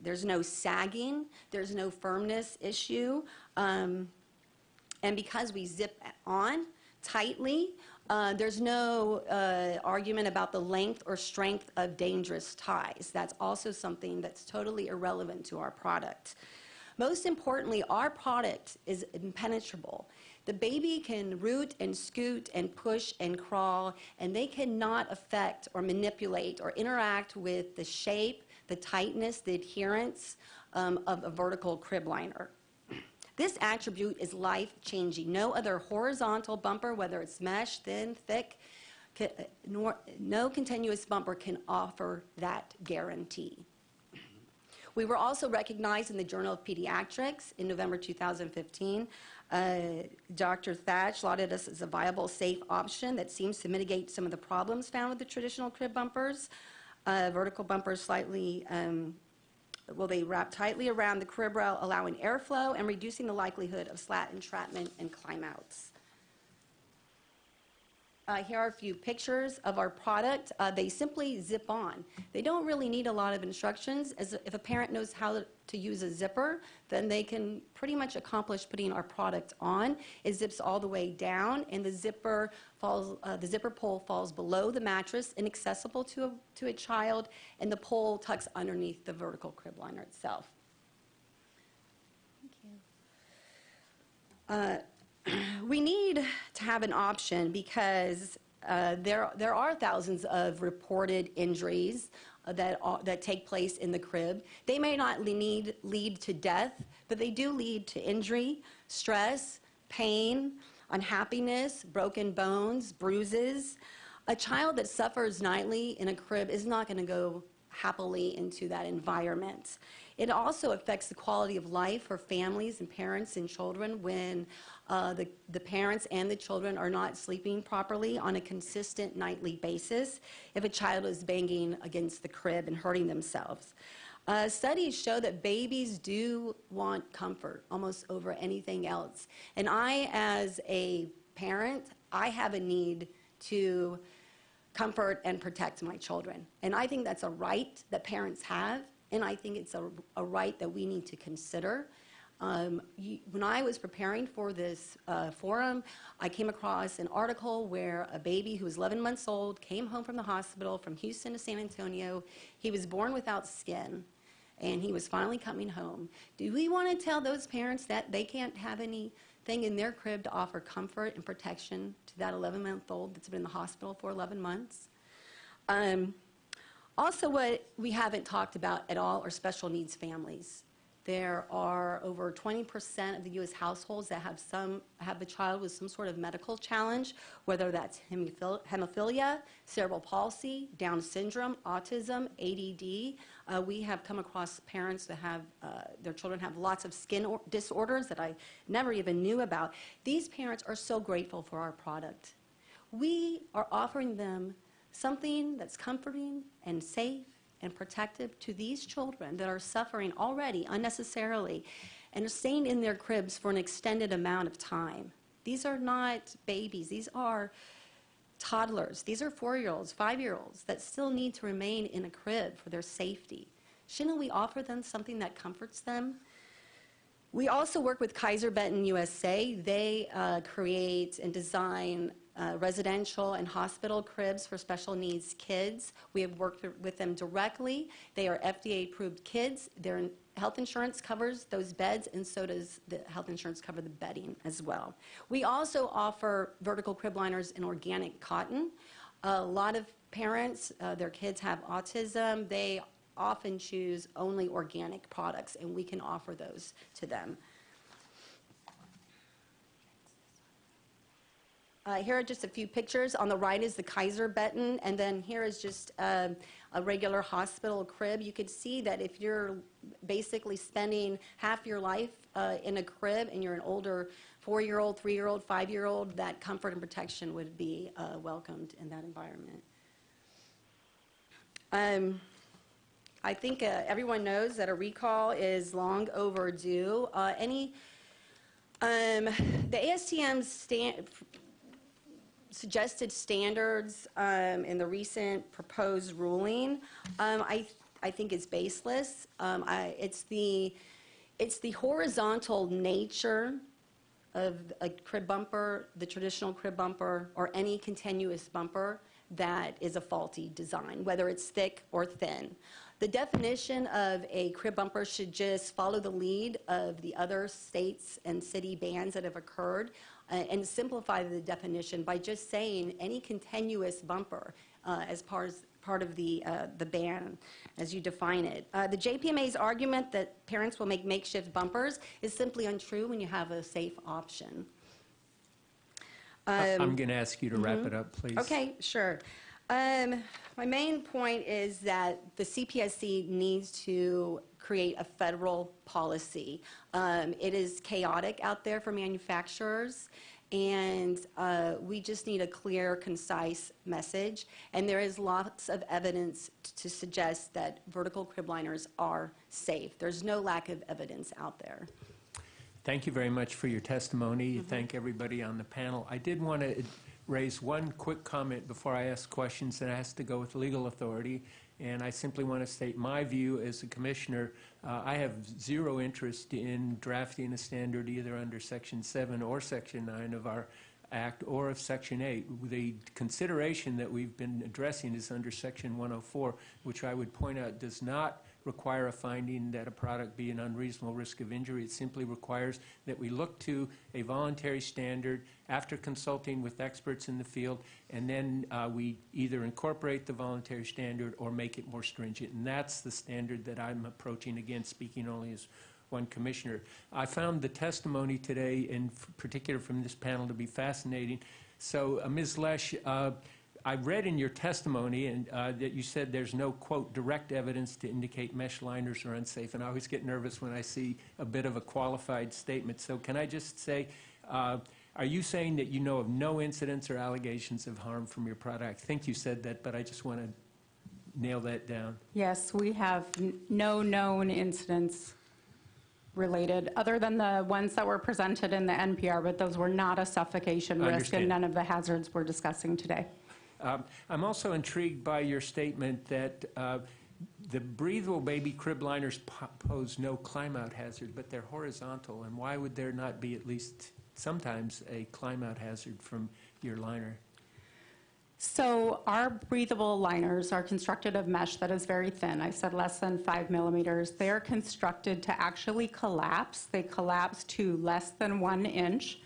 There's no sagging. There's no firmness issue. And because we zip on tightly, there's no argument about the length or strength of dangerous ties. That's also something that's totally irrelevant to our product. Most importantly, our product is impenetrable. The baby can root and scoot and push and crawl, and they cannot affect or manipulate or interact with the shape, the tightness, the adherence of a vertical crib liner. This attribute is life-changing. No other horizontal bumper, whether it's mesh, thin, thick, no continuous bumper can offer that guarantee. We were also recognized in the Journal of Pediatrics in November 2015. Dr. Thatch lauded us as a viable, safe option that seems to mitigate some of the problems found with the traditional crib bumpers. Vertical bumpers slightly they wrap tightly around the crib rail, allowing airflow and reducing the likelihood of slat entrapment and climb outs. Here are a few pictures of our product. They simply zip on. They don't really need a lot of instructions. If a parent knows how to use a zipper, then they can pretty much accomplish putting our product on. It zips all the way down, and the zipper pole falls below the mattress, inaccessible to a child, and the pole tucks underneath the vertical crib liner itself. Thank you. We need to have an option because there are thousands of reported injuries that take place in the crib. They may not lead to death, but they do lead to injury, stress, pain, unhappiness, broken bones, bruises. A child that suffers nightly in a crib is not going to go happily into that environment. It also affects the quality of life for families and parents and children when the parents and the children are not sleeping properly on a consistent nightly basis if a child is banging against the crib and hurting themselves. Studies show that babies do want comfort almost over anything else. And I, as a parent, I have a need to comfort and protect my children. And I think that's a right that parents have, and I think it's a right that we need to consider. When I was preparing for this forum, I came across an article where a baby who was 11 months old came home from the hospital from Houston to San Antonio. He was born without skin, and he was finally coming home. Do we want to tell those parents that they can't have anything in their crib to offer comfort and protection to that 11-month-old that's been in the hospital for 11 months? Also, what we haven't talked about at all are special needs families. There are over 20% of the U.S. households that have a child with some sort of medical challenge, whether that's hemophilia, cerebral palsy, Down syndrome, autism, ADD. We have come across parents that have their children have lots of skin disorders that I never even knew about. These parents are so grateful for our product. We are offering them something that's comforting and safe and protective to these children that are suffering already unnecessarily and are staying in their cribs for an extended amount of time. These are not babies. These are toddlers. These are 4-year-olds, 5-year-olds that still need to remain in a crib for their safety. Shouldn't we offer them something that comforts them? We also work with Kaiser Benton USA. They create and design residential and hospital cribs for special needs kids. We have worked with them directly. They are FDA-approved kids. Their health insurance covers those beds, and so does the health insurance cover the bedding as well. We also offer vertical crib liners in organic cotton. A lot of parents, their kids have autism. They often choose only organic products, and we can offer those to them. Here are just a few pictures. On the right is the Kaiser Benton, and then here is just a regular hospital crib. You could see that if you're basically spending half your life in a crib and you're an older 4-year-old, 3-year-old, 5-year-old, that comfort and protection would be welcomed in that environment. I think everyone knows that a recall is long overdue. The ASTM's suggested standards in the recent proposed ruling, I think is baseless. It's the horizontal nature of a crib bumper, the traditional crib bumper, or any continuous bumper that is a faulty design, whether it's thick or thin. The definition of a crib bumper should just follow the lead of the other states and city bans that have occurred and simplify the definition by just saying any continuous bumper as part of the ban as you define it. The JPMA's argument that parents will make makeshift bumpers is simply untrue when you have a safe option. I'm going to ask you to wrap it up, please. Okay, sure. My main point is that the CPSC needs to create a federal policy. It is chaotic out there for manufacturers, and we just need a clear, concise message. And there is lots of evidence to suggest that vertical crib liners are safe. There's no lack of evidence out there. Thank you very much for your testimony. Thank everybody on the panel. I did want to raise one quick comment before I ask questions that has to go with legal authority, and I simply want to state my view as a commissioner. I have zero interest in drafting a standard either under Section 7 or Section 9 of our Act or of Section 8. The consideration that we've been addressing is under Section 104, which I would point out does not require a finding that a product be an unreasonable risk of injury. It simply requires that we look to a voluntary standard after consulting with experts in the field, and then we either incorporate the voluntary standard or make it more stringent. And that's the standard that I'm approaching, again, speaking only as one commissioner. I found the testimony today, in particular from this panel, to be fascinating. So, Ms. Lesh, I read in your testimony that you said there's no, quote, direct evidence to indicate mesh liners are unsafe, and I always get nervous when I see a bit of a qualified statement. So can I just say, are you saying that you know of no incidents or allegations of harm from your product? I think you said that, but I just want to nail that down. Yes, we have no known incidents related, other than the ones that were presented in the NPR, but those were not a suffocation risk, and none of the hazards we're discussing today. I'm also intrigued by your statement that the breathable baby crib liners pose no climb-out hazard, but they're horizontal. And why would there not be at least sometimes a climb-out hazard from your liner? So our breathable liners are constructed of mesh that is very thin. I said less than 5 millimeters. They are constructed to actually collapse. They collapse to less than 1 inch.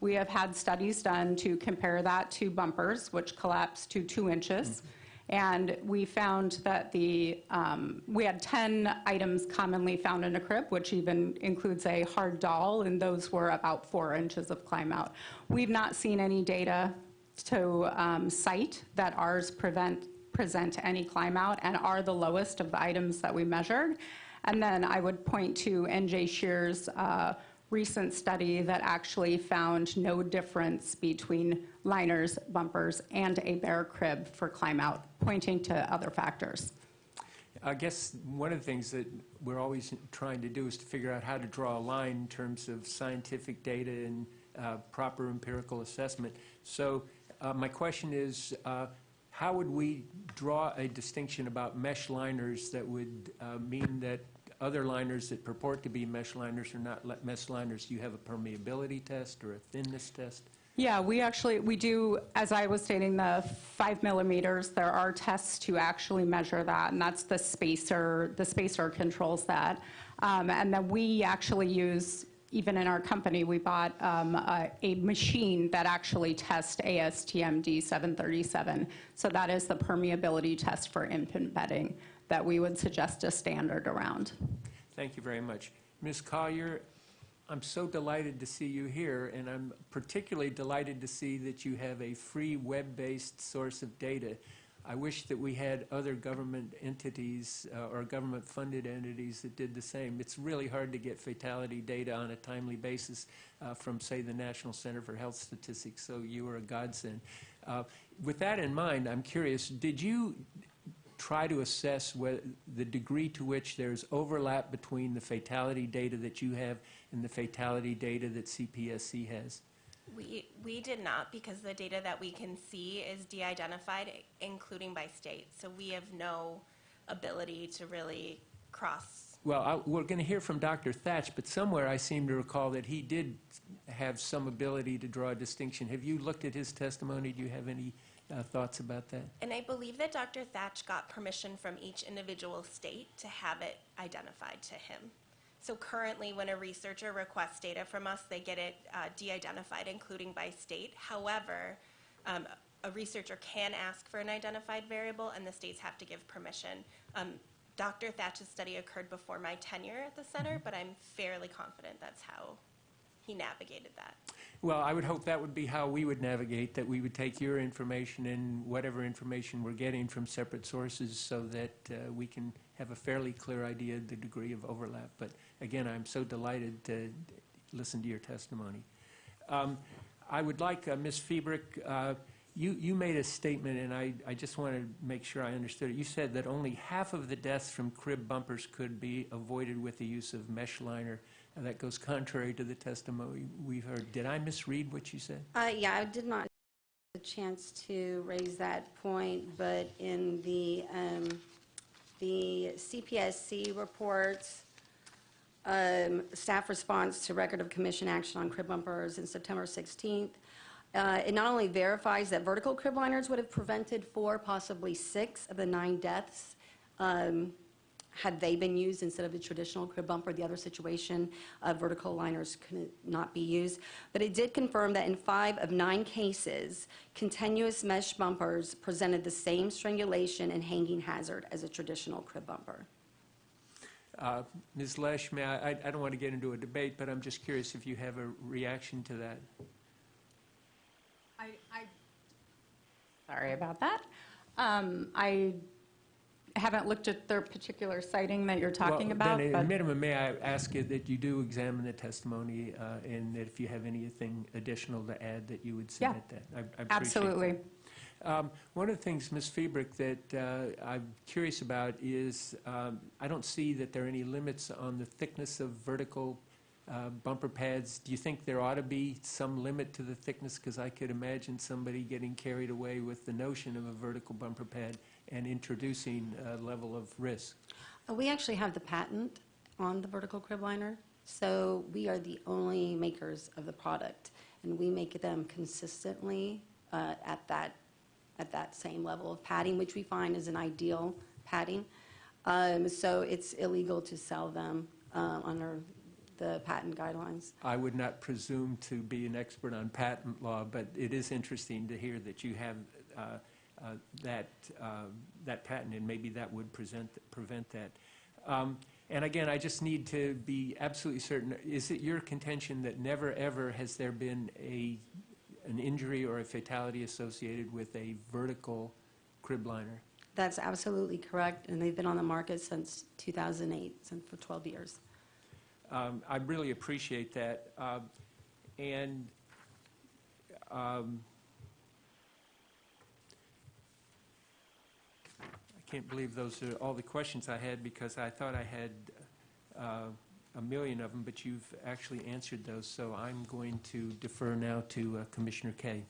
We have had studies done to compare that to bumpers, which collapse to 2 inches. And we found that we had 10 items commonly found in a crib, which even includes a hard doll, and those were about 4 inches of climb out. We've not seen any data to cite that ours present any climb out and are the lowest of the items that we measured. And then I would point to NJ Shear's recent study that actually found no difference between liners, bumpers, and a bare crib for climb out, pointing to other factors. I guess one of the things that we're always trying to do is to figure out how to draw a line in terms of scientific data and proper empirical assessment. So my question is, how would we draw a distinction about mesh liners that would mean that other liners that purport to be mesh liners are not mesh liners? Do you have a permeability test or a thinness test? Yeah, we do, as I was stating, the 5 millimeters. There are tests to actually measure that, and that's the spacer controls that. And then we actually use, even in our company, we bought a machine that actually tests ASTM D737. So that is the permeability test for infant bedding that we would suggest a standard around. Thank you very much. Ms. Collier, I'm so delighted to see you here, and I'm particularly delighted to see that you have a free web-based source of data. I wish that we had other government entities or government-funded entities that did the same. It's really hard to get fatality data on a timely basis from, say, the National Center for Health Statistics, so you are a godsend. With that in mind, I'm curious, did you try to assess the degree to which there's overlap between the fatality data that you have and the fatality data that CPSC has? We did not, because the data that we can see is de-identified, including by state. So we have no ability to really cross. Well, we're going to hear from Dr. Thatch, but somewhere I seem to recall that he did have some ability to draw a distinction. Have you looked at his testimony? Do you have any thoughts about that? And I believe that Dr. Thatch got permission from each individual state to have it identified to him. So currently, when a researcher requests data from us, they get it de-identified, including by state. However, a researcher can ask for an identified variable, and the states have to give permission. Dr. Thatch's study occurred before my tenure at the center, but I'm fairly confident that's how he navigated that. Well, I would hope that would be how we would navigate, that we would take your information and whatever information we're getting from separate sources so that we can have a fairly clear idea of the degree of overlap. But again, I'm so delighted to listen to your testimony. I would like, Ms. Fiebrick, you made a statement, and I just want to make sure I understood it. You said that only half of the deaths from crib bumpers could be avoided with the use of mesh liner. And that goes contrary to the testimony we've heard. Did I misread what you said? Yeah, I did not have a chance to raise that point, but in the CPSC reports, staff response to record of commission action on crib bumpers in September 16th, it not only verifies that vertical crib liners would have prevented 4, possibly 6 of the 9 deaths had they been used instead of a traditional crib bumper. The other situation, vertical liners could not be used. But it did confirm that in 5 of 9 cases, continuous mesh bumpers presented the same strangulation and hanging hazard as a traditional crib bumper. Ms. Lesh, I don't want to get into a debate, but I'm just curious if you have a reaction to that. Sorry about that. I haven't looked at their particular citing that you're talking about. Then at minimum, may I ask you that you do examine the testimony and that if you have anything additional to add that you would submit that. I appreciate Absolutely. that. One of the things, Ms. Fiebrick, that I'm curious about is I don't see that there are any limits on the thickness of vertical bumper pads, do you think there ought to be some limit to the thickness? Because I could imagine somebody getting carried away with the notion of a vertical bumper pad and introducing a level of risk. We actually have the patent on the vertical crib liner, so we are the only makers of the product, and we make them consistently at that same level of padding, which we find is an ideal padding. So it's illegal to sell them under the patent guidelines. I would not presume to be an expert on patent law, but it is interesting to hear that you have that patent, and maybe that would prevent that. And again, I just need to be absolutely certain, is it your contention that never ever has there been an injury or a fatality associated with a vertical crib liner? That's absolutely correct, and they've been on the market since 2008, since for 12 years. I really appreciate that. And I can't believe those are all the questions I had, because I thought I had a million of them, but you've actually answered those. So I'm going to defer now to Commissioner Kaye.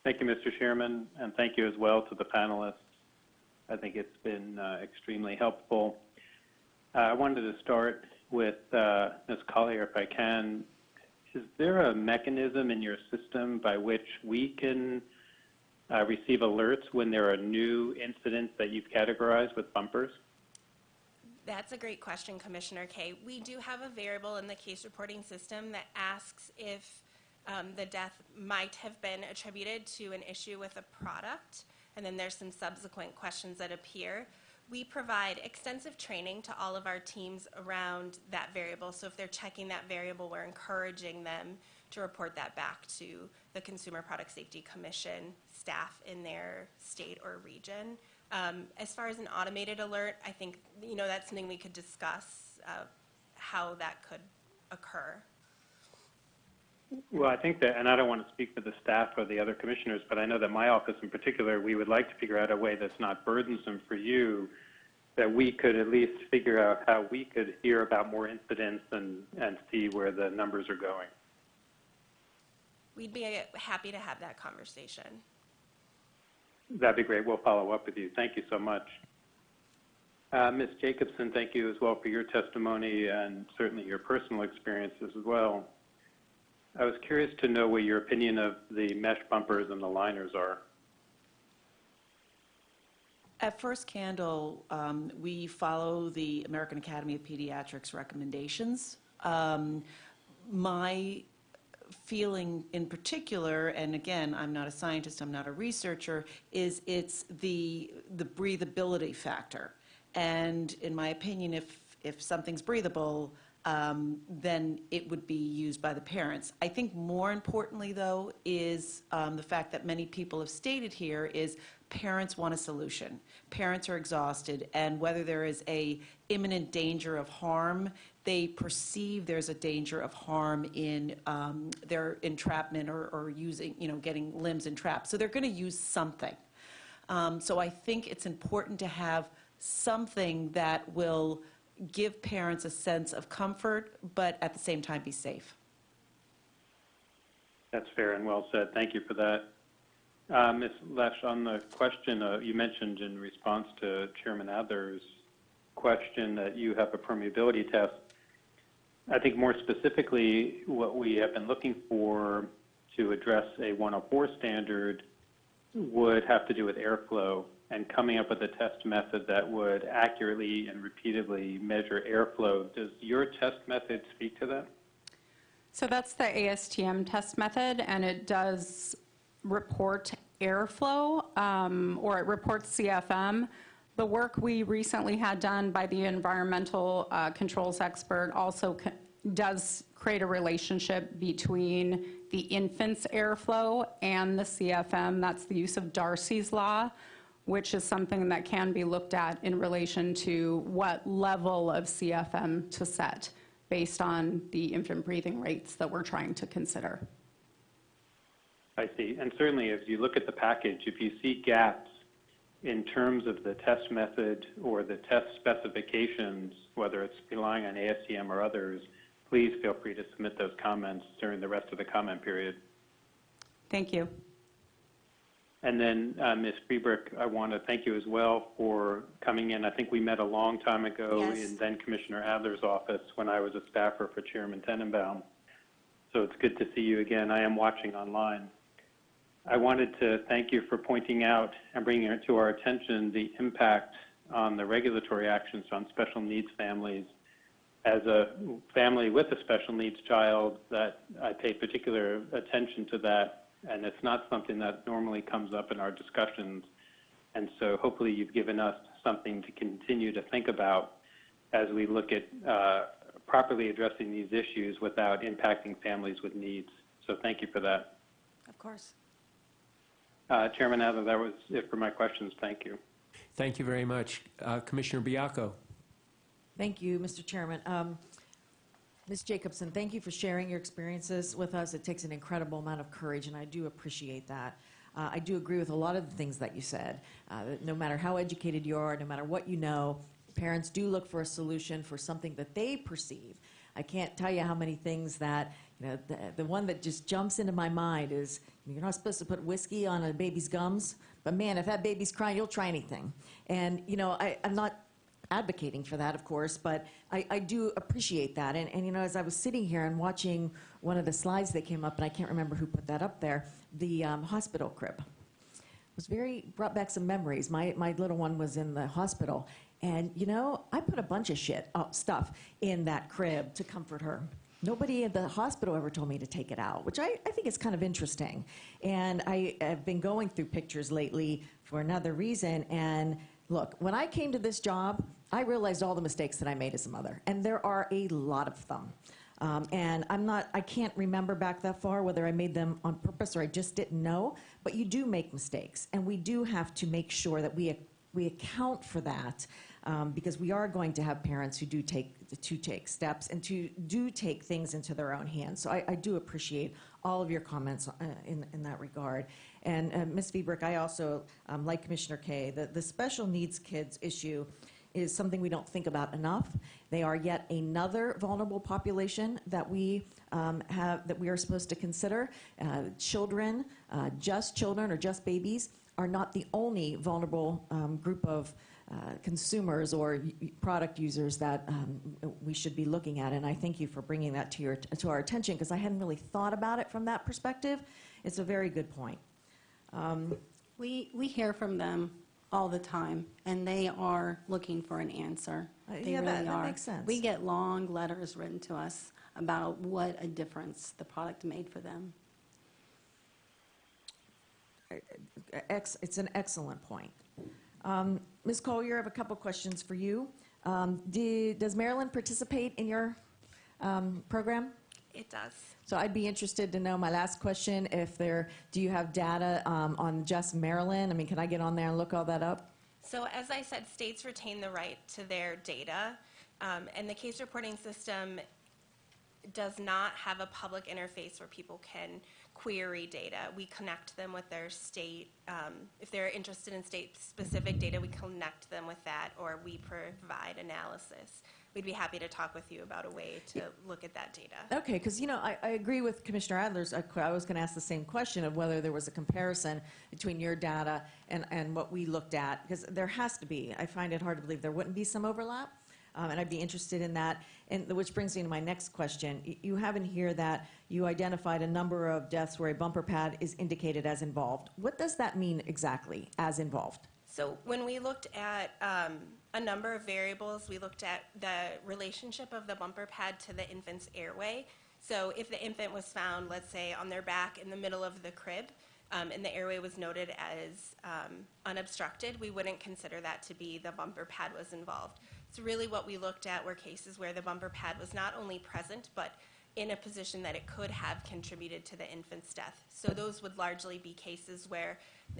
Thank you, Mr. Chairman, and thank you as well to the panelists. I think it's been extremely helpful. I wanted to start with Ms. Collier, if I can. Is there a mechanism in your system by which we can receive alerts when there are new incidents that you've categorized with bumpers? That's a great question, Commissioner Kaye. We do have a variable in the case reporting system that asks if the death might have been attributed to an issue with a product, and then there's some subsequent questions that appear. We provide extensive training to all of our teams around that variable. So if they're checking that variable, we're encouraging them to report that back to the Consumer Product Safety Commission staff in their state or region. As far as an automated alert, I think that's something we could discuss how that could occur. Well, I think that, and I don't want to speak for the staff or the other commissioners, but I know that my office in particular, we would like to figure out a way that's not burdensome for you, that we could at least figure out how we could hear about more incidents and see where the numbers are going. We'd be happy to have that conversation. That'd be great. We'll follow up with you. Thank you so much. Ms. Jacobson, thank you as well for your testimony and certainly your personal experiences as well. I was curious to know what your opinion of the mesh bumpers and the liners are. At First Candle, we follow the American Academy of Pediatrics recommendations. My feeling in particular, and again, I'm not a scientist, I'm not a researcher, is it's the breathability factor. And in my opinion, if something's breathable, then it would be used by the parents. I think more importantly, though, is the fact that many people have stated here is parents want a solution. Parents are exhausted, and whether there is a imminent danger of harm, they perceive there's a danger of harm in their entrapment or using, getting limbs entrapped. So they're going to use something. So I think it's important to have something that will give parents a sense of comfort, but at the same time be safe. That's fair and well said. Thank you for that. Ms. Lesh, on the question you mentioned in response to Chairman Adler's question that you have a permeability test, I think more specifically what we have been looking for to address a 104 standard would have to do with airflow and coming up with a test method that would accurately and repeatedly measure airflow. Does your test method speak to that? So that's the ASTM test method, and it does report airflow, or it reports CFM. The work we recently had done by the environmental controls expert also does create a relationship between the infant's airflow and the CFM. That's the use of Darcy's law, which is something that can be looked at in relation to what level of CFM to set based on the infant breathing rates that we're trying to consider. I see. And certainly, as you look at the package, if you see gaps in terms of the test method or the test specifications, whether it's relying on ASTM or others, please feel free to submit those comments during the rest of the comment period. Thank you. And then, Ms. Friedrich, I want to thank you as well for coming in. I think we met a long time ago in then Commissioner Adler's office when I was a staffer for Chairman Tenenbaum. So it's good to see you again. I am watching online. I wanted to thank you for pointing out and bringing it to our attention the impact on the regulatory actions on special needs families. As a family with a special needs child, that I pay particular attention to that. And it's not something that normally comes up in our discussions. And so hopefully you've given us something to continue to think about as we look at properly addressing these issues without impacting families with needs. So thank you for that. Of course. Chairman Adler, that was it for my questions. Thank you. Thank you very much. Commissioner Biacco. Thank you, Mr. Chairman. Ms. Jacobson, thank you for sharing your experiences with us. It takes an incredible amount of courage, and I do appreciate that. I do agree with a lot of the things that you said. That no matter how educated you are, no matter what you know, parents do look for a solution for something that they perceive. I can't tell you how many things that, the one that just jumps into my mind is, you're not supposed to put whiskey on a baby's gums, but man, if that baby's crying, you'll try anything. And, I'm not advocating for that, of course, but I do appreciate that. And as I was sitting here and watching one of the slides that came up, and I can't remember who put that up there, the hospital crib. Brought back some memories. My little one was in the hospital, and I put a bunch of stuff in that crib to comfort her. Nobody at the hospital ever told me to take it out, which I think is kind of interesting. And I have been going through pictures lately for another reason, and look, when I came to this job, I realized all the mistakes that I made as a mother, and there are a lot of them. And I can't remember back that far whether I made them on purpose or I just didn't know, but you do make mistakes, and we do have to make sure that we account for that, because we are going to have parents who do take steps and do take things into their own hands. So I do appreciate all of your comments in that regard. And Ms. Friedrich, I also, like Commissioner Kaye, the special needs kids issue is something we don't think about enough. They are yet another vulnerable population that we are supposed to consider. Children, just children or just babies, are not the only vulnerable group of consumers or product users that we should be looking at. And I thank you for bringing that to our attention, because I hadn't really thought about it from that perspective. It's a very good point. We hear from them all the time, and they are looking for an answer. They Yeah, really that are. makes sense. We get long letters written to us about what a difference the product made for them. It's an excellent point. Ms. Collier, I have a couple questions for you. Does Maryland participate in your program? It does. So I'd be interested to know, my last question, do you have data on just Maryland? I mean, can I get on there and look all that up? So as I said, states retain the right to their data, and the case reporting system does not have a public interface where people can query data. We connect them with their state. If they're interested in state-specific data, we connect them with that, or we provide analysis. We'd be happy to talk with you about a way to look at that data. Okay, because I agree with Commissioner Adler's. I was going to ask the same question of whether there was a comparison between your data and what we looked at, because there has to be. I find it hard to believe there wouldn't be some overlap, and I'd be interested in that. And which brings me to my next question. You have in here that you identified a number of deaths where a bumper pad is indicated as involved. What does that mean exactly, as involved? So when we looked at a number of variables, we looked at the relationship of the bumper pad to the infant's airway. So if the infant was found, let's say, on their back in the middle of the crib, and the airway was noted as unobstructed, we wouldn't consider that to be the bumper pad was involved. So really what we looked at were cases where the bumper pad was not only present, but in a position that it could have contributed to the infant's death. So those would largely be cases where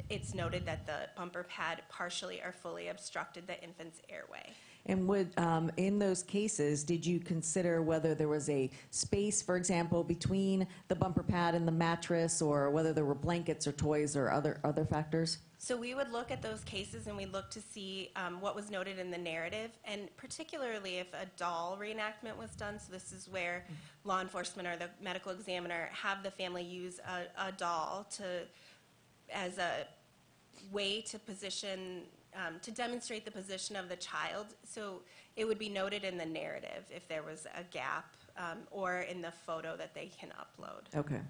it's noted that the bumper pad partially or fully obstructed the infant's airway. And would, in those cases, did you consider whether there was a space, for example, between the bumper pad and the mattress, or whether there were blankets or toys or other factors? So we would look at those cases and we look to see what was noted in the narrative, and particularly if a doll reenactment was done. So this is where law enforcement or the medical examiner have the family use a doll as a way to position, to demonstrate the position of the child. So it would be noted in the narrative if there was a gap, or in the photo that they can upload. Okay.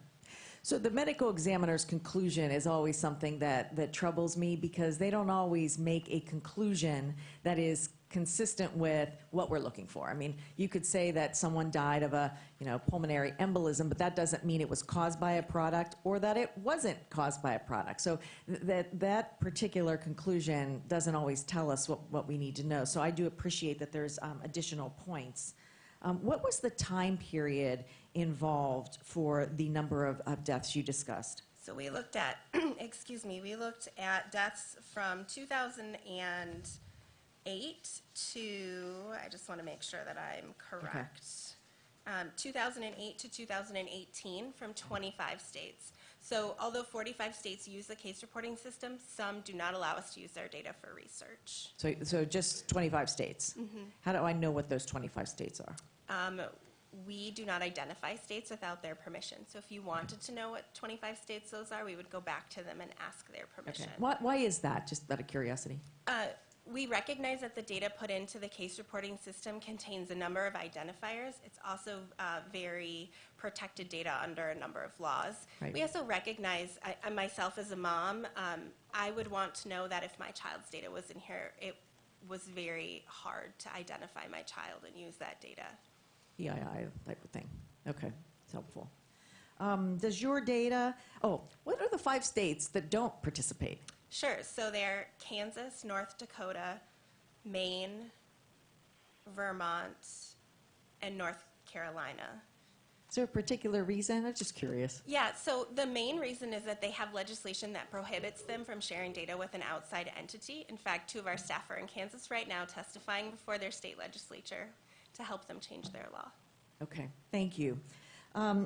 So the medical examiner's conclusion is always something that troubles me, because they don't always make a conclusion that is consistent with what we're looking for. I mean, you could say that someone died of a pulmonary embolism, but that doesn't mean it was caused by a product or that it wasn't caused by a product. So that particular conclusion doesn't always tell us what we need to know. So I do appreciate that there's additional points. What was the time period involved for the number of deaths you discussed? So we looked at, excuse me, we looked at deaths from 2008 to, I just want to make sure that I'm correct. 2008 to 2018 from 25 states. So although 45 states use the case reporting system, some do not allow us to use their data for research. So just 25 states. How do I know what those 25 states are? We do not identify states without their permission. So if you wanted to know what 25 states those are, we would go back to them and ask their permission. Okay. Why is that, just out of curiosity? We recognize that the data put into the case reporting system contains a number of identifiers. It's also very protected data under a number of laws. Right. We also recognize, myself as a mom, I would want to know that if my child's data was in here, it was very hard to identify my child and use that data. EII type of thing. Okay, it's helpful. Does your data, what are the 5 states that don't participate? Sure, so they're Kansas, North Dakota, Maine, Vermont, and North Carolina. Is there a particular reason? I'm just curious. Yeah, so the main reason is that they have legislation that prohibits them from sharing data with an outside entity. In fact, 2 of our staff are in Kansas right now testifying before their state legislature to help them change their law. Okay, thank you.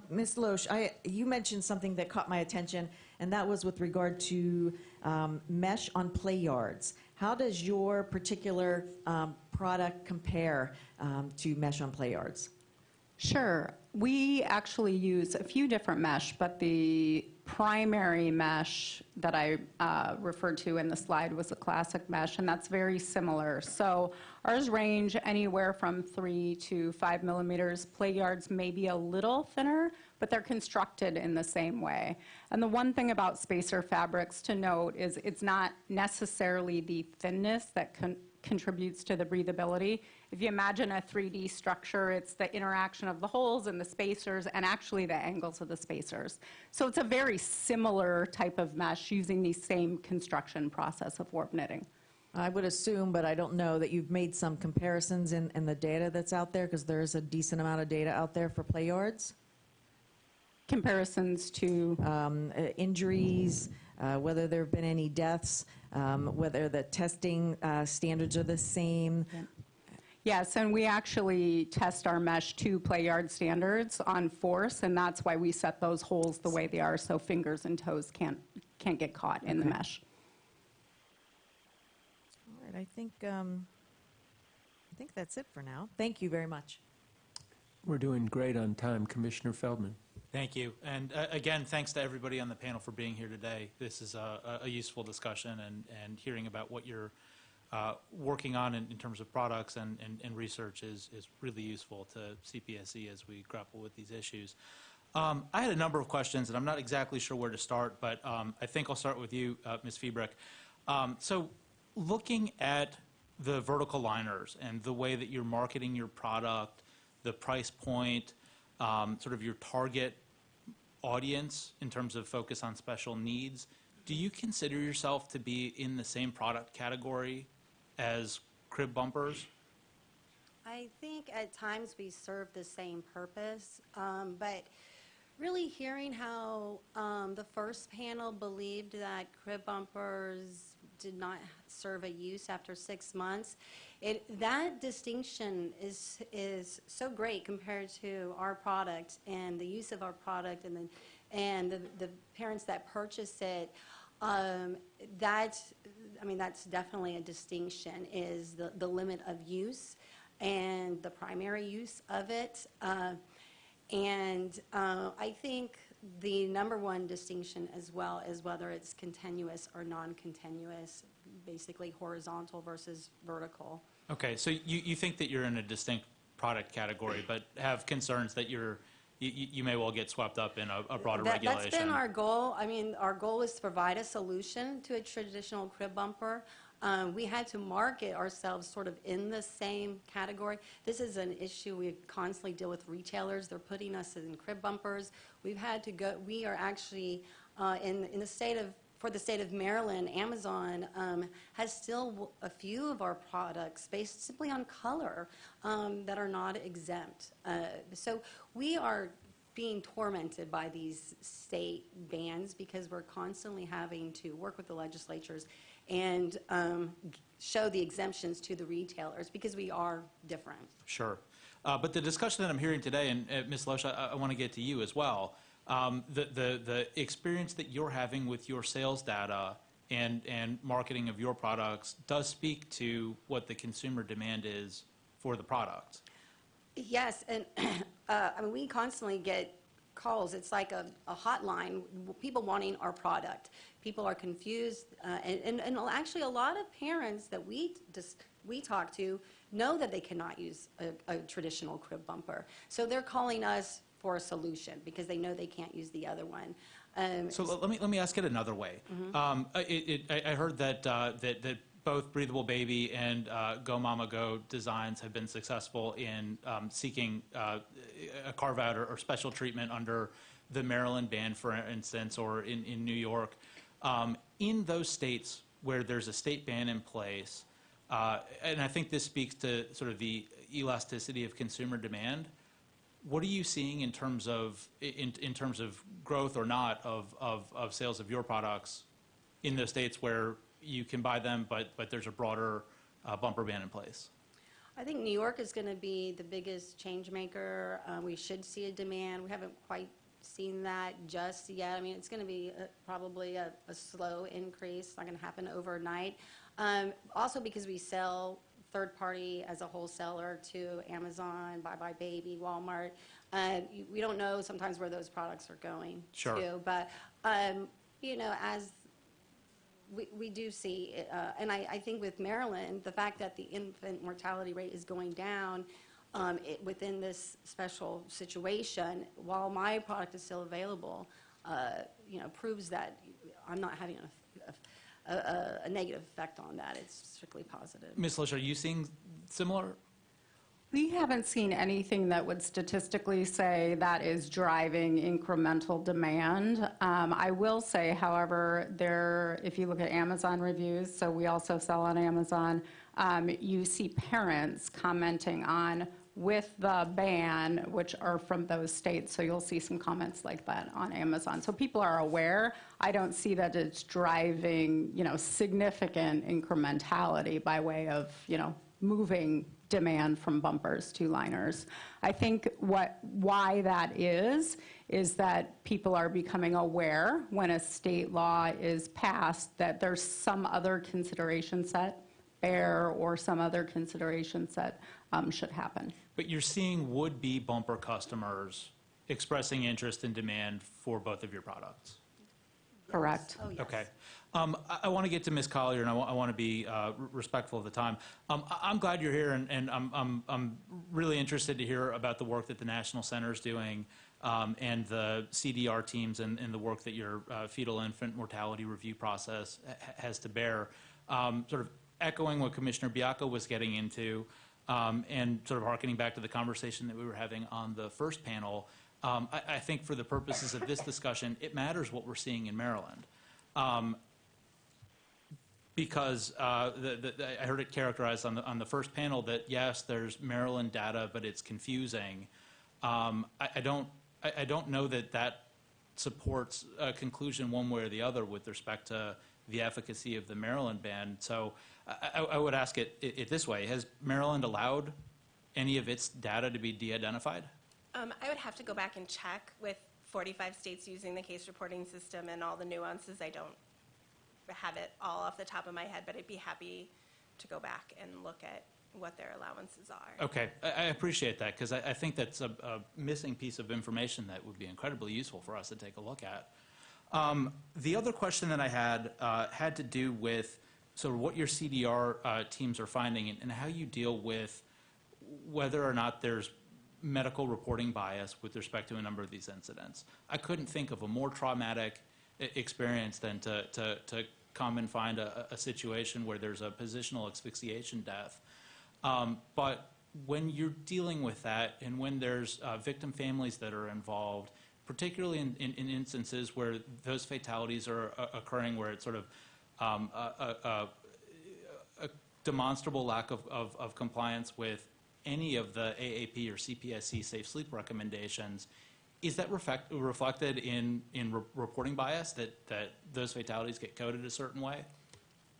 Ms. Loesch, you mentioned something that caught my attention, and that was with regard to mesh on play yards. How does your particular product compare to mesh on play yards? Sure. We actually use a few different mesh, but the primary mesh that I referred to in the slide was a classic mesh, and that's very similar. So ours range anywhere from 3 to 5 millimeters. Play yards may be a little thinner, but they're constructed in the same way. And the one thing about spacer fabrics to note is it's not necessarily the thinness that contributes to the breathability. If you imagine a 3D structure, it's the interaction of the holes and the spacers and actually the angles of the spacers. So it's a very similar type of mesh using the same construction process of warp knitting. I would assume, but I don't know, that you've made some comparisons in the data that's out there, because there's a decent amount of data out there for play yards. Comparisons to? Injuries, whether there have been any deaths, whether the testing standards are the same. Yeah. Yes, and we actually test our mesh to play yard standards on force, and that's why we set those holes the way they are, so fingers and toes can't get caught in the mesh. All right, I think that's it for now. Thank you very much. We're doing great on time. Commissioner Feldman. Thank you. And again, thanks to everybody on the panel for being here today. This is a useful discussion, and hearing about what you're working on in terms of products and research is really useful to CPSC as we grapple with these issues. I had a number of questions, and I'm not exactly sure where to start, but I think I'll start with you, Ms. Fiebrick. So looking at the vertical liners and the way that you're marketing your product, the price point, sort of your target audience in terms of focus on special needs, do you consider yourself to be in the same product category as crib bumpers? I think at times we serve the same purpose, but really hearing how the first panel believed that crib bumpers did not serve a use after 6 months. That distinction is so great compared to our product and the use of our product and the parents that purchase it. That's definitely a distinction, is the limit of use and the primary use of it. I think the number one distinction as well is whether it's continuous or non-continuous, basically horizontal versus vertical. Okay, so you think that you're in a distinct product category, but have concerns that you may well get swept up in a broader regulation. That's been our goal. I mean, our goal is to provide a solution to a traditional crib bumper. We had to market ourselves sort of in the same category. This is an issue we constantly deal with retailers. They're putting us in crib bumpers. We are actually in the state of, for the state of Maryland, Amazon has still a few of our products based simply on color that are not exempt. So we are being tormented by these state bans because we're constantly having to work with the legislatures and show the exemptions to the retailers because we are different. Sure. But the discussion that I'm hearing today, and Ms. Loesch, I want to get to you as well, the experience that you're having with your sales data and marketing of your products does speak to what the consumer demand is for the product. Yes, and we constantly get calls. It's like a hotline, people wanting our product. People are confused, and actually a lot of parents that we talk to know that they cannot use a traditional crib bumper. So they're calling us for a solution because they know they can't use the other one. So let me ask it another way. Mm-hmm. I heard that both Breathable Baby and Go Mama Go designs have been successful in seeking a carve-out or special treatment under the Maryland ban, for instance, or in New York. In those states where there's a state ban in place, and I think this speaks to sort of the elasticity of consumer demand, what are you seeing in terms of growth or not of sales of your products in those states where you can buy them, but there's a broader bumper ban in place? I think New York is going to be the biggest change maker. We should see a demand. We haven't quite seen that just yet. I mean, it's going to be probably a slow increase. It's not going to happen overnight. Also because we sell third party as a wholesaler to Amazon, Buy Buy Baby, Walmart. We don't know sometimes where those products are going to. But, as we do see, and I think with Maryland, the fact that the infant mortality rate is going down within this special situation, while my product is still available, proves that I'm not having a negative effect on that. It's strictly positive. Ms. Loesch, are you seeing similar? We haven't seen anything that would statistically say that is driving incremental demand. I will say, however, if you look at Amazon reviews, so we also sell on Amazon, you see parents commenting on with the ban, which are from those states, so you'll see some comments like that on Amazon. So people are aware. I don't see that it's driving, significant incrementality by way of, moving demand from bumpers to liners. I think why that is that people are becoming aware when a state law is passed that there's some other consideration set there or some other consideration set should happen. But you're seeing would-be bumper customers expressing interest and demand for both of your products? Correct. Oh, yes. Okay. I want to get to Ms. Collier, and I want to be respectful of the time. I'm glad you're here, and I'm really interested to hear about the work that the National Center is doing and the CDR teams and the work that your fetal infant mortality review process has to bear. Sort of echoing what Commissioner Baiocco was getting into, and sort of hearkening back to the conversation that we were having on the first panel, I think for the purposes of this discussion, it matters what we're seeing in Maryland. Because I heard it characterized on the first panel that, yes, there's Maryland data, but it's confusing. I don't know that supports a conclusion one way or the other with respect to the efficacy of the Maryland ban. So I would ask it this way. Has Maryland allowed any of its data to be de-identified? I would have to go back and check with 45 states using the case reporting system and all the nuances. I don't have it all off the top of my head, but I'd be happy to go back and look at what their allowances are. Okay, I appreciate that, because I think that's a missing piece of information that would be incredibly useful for us to take a look at. The other question that I had to do with sort of what your CDR teams are finding and how you deal with whether or not there's medical reporting bias with respect to a number of these incidents. I couldn't think of a more traumatic experience than to come and find a situation where there's a positional asphyxiation death. But when you're dealing with that and when there's victim families that are involved, particularly in instances where those fatalities are occurring where it's sort of a demonstrable lack of compliance with any of the AAP or CPSC safe sleep recommendations, is that reflected in reporting bias, that those fatalities get coded a certain way?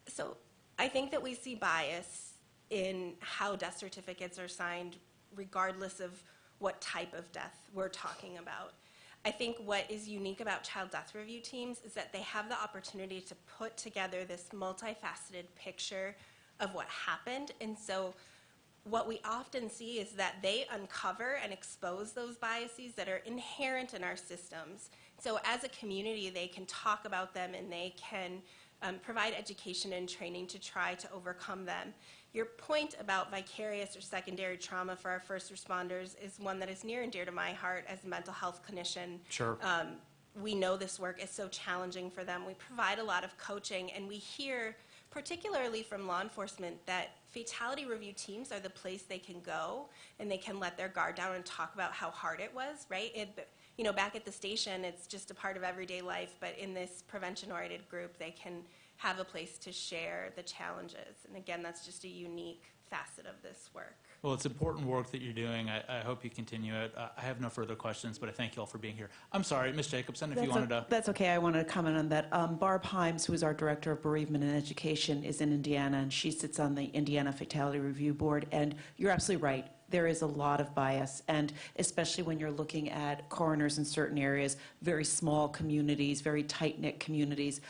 So I think that we see bias in how death certificates are signed regardless of what type of death we're talking about. I think what is unique about child death review teams is that they have the opportunity to put together this multifaceted picture of what happened. And so what we often see is that they uncover and expose those biases that are inherent in our systems. So as a community, they can talk about them and they can provide education and training to try to overcome them. Your point about vicarious or secondary trauma for our first responders is one that is near and dear to my heart as a mental health clinician. Sure. We know this work is so challenging for them. We provide a lot of coaching, and we hear, particularly from law enforcement, that fatality review teams are the place they can go and they can let their guard down and talk about how hard it was, right? You know, back at the station, it's just a part of everyday life, but in this prevention-oriented group, they can have a place to share the challenges. And again, that's just a unique facet of this work. Well, it's important work that you're doing. I hope you continue it. I have no further questions, but I thank you all for being here. I'm sorry, Ms. Jacobson, if you wanted to. That's okay. I wanted to comment on that. Barb Himes, who is our Director of Bereavement and Education, is in Indiana, and she sits on the Indiana Fatality Review Board. And you're absolutely right. There is a lot of bias, and especially when you're looking at coroners in certain areas, very small communities, very tight-knit communities.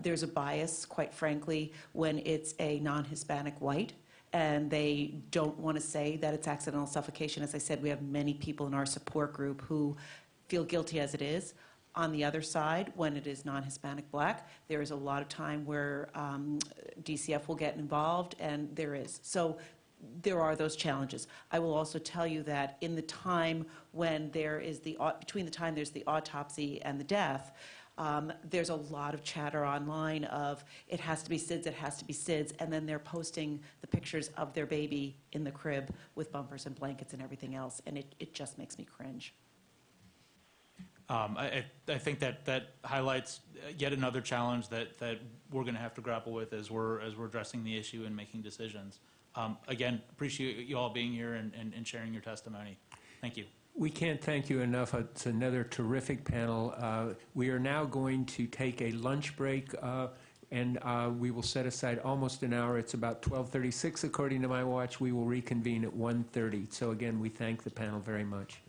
There's a bias, quite frankly, when it's a non-Hispanic white, and they don't want to say that it's accidental suffocation. As I said, we have many people in our support group who feel guilty as it is. On the other side, when it is non-Hispanic black, there is a lot of time where DCF will get involved, and there is. So there are those challenges. I will also tell you that in the time when there is between the time there's the autopsy and the death, there's a lot of chatter online of it has to be SIDS, it has to be SIDS, and then they're posting the pictures of their baby in the crib with bumpers and blankets and everything else, and it just makes me cringe. I think that highlights yet another challenge that we're going to have to grapple with as we're addressing the issue and making decisions. Again, appreciate you all being here and sharing your testimony. Thank you. We can't thank you enough. It's another terrific panel. We are now going to take a lunch break, and we will set aside almost an hour. It's about 12:36 according to my watch. We will reconvene at 1:30. So again, we thank the panel very much.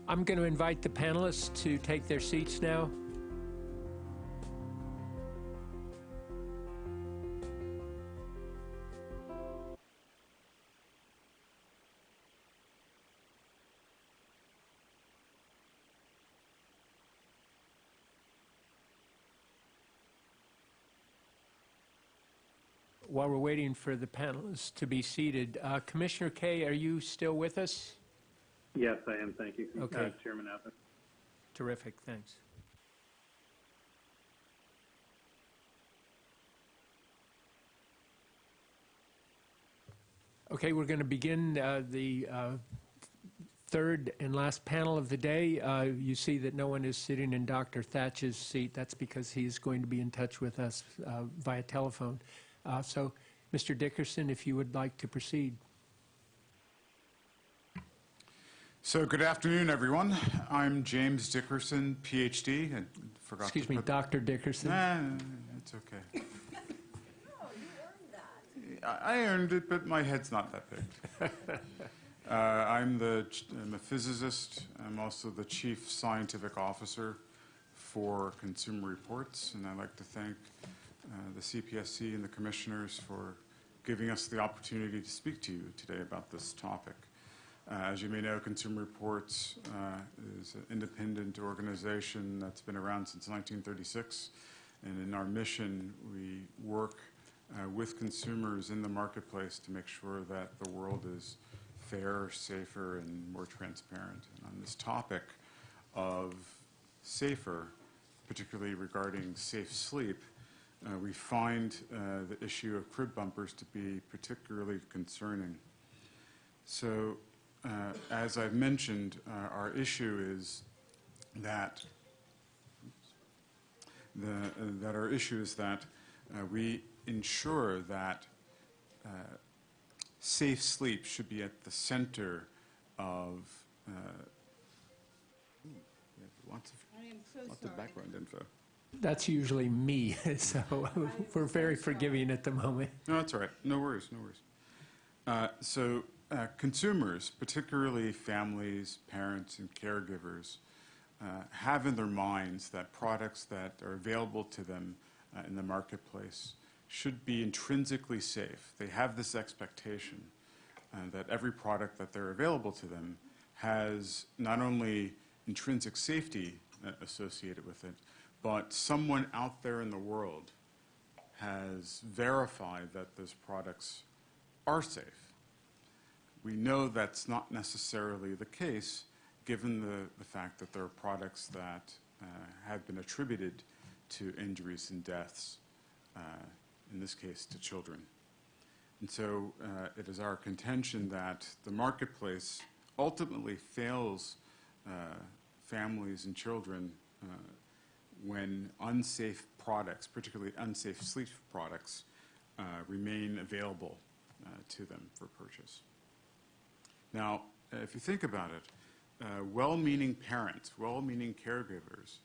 I'm going to invite the panelists to take their seats now. While we're waiting for the panelists to be seated, Commissioner Kaye, are you still with us? Yes, I am. Thank you, Okay. Chairman Adler. Terrific, thanks. Okay, we're going to begin the third and last panel of the day. You see that no one is sitting in Dr. Thatch's seat. That's because he's going to be in touch with us via telephone. So, Mr. Dickerson, if you would like to proceed. So good afternoon, everyone. I'm James Dickerson, PhD. I forgot Excuse to me, put Dr. Dickerson. It's okay. I earned it, but my head's not that big. I'm a physicist. I'm also the Chief Scientific Officer for Consumer Reports, and I'd like to thank the CPSC and the commissioners for giving us the opportunity to speak to you today about this topic. As you may know, Consumer Reports is an independent organization that's been around since 1936, and in our mission, we work with consumers in the marketplace to make sure that the world is fairer, safer, and more transparent. And on this topic of safer, particularly regarding safe sleep, we find the issue of crib bumpers to be particularly concerning. So, as I've mentioned, our issue is that we ensure that safe sleep should be at the center of lots of background info. That's usually me, so we're very forgiving at the moment. No, that's all right. No worries, no worries. Consumers, particularly families, parents, and caregivers, have in their minds that products that are available to them in the marketplace should be intrinsically safe. They have this expectation that every product that they're available to them has not only intrinsic safety associated with it, but someone out there in the world has verified that those products are safe. We know that's not necessarily the case, given the fact that there are products that have been attributed to injuries and deaths, in this case to children. And so it is our contention that the marketplace ultimately fails families and children when unsafe products, particularly unsafe sleep products, remain available to them for purchase. Now, if you think about it, well-meaning parents, well-meaning caregivers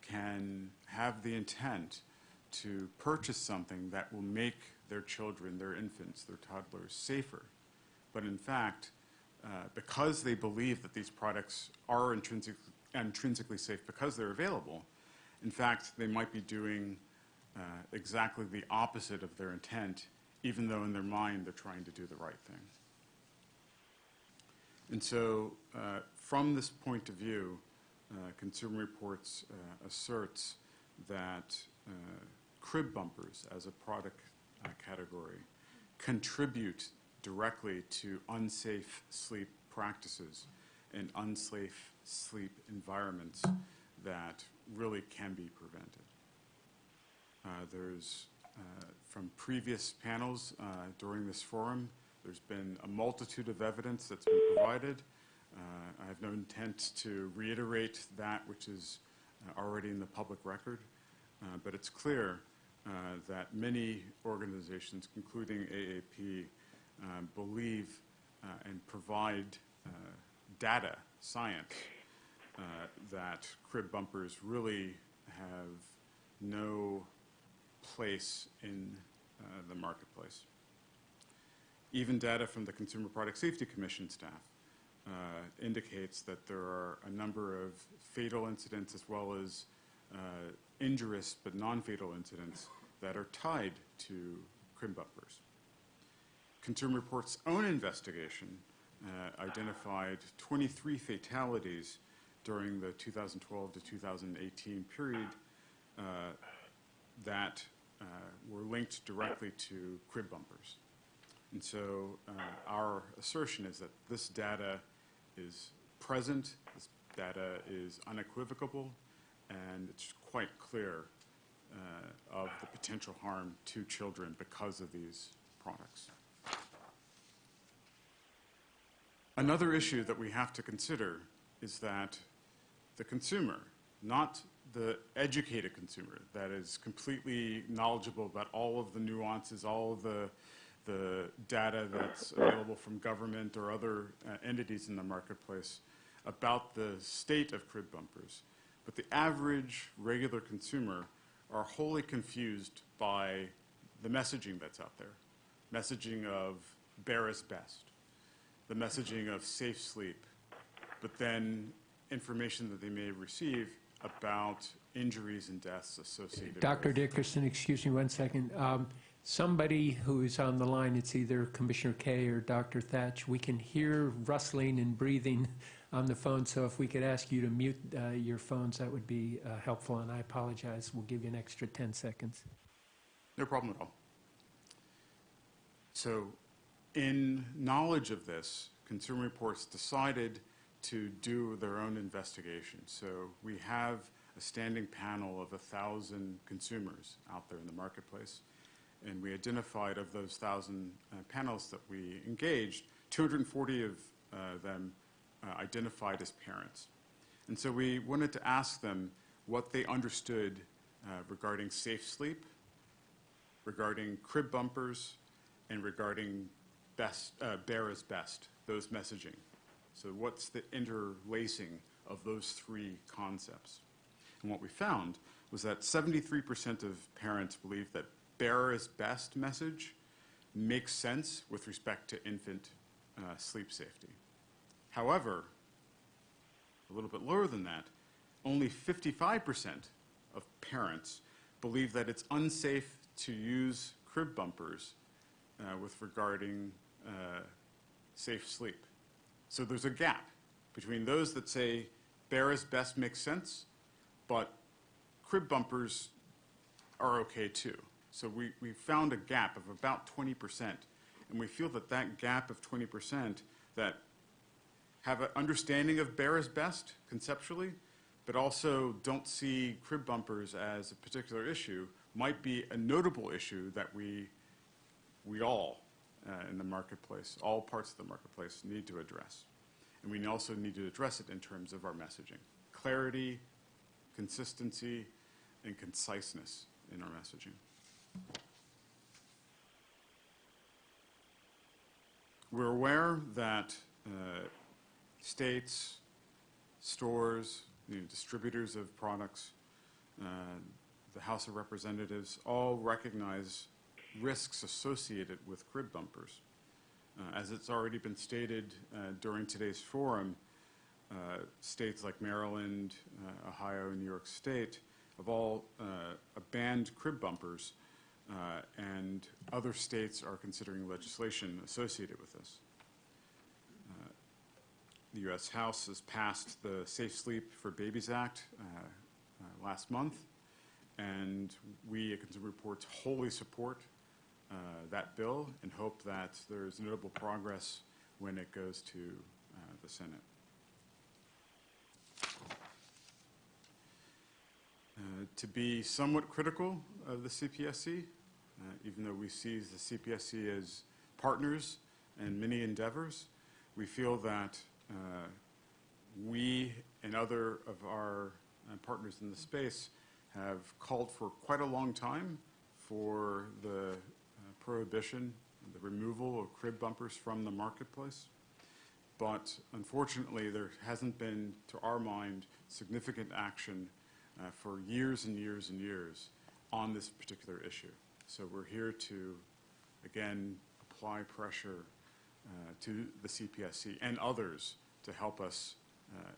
can have the intent to purchase something that will make their children, their infants, their toddlers safer. But in fact, because they believe that these products are intrinsically safe because they're available, in fact, they might be doing exactly the opposite of their intent, even though in their mind they're trying to do the right thing. And so, from this point of view, Consumer Reports asserts that crib bumpers as a product category contribute directly to unsafe sleep practices and unsafe sleep environments that really can be prevented. There's, from previous panels during this forum, there's been a multitude of evidence that's been provided. I have no intent to reiterate that which is already in the public record, but it's clear that many organizations, including AAP, believe and provide data, science, that crib bumpers really have no place in the marketplace. Even data from the Consumer Product Safety Commission staff indicates that there are a number of fatal incidents as well as injurious but non-fatal incidents that are tied to crib bumpers. Consumer Reports' own investigation identified 23 fatalities during the 2012 to 2018 period that were linked directly to crib bumpers. And so our assertion is that this data is present, this data is unequivocal, and it's quite clear of the potential harm to children because of these products. Another issue that we have to consider is that the consumer, not the educated consumer that is completely knowledgeable about all of the nuances, all of the data that's available from government or other entities in the marketplace about the state of crib bumpers. But the average regular consumer are wholly confused by the messaging that's out there. Messaging of bear is best, the messaging of safe sleep, but then information that they may receive about injuries and deaths associated Dr. with. Dickerson, excuse me 1 second. Somebody who is on the line, it's either Commissioner Kay or Dr. Thatch, we can hear rustling and breathing on the phone, so if we could ask you to mute your phones, that would be helpful, and I apologize. We'll give you an extra 10 seconds. No problem at all. So in knowledge of this, Consumer Reports decided to do their own investigation. So we have a standing panel of 1,000 consumers out there in the marketplace. And we identified of those 1,000 panels that we engaged, 240 of them identified as parents. And so we wanted to ask them what they understood regarding safe sleep, regarding crib bumpers, and regarding bear is best, those messaging. So what's the interlacing of those three concepts? And what we found was that 73% of parents believe that bear is best message makes sense with respect to infant sleep safety. However, a little bit lower than that, only 55% of parents believe that it's unsafe to use crib bumpers with regarding safe sleep. So there's a gap between those that say bear is best makes sense, but crib bumpers are okay too. So we found a gap of about 20%, and we feel that that gap of 20% that have an understanding of bear is best conceptually, but also don't see crib bumpers as a particular issue might be a notable issue that we all in the marketplace, all parts of the marketplace need to address. And we also need to address it in terms of our messaging. Clarity, consistency, and conciseness in our messaging. We're aware that states, stores, distributors of products, the House of Representatives all recognize risks associated with crib bumpers. As it's already been stated during today's forum, states like Maryland, Ohio, and New York State have all banned crib bumpers, and other states are considering legislation associated with this. The U.S. House has passed the Safe Sleep for Babies Act last month, and we at Consumer Reports wholly support that bill and hope that there's notable progress when it goes to the Senate. To be somewhat critical of the CPSC, even though we see the CPSC as partners in many endeavors, we feel that we and other of our partners in the space have called for quite a long time for the prohibition, the removal of crib bumpers from the marketplace. But unfortunately, there hasn't been, to our mind, significant action for years and years and years on this particular issue. So we're here to, again, apply pressure to the CPSC and others to to help us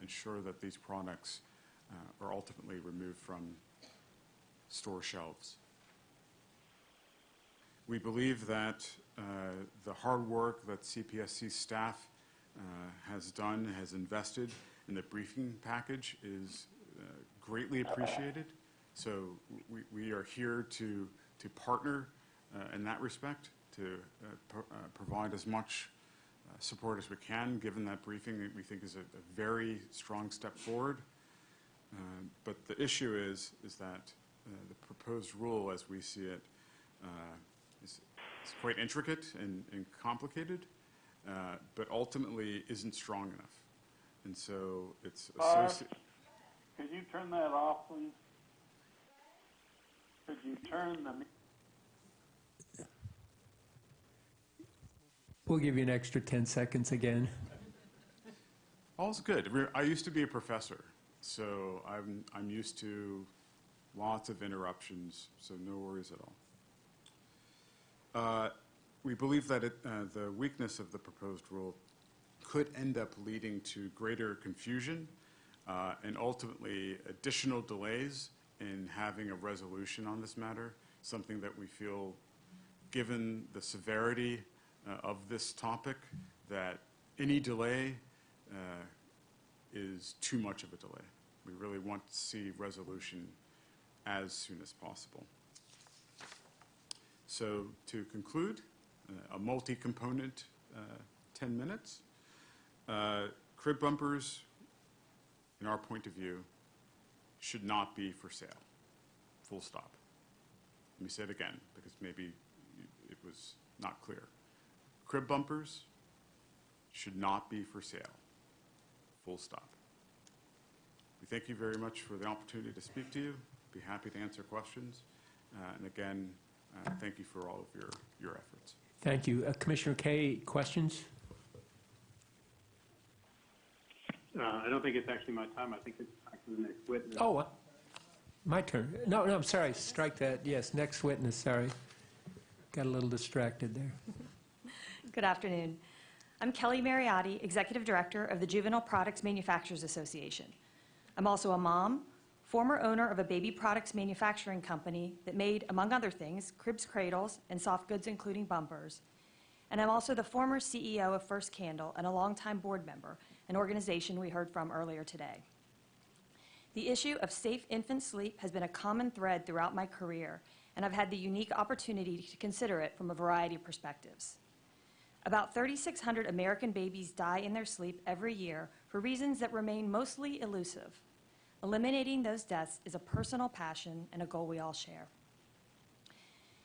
ensure that these products are ultimately removed from store shelves. We believe that the hard work that CPSC staff has done, has invested in the briefing package is greatly appreciated. So we are here to partner in that respect, to provide as much support as we can, given that briefing we think is a very strong step forward. But the issue is that the proposed rule, as we see it, is quite intricate and complicated, but ultimately isn't strong enough. And so it's associated. Could you turn that off, please? Could you turn the... We'll give you an extra 10 seconds again. All's good. I used to be a professor, so I'm used to lots of interruptions, so no worries at all. We believe that the weakness of the proposed rule could end up leading to greater confusion and ultimately additional delays in having a resolution on this matter, something that we feel, given the severity of this topic, that any delay is too much of a delay. We really want to see resolution as soon as possible. So to conclude, a multi-component 10 minutes. Crib bumpers, in our point of view, should not be for sale. Full stop. Let me say it again, because maybe it was not clear. Crib bumpers should not be for sale. Full stop. We thank you very much for the opportunity to speak to you. Be happy to answer questions. And again, thank you for all of your efforts. Thank you. Commissioner Kaye, questions? I don't think it's actually my time. I think it's actually the next witness. Oh, my turn. No, I'm sorry. Strike that. Yes, next witness. Sorry. Got a little distracted there. Good afternoon. I'm Kelly Mariotti, Executive Director of the Juvenile Products Manufacturers Association. I'm also a mom, former owner of a baby products manufacturing company that made, among other things, cribs, cradles, and soft goods, including bumpers. And I'm also the former CEO of First Candle and a longtime board member, an organization we heard from earlier today. The issue of safe infant sleep has been a common thread throughout my career, and I've had the unique opportunity to consider it from a variety of perspectives. About 3,600 American babies die in their sleep every year for reasons that remain mostly elusive. Eliminating those deaths is a personal passion and a goal we all share.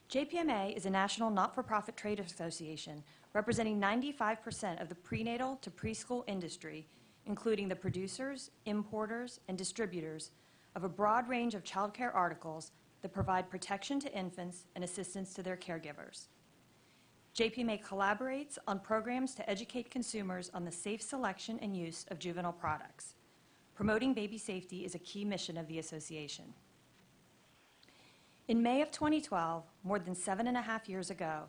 JPMA is a national not-for-profit trade association representing 95% of the prenatal to preschool industry, including the producers, importers, and distributors of a broad range of child care articles that provide protection to infants and assistance to their caregivers. JPMA collaborates on programs to educate consumers on the safe selection and use of juvenile products. Promoting baby safety is a key mission of the association. In May of 2012, more than 7.5 years ago,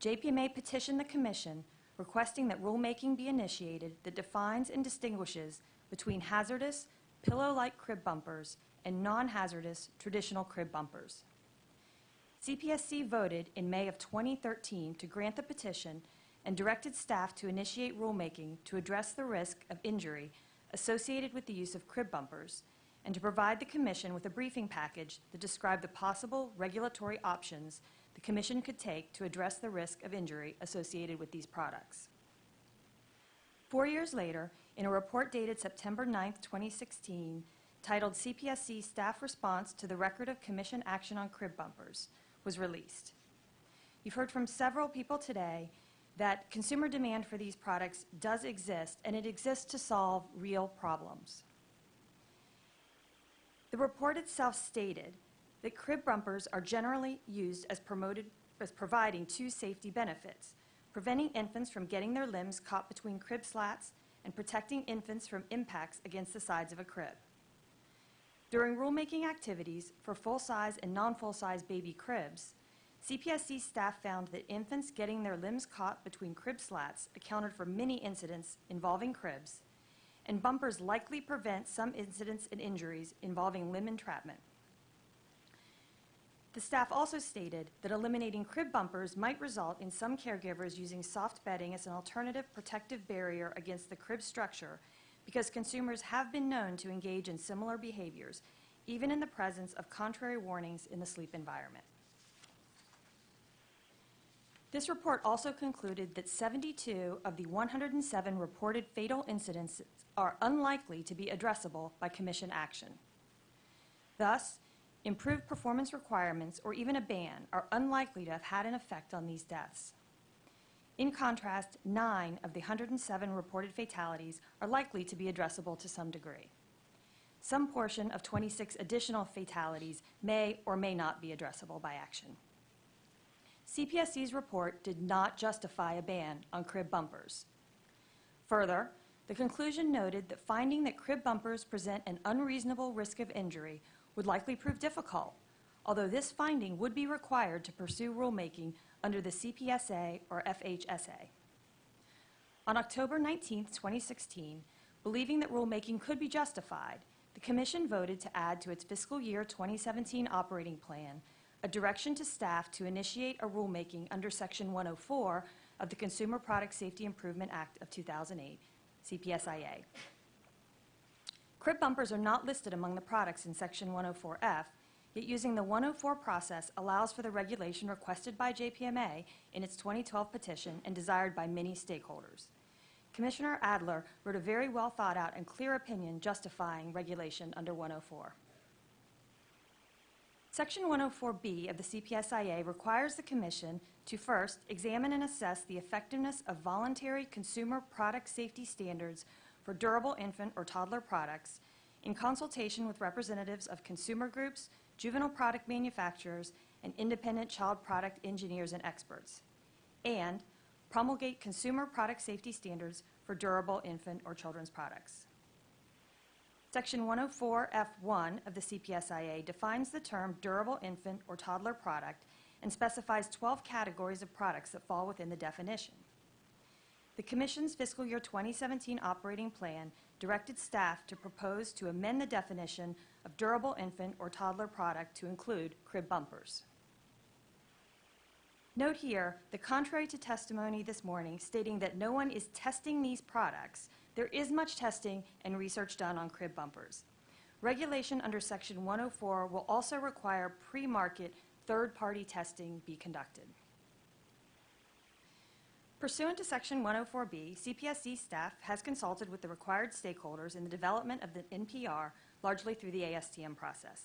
JPMA petitioned the Commission requesting that rulemaking be initiated that defines and distinguishes between hazardous, pillow-like crib bumpers and non-hazardous traditional crib bumpers. CPSC voted in May of 2013 to grant the petition and directed staff to initiate rulemaking to address the risk of injury associated with the use of crib bumpers and to provide the Commission with a briefing package that described the possible regulatory options the Commission could take to address the risk of injury associated with these products. 4 years later, in a report dated September 9, 2016, titled CPSC Staff Response to the Record of Commission Action on Crib Bumpers, was released. You've heard from several people today that consumer demand for these products does exist, and it exists to solve real problems. The report itself stated that crib bumpers are generally used as providing two safety benefits: preventing infants from getting their limbs caught between crib slats and protecting infants from impacts against the sides of a crib. During rulemaking activities for full-size and non-full-size baby cribs, CPSC staff found that infants getting their limbs caught between crib slats accounted for many incidents involving cribs, and bumpers likely prevent some incidents and injuries involving limb entrapment. The staff also stated that eliminating crib bumpers might result in some caregivers using soft bedding as an alternative protective barrier against the crib structure because consumers have been known to engage in similar behaviors, even in the presence of contrary warnings in the sleep environment. This report also concluded that 72 of the 107 reported fatal incidents are unlikely to be addressable by Commission action. Thus, improved performance requirements or even a ban are unlikely to have had an effect on these deaths. In contrast, 9 of the 107 reported fatalities are likely to be addressable to some degree. Some portion of 26 additional fatalities may or may not be addressable by action. CPSC's report did not justify a ban on crib bumpers. Further, the conclusion noted that finding that crib bumpers present an unreasonable risk of injury would likely prove difficult, although this finding would be required to pursue rulemaking under the CPSA or FHSA. On October 19, 2016, believing that rulemaking could be justified, the Commission voted to add to its fiscal year 2017 operating plan a direction to staff to initiate a rulemaking under Section 104 of the Consumer Product Safety Improvement Act of 2008, CPSIA. Crib bumpers are not listed among the products in Section 104F, yet using the 104 process allows for the regulation requested by JPMA in its 2012 petition and desired by many stakeholders. Commissioner Adler wrote a very well thought out and clear opinion justifying regulation under 104. Section 104B of the CPSIA requires the Commission to first examine and assess the effectiveness of voluntary consumer product safety standards for durable infant or toddler products in consultation with representatives of consumer groups, juvenile product manufacturers, and independent child product engineers and experts, and promulgate consumer product safety standards for durable infant or children's products. Section 104F1 of the CPSIA defines the term durable infant or toddler product and specifies 12 categories of products that fall within the definition. The Commission's fiscal year 2017 operating plan directed staff to propose to amend the definition of durable infant or toddler product to include crib bumpers. Note here that contrary to testimony this morning stating that no one is testing these products, there is much testing and research done on crib bumpers. Regulation under Section 104 will also require pre-market third-party testing be conducted. Pursuant to Section 104B, CPSC staff has consulted with the required stakeholders in the development of the NPR, largely through the ASTM process.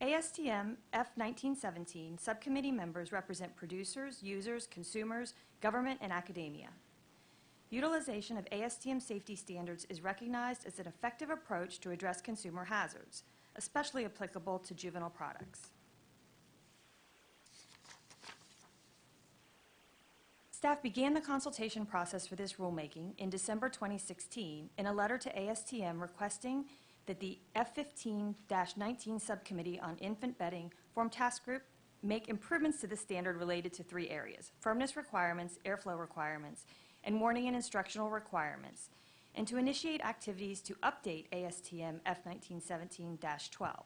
ASTM F1917 subcommittee members represent producers, users, consumers, government, and academia. Utilization of ASTM safety standards is recognized as an effective approach to address consumer hazards, especially applicable to juvenile products. Staff began the consultation process for this rulemaking in December 2016 in a letter to ASTM requesting that the F15-19 Subcommittee on Infant Bedding form task group make improvements to the standard related to 3 areas: firmness requirements, airflow requirements, and warning and instructional requirements, and to initiate activities to update ASTM F1917-12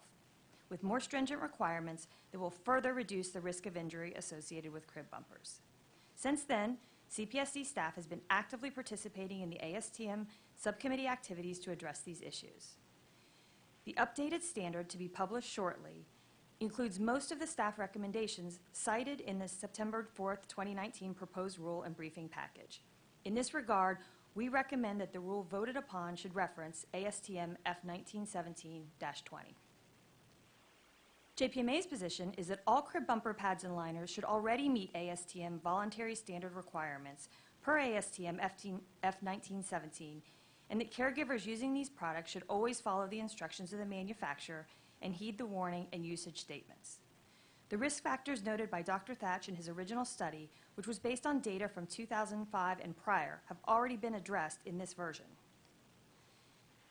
with more stringent requirements that will further reduce the risk of injury associated with crib bumpers. Since then, CPSC staff has been actively participating in the ASTM subcommittee activities to address these issues. The updated standard, to be published shortly, includes most of the staff recommendations cited in the September 4th, 2019 proposed rule and briefing package. In this regard, we recommend that the rule voted upon should reference ASTM F1917-20. JPMA's position is that all crib bumper pads and liners should already meet ASTM voluntary standard requirements per ASTM F1917, and that caregivers using these products should always follow the instructions of the manufacturer and heed the warning and usage statements. The risk factors noted by Dr. Thatch in his original study, which was based on data from 2005 and prior, have already been addressed in this version.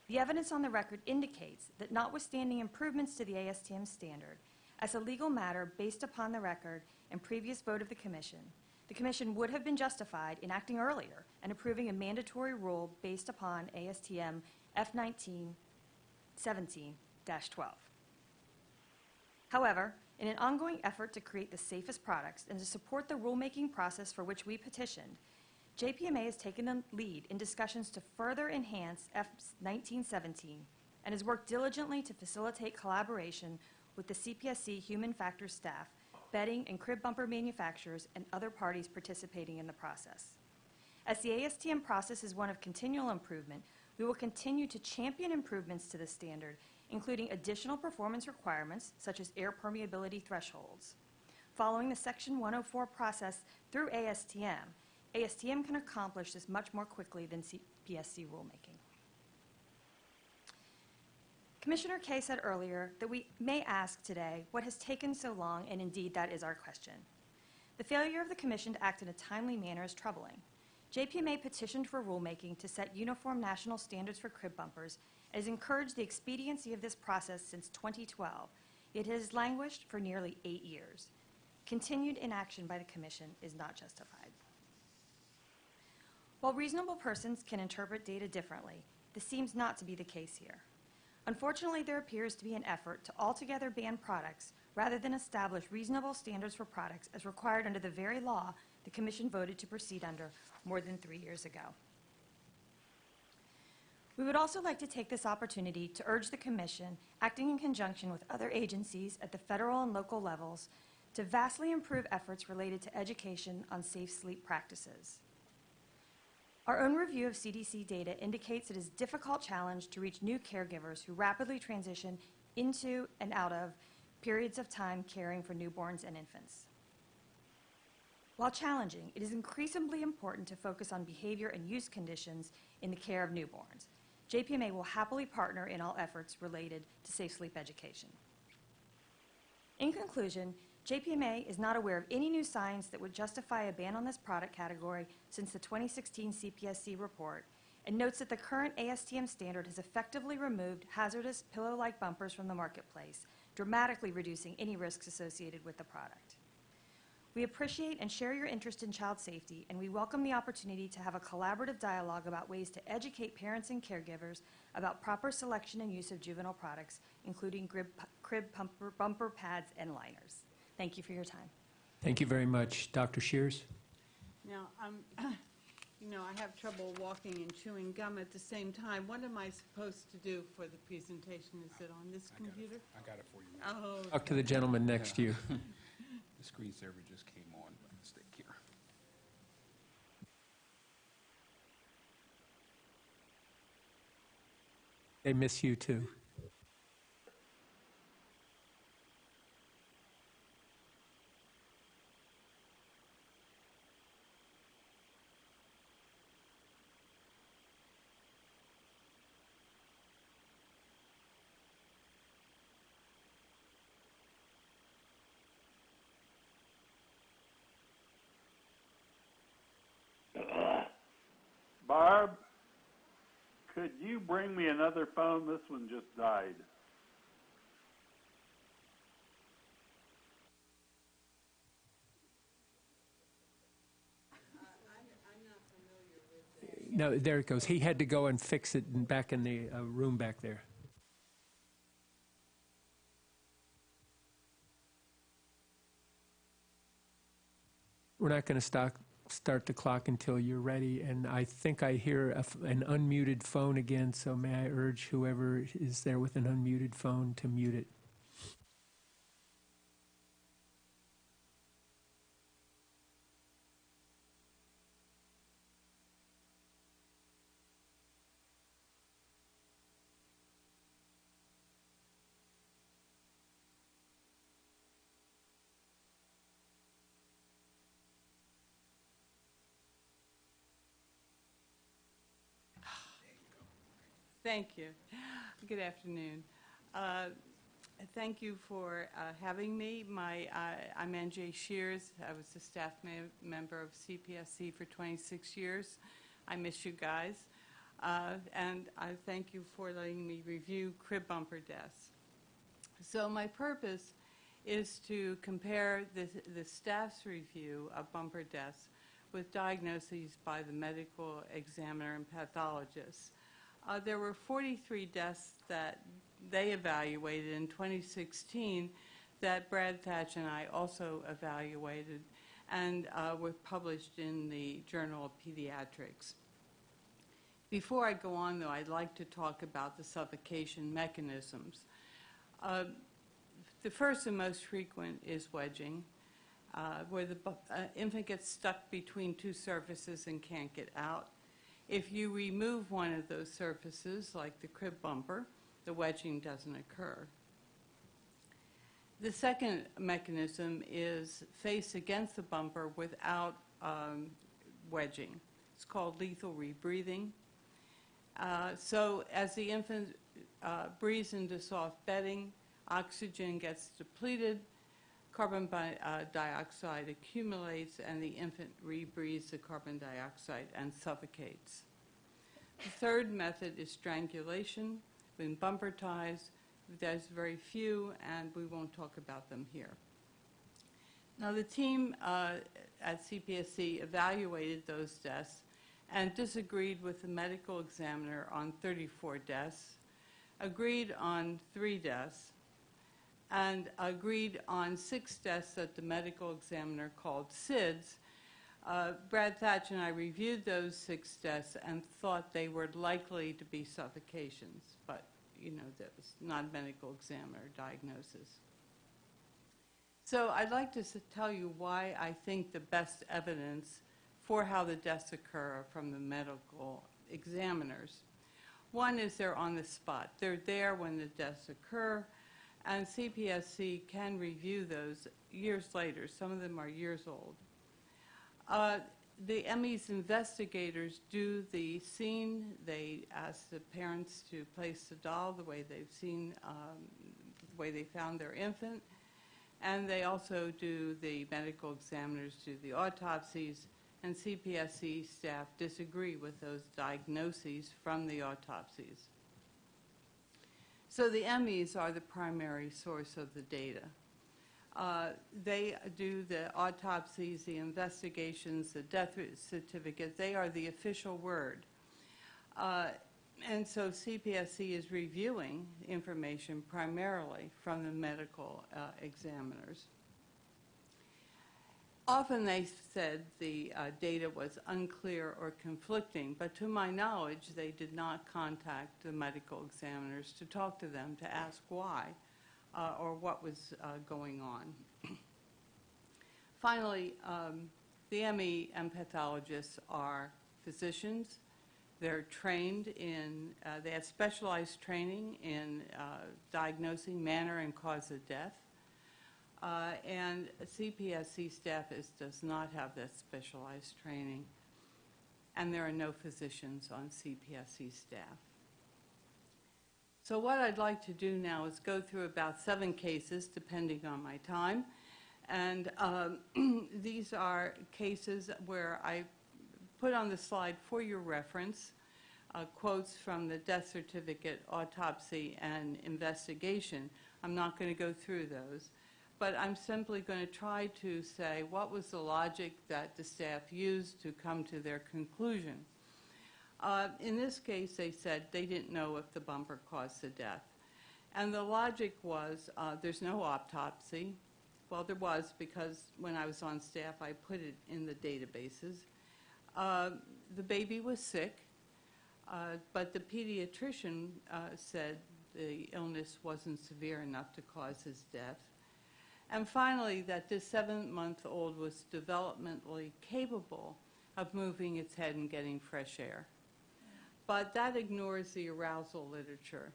The evidence on the record indicates that notwithstanding improvements to the ASTM standard, as a legal matter based upon the record and previous vote of the Commission, the Commission would have been justified in acting earlier and approving a mandatory rule based upon ASTM F19 17-12. However, in an ongoing effort to create the safest products and to support the rulemaking process for which we petitioned, JPMA has taken the lead in discussions to further enhance F1917 and has worked diligently to facilitate collaboration with the CPSC human factors staff, bedding and crib bumper manufacturers, and other parties participating in the process. As the ASTM process is one of continual improvement, we will continue to champion improvements to the standard, including additional performance requirements, such as air permeability thresholds. Following the Section 104 process through ASTM, ASTM can accomplish this much more quickly than CPSC rulemaking. Commissioner Kay said earlier that we may ask today what has taken so long, and indeed that is our question. The failure of the Commission to act in a timely manner is troubling. JPMA petitioned for rulemaking to set uniform national standards for crib bumpers and has encouraged the expediency of this process since 2012. It has languished for nearly 8 years. Continued inaction by the Commission is not justified. While reasonable persons can interpret data differently, this seems not to be the case here. Unfortunately, there appears to be an effort to altogether ban products rather than establish reasonable standards for products as required under the very law the Commission voted to proceed under more than 3 years ago. We would also like to take this opportunity to urge the Commission, acting in conjunction with other agencies at the federal and local levels, to vastly improve efforts related to education on safe sleep practices. Our own review of CDC data indicates it is a difficult challenge to reach new caregivers who rapidly transition into and out of periods of time caring for newborns and infants. While challenging, it is increasingly important to focus on behavior and use conditions in the care of newborns. JPMA will happily partner in all efforts related to safe sleep education. In conclusion, JPMA is not aware of any new science that would justify a ban on this product category since the 2016 CPSC report, and notes that the current ASTM standard has effectively removed hazardous pillow-like bumpers from the marketplace, dramatically reducing any risks associated with the product. We appreciate and share your interest in child safety, and we welcome the opportunity to have a collaborative dialogue about ways to educate parents and caregivers about proper selection and use of juvenile products, including crib bumper pads and liners. Thank you for your time. Thank you very much. Dr. Shears? Now, I have trouble walking and chewing gum at the same time. What am I supposed to do for the presentation? Is it on this computer? I got it for you now. Oh. Talk to the gentleman next to you. The screensaver just came on, but stick here. They miss you too. Barb, could you bring me another phone? This one just died. No, there it goes. He had to go and fix it back in the room back there. We're not going to start the clock until you're ready, and I think I hear an unmuted phone again, so may I urge whoever is there with an unmuted phone to mute it. Thank you. Good afternoon. Thank you for having me. I'm N.J. Shears. I was a staff member of CPSC for 26 years. I miss you guys. And I thank you for letting me review crib bumper deaths. So my purpose is to compare the staff's review of bumper deaths with diagnoses by the medical examiner and pathologists. There were 43 deaths that they evaluated in 2016 that Brad Thatch and I also evaluated and were published in the Journal of Pediatrics. Before I go on, though, I'd like to talk about the suffocation mechanisms. The first and most frequent is wedging, where the infant gets stuck between two surfaces and can't get out. If you remove one of those surfaces, like the crib bumper, the wedging doesn't occur. The second mechanism is face against the bumper without wedging. It's called lethal rebreathing. So as the infant breathes into soft bedding, oxygen gets depleted, carbon dioxide accumulates, and the infant rebreathes the carbon dioxide and suffocates. The third method is strangulation with bumper ties. There's very few, and we won't talk about them here. Now, the team at CPSC evaluated those deaths and disagreed with the medical examiner on 34 deaths, agreed on 3 deaths, and agreed on 6 deaths that the medical examiner called SIDS. Brad Thatch and I reviewed those 6 deaths and thought they were likely to be suffocations, but you know, that was not a medical examiner diagnosis. So I'd like to tell you why I think the best evidence for how the deaths occur are from the medical examiners. One is they're on the spot. They're there when the deaths occur, and CPSC can review those years later. Some of them are years old. The ME's investigators do the scene. They ask the parents to place the doll the way they've seen, the way they found their infant. And they also do, the medical examiners do the autopsies, and CPSC staff disagree with those diagnoses from the autopsies. So the MEs are the primary source of the data. They do the autopsies, the investigations, the death certificate. They are the official word. And so CPSC is reviewing information primarily from the medical examiners. Often they said the data was unclear or conflicting, but to my knowledge, they did not contact the medical examiners to talk to them to ask why or what was going on. Finally, the ME and pathologists are physicians. They're trained in, they have specialized training in diagnosing manner and cause of death. And CPSC staff does not have that specialized training. And there are no physicians on CPSC staff. So what I'd like to do now is go through about 7 cases, depending on my time. And these are cases where I put on the slide for your reference quotes from the death certificate, autopsy, and investigation. I'm not going to go through those, but I'm simply going to try to say what was the logic that the staff used to come to their conclusion. In this case, they said they didn't know if the bumper caused the death. And the logic was there's no autopsy. Well, there was, because when I was on staff, I put it in the databases. The baby was sick, but the pediatrician said the illness wasn't severe enough to cause his death. And finally, that this 7-month-old was developmentally capable of moving its head and getting fresh air. But that ignores the arousal literature.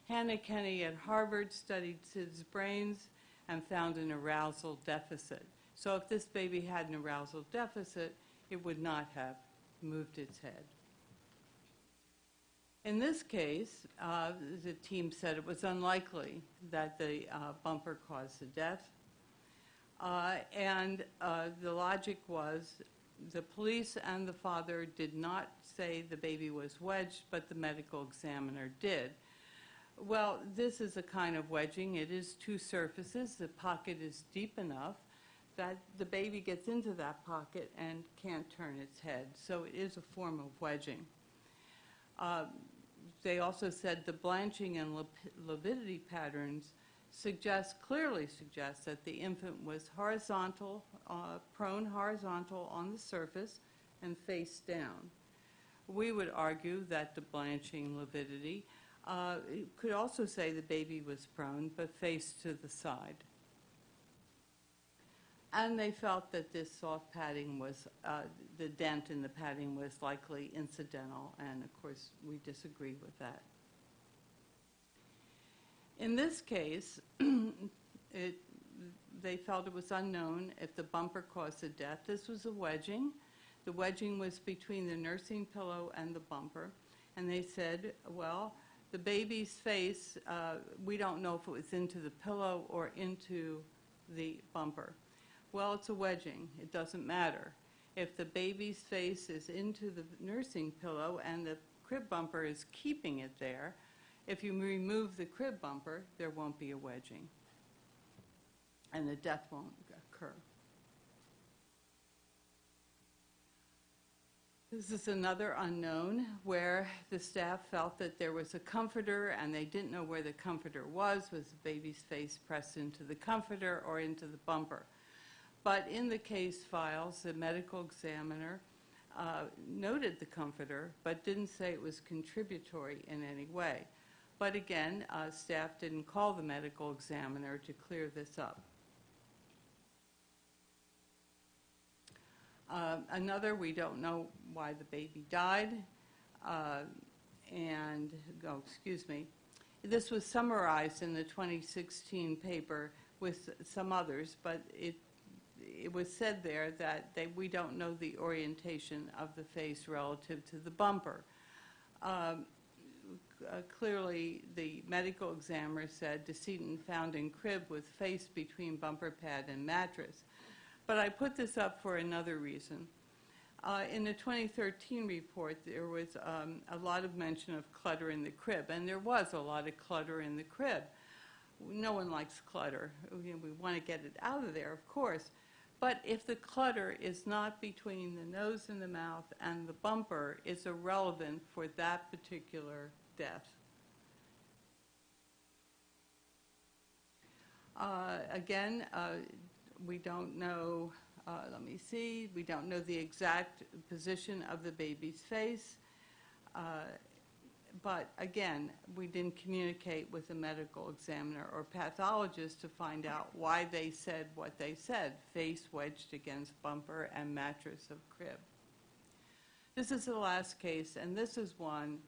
Hannah Kenny at Harvard studied Sid's brains and found an arousal deficit. So if this baby had an arousal deficit, it would not have moved its head. In this case, the team said it was unlikely that the bumper caused the death. And the logic was the police and the father did not say the baby was wedged, but the medical examiner did. Well, this is a kind of wedging. It is two surfaces. The pocket is deep enough that the baby gets into that pocket and can't turn its head. So it is a form of wedging. They also said the blanching and lividity patterns clearly suggest that the infant was horizontal, prone horizontal on the surface and face down. We would argue that the blanching lividity could also say the baby was prone, but face to the side. And they felt that this soft padding was, the dent in the padding was likely incidental, and of course we disagree with that. In this case, they felt it was unknown if the bumper caused the death. This was a wedging. The wedging was between the nursing pillow and the bumper, and they said, well, the baby's face, we don't know if it was into the pillow or into the bumper. Well, it's a wedging. It doesn't matter. If the baby's face is into the nursing pillow and the crib bumper is keeping it there, if you remove the crib bumper, there won't be a wedging, and the death won't occur. This is another unknown where the staff felt that there was a comforter and they didn't know where the comforter was the baby's face pressed into the comforter or into the bumper. But in the case files, the medical examiner noted the comforter, but didn't say it was contributory in any way. But again, staff didn't call the medical examiner to clear this up. Another, we don't know why the baby died. This was summarized in the 2016 paper with some others, but it was said there that we don't know the orientation of the face relative to the bumper. Clearly, the medical examiner said decedent found in crib with face between bumper pad and mattress. But I put this up for another reason. In the 2013 report, there was a lot of mention of clutter in the crib, and there was a lot of clutter in the crib. No one likes clutter. We want to get it out of there, of course. But if the clutter is not between the nose and the mouth and the bumper, it's irrelevant for that particular death. Again, we don't know, we don't know the exact position of the baby's face. But again, we didn't communicate with the medical examiner or pathologist to find out why they said what they said, face wedged against bumper and mattress of crib. This is the last case, and this is one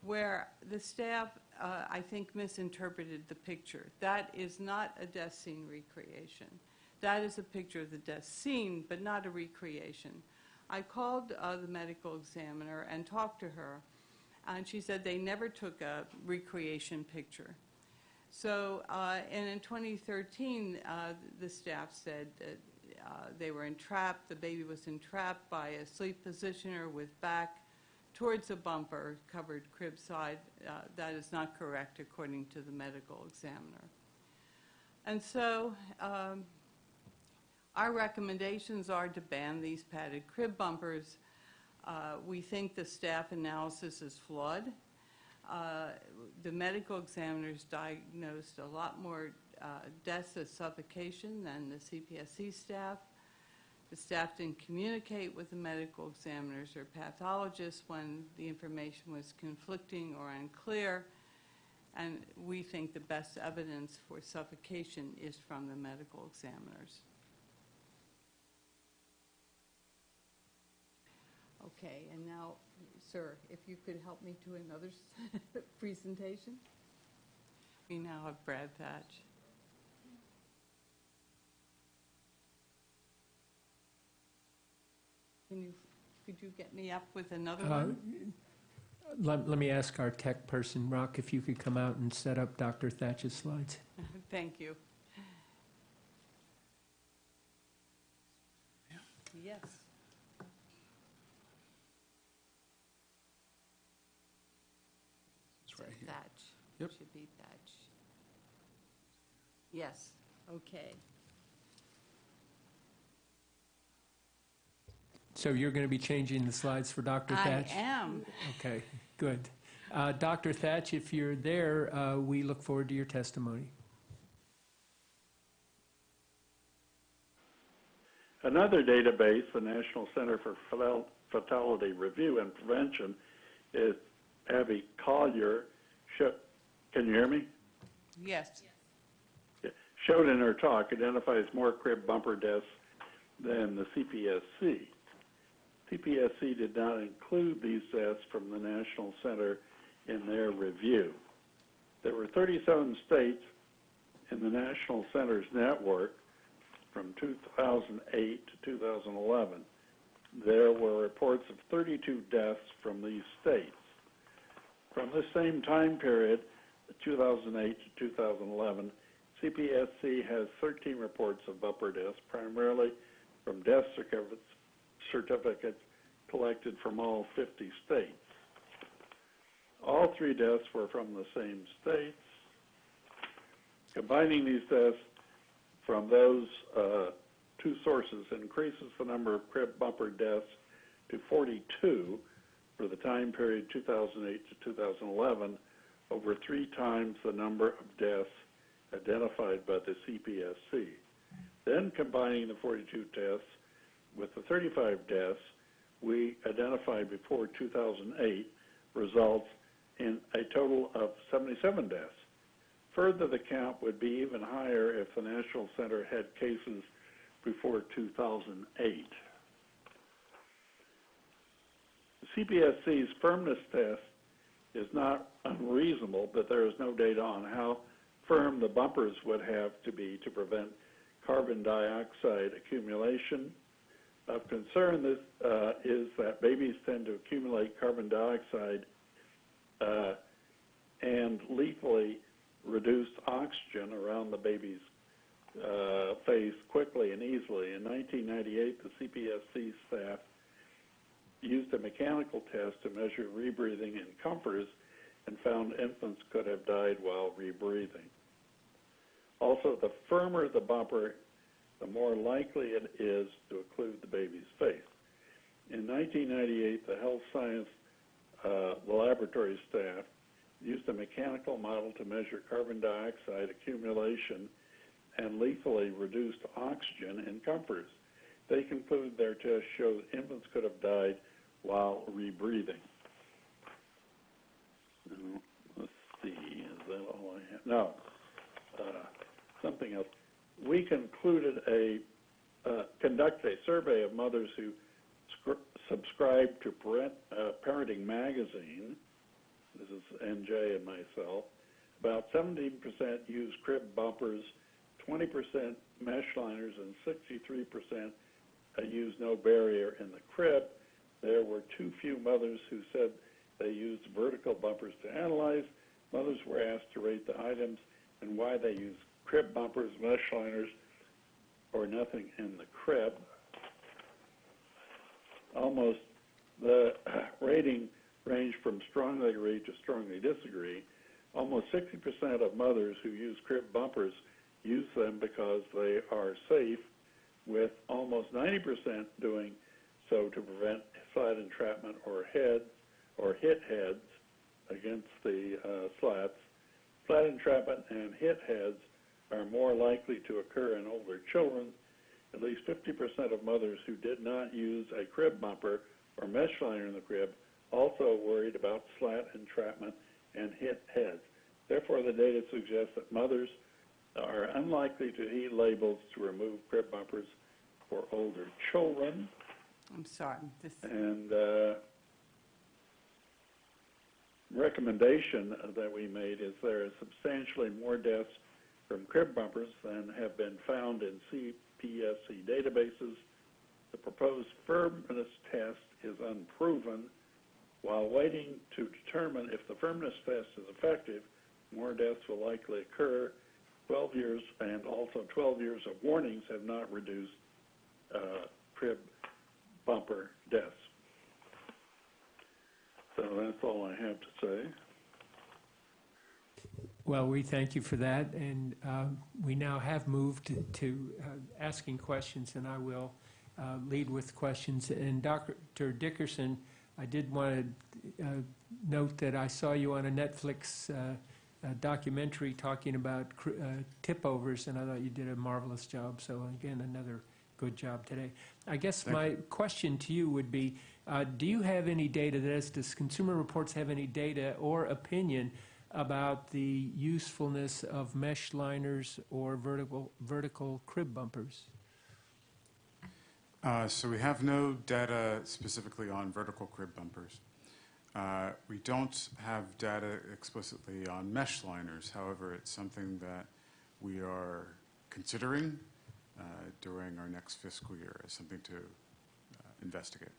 where the staff, I think, misinterpreted the picture. That is not a death scene recreation. That is a picture of the death scene, but not a recreation. I called the medical examiner and talked to her, and she said they never took a recreation picture. So, and in 2013, the staff said that they were entrapped, the baby was entrapped by a sleep positioner with back towards a bumper, covered crib side. That is not correct according to the medical examiner. And so, our recommendations are to ban these padded crib bumpers. We think the staff analysis is flawed. The medical examiners diagnosed a lot more deaths of suffocation than the CPSC staff. The staff didn't communicate with the medical examiners or pathologists when the information was conflicting or unclear. And we think the best evidence for suffocation is from the medical examiners. Okay, and now, sir, if you could help me to another presentation. We now have Brad Thatch. Could you get me up with another one? Let me ask our tech person, Rock, if you could come out and set up Dr. Thatch's slides. Thank you. Yes. It's right here. Thatch. Yep. Should be Thatch. Yes, okay. So you're going to be changing the slides for Dr. Thatch? I am. Okay, good. Dr. Thatch, if you're there, we look forward to your testimony. Another database, the National Center for Fatality Review and Prevention, is Abby Collier. Can you hear me? Yes. Showed in her talk identifies more crib bumper deaths than the CPSC. CPSC did not include these deaths from the National Center in their review. There were 37 states in the National Center's network from 2008 to 2011. There were reports of 32 deaths from these states. From this same time period, 2008 to 2011, CPSC has 13 reports of bumper deaths, primarily from death certificates collected from all 50 states. All 3 deaths were from the same states. Combining these deaths from those 2 sources increases the number of crib bumper deaths to 42 for the time period 2008 to 2011, over 3 times the number of deaths identified by the CPSC. Then combining the 42 deaths with the 35 deaths we identified before 2008 results in a total of 77 deaths. Further, the count would be even higher if the National Center had cases before 2008. The CPSC's firmness test is not unreasonable, but there is no data on how firm the bumpers would have to be to prevent carbon dioxide accumulation. Of concern is that babies tend to accumulate carbon dioxide and lethally reduced oxygen around the baby's face quickly and easily. In 1998, the CPSC staff used a mechanical test to measure rebreathing in comforters and found infants could have died while rebreathing. Also, the firmer the bumper, the more likely it is to occlude the baby's face. In 1998, the health science laboratory staff used a mechanical model to measure carbon dioxide accumulation and lethally reduced oxygen in comforters. They concluded their test showed infants could have died while rebreathing. Let's see, is that all I have? No, something else. We concluded conduct a survey of mothers who subscribe to Parenting Magazine. This is NJ and myself. About 17% use crib bumpers, 20% mesh liners, and 63% use no barrier in the crib. There were too few mothers who said they used vertical bumpers to analyze. Mothers were asked to rate the items and why they use crib bumpers, mesh liners, or nothing in the crib. Almost the rating ranged from strongly agree to strongly disagree. Almost 60% of mothers who use crib bumpers use them because they are safe, with almost 90% doing so to prevent slat entrapment or hit heads against the slats. Slat entrapment and hit heads are more likely to occur in older children. At least 50% of mothers who did not use a crib bumper or mesh liner in the crib also worried about slat entrapment and hit heads. Therefore, the data suggests that mothers are unlikely to heed labels to remove crib bumpers for older children. I'm sorry. And recommendation that we made is there are substantially more deaths from crib bumpers than have been found in CPSC databases. The proposed firmness test is unproven. While waiting to determine if the firmness test is effective, more deaths will likely occur. 12 years and also 12 years of warnings have not reduced crib bumper deaths. So that's all I have to say. Well, we thank you for that, and we now have moved to asking questions, and I will lead with questions. And Dr. Dickerson, I did want to note that I saw you on a Netflix documentary talking about tip-overs, and I thought you did a marvelous job. So again, another good job today. I guess my question to you would be, do you have any data, does Consumer Reports have any data or opinion about the usefulness of mesh liners or vertical crib bumpers? So we have no data specifically on vertical crib bumpers. We don't have data explicitly on mesh liners. However, it's something that we are considering during our next fiscal year as something to investigate.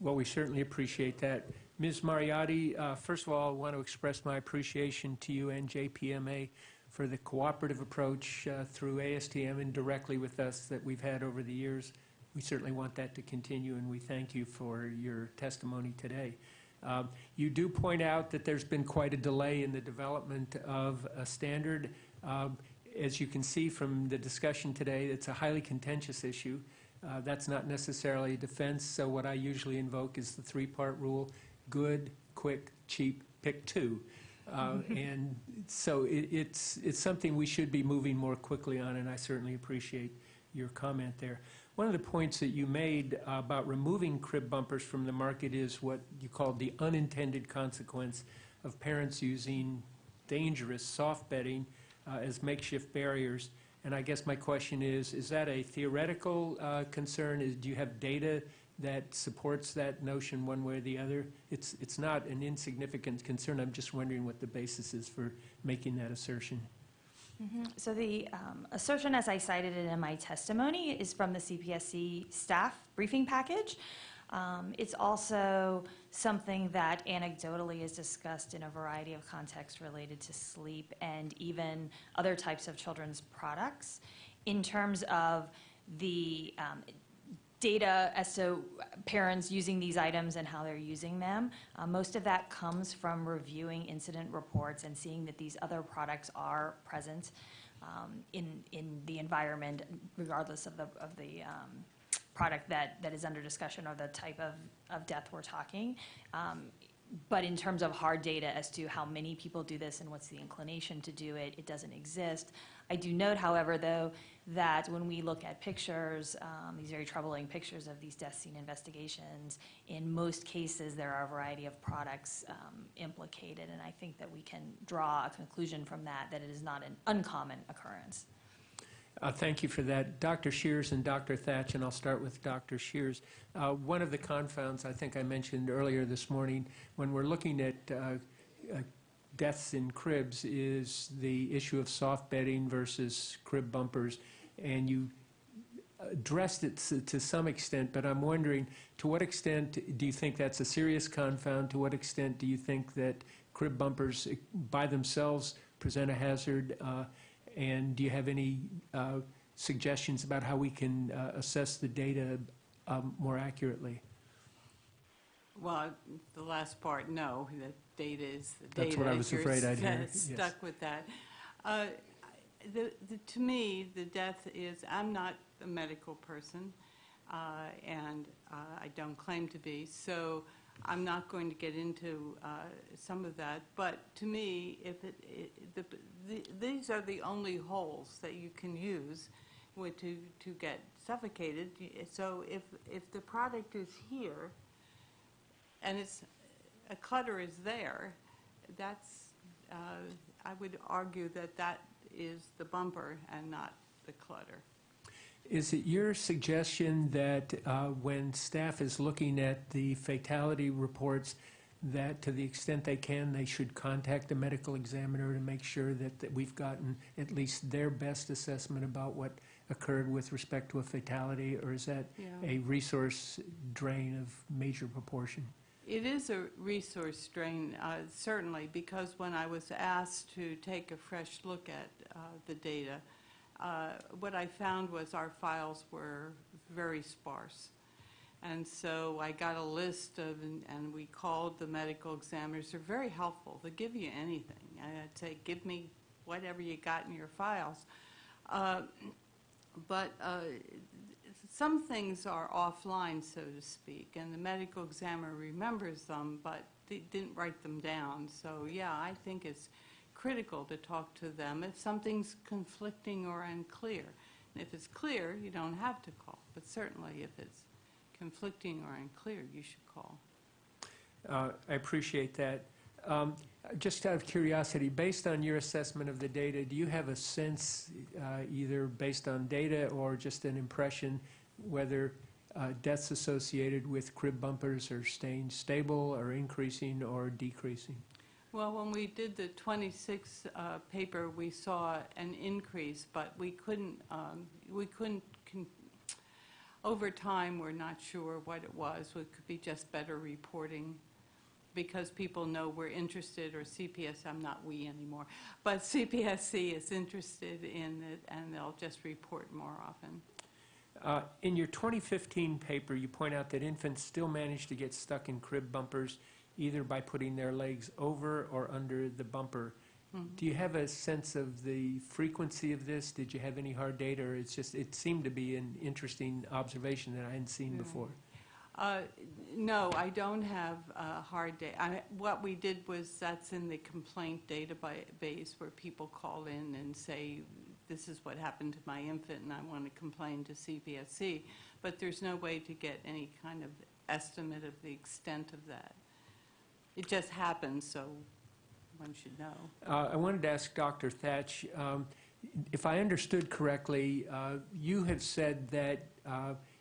Well, we certainly appreciate that. Ms. Mariotti, first of all, I want to express my appreciation to you and JPMA for the cooperative approach through ASTM and directly with us that we've had over the years. We certainly want that to continue, and we thank you for your testimony today. You do point out that there's been quite a delay in the development of a standard. As you can see from the discussion today, it's a highly contentious issue. That's not necessarily a defense, so what I usually invoke is the three-part rule: good, quick, cheap, pick two. And so it's something we should be moving more quickly on, and I certainly appreciate your comment there. One of the points that you made about removing crib bumpers from the market is what you called the unintended consequence of parents using dangerous soft bedding as makeshift barriers. And I guess my question is that a theoretical concern? Do you have data that supports that notion one way or the other? It's not an insignificant concern. I'm just wondering what the basis is for making that assertion. So the assertion, as I cited it in my testimony, is from the CPSC staff briefing package. It's also something that anecdotally is discussed in a variety of contexts related to sleep and even other types of children's products. In terms of the data as to parents using these items and how they're using them, most of that comes from reviewing incident reports and seeing that these other products are present in the environment, regardless of the product that is under discussion or the type of death we're talking. But in terms of hard data as to how many people do this and what's the inclination to do it, it doesn't exist. I do note, however, though, that when we look at pictures, these very troubling pictures of these death scene investigations, in most cases there are a variety of products implicated, and I think that we can draw a conclusion from that it is not an uncommon occurrence. Thank you for that. Dr. Shears and Dr. Thatch, and I'll start with Dr. Shears. One of the confounds I think I mentioned earlier this morning when we're looking at deaths in cribs is the issue of soft bedding versus crib bumpers, and you addressed it to some extent, but I'm wondering, to what extent do you think that's a serious confound? To what extent do you think that crib bumpers by themselves present a hazard? And do you have any suggestions about how we can assess the data more accurately? Well, the last part, no. The data is the data. That's what I was afraid I'd hear. Stuck Yes. with that. To me, the death is, I'm not a medical person, and I don't claim to be, so I'm not going to get into some of that. But to me, these are the only holes that you can use to get suffocated. So if the product is here and a clutter is there, that's I would argue that is the bumper and not the clutter. Is it your suggestion that when staff is looking at the fatality reports, that to the extent they can, they should contact the medical examiner to make sure that we've gotten at least their best assessment about what occurred with respect to a fatality, or is that a resource drain of major proportion? It is a resource drain, certainly, because when I was asked to take a fresh look at the data, what I found was our files were very sparse. And so I got a list of, and we called the medical examiners. They're very helpful. They'll give you anything. I'd say, give me whatever you got in your files. But some things are offline, so to speak, and the medical examiner remembers them, but they didn't write them down. So yeah, I think it's critical to talk to them if something's conflicting or unclear. And if it's clear, you don't have to call, but certainly if it's conflicting or unclear, you should call. I appreciate that. Just out of curiosity, based on your assessment of the data, do you have a sense, either based on data or just an impression, whether deaths associated with crib bumpers are staying stable or increasing or decreasing? Well, when we did the 26 paper, we saw an increase, but we couldn't over time, we're not sure what it was. It could be just better reporting because people know we're interested, or CPS, I'm not we anymore, but CPSC is interested in it, and they'll just report more often. In your 2015 paper, you point out that infants still manage to get stuck in crib bumpers either by putting their legs over or under the bumper. Do you have a sense of the frequency of this? Did you have any hard data, or it seemed to be an interesting observation that I hadn't seen before? No, I don't have hard data. What we did was, that's in the complaint database where people call in and say, this is what happened to my infant and I want to complain to CPSC, but there's no way to get any kind of estimate of the extent of that. It just happens, so one should know. I wanted to ask Dr. Thatch, if I understood correctly, you have said that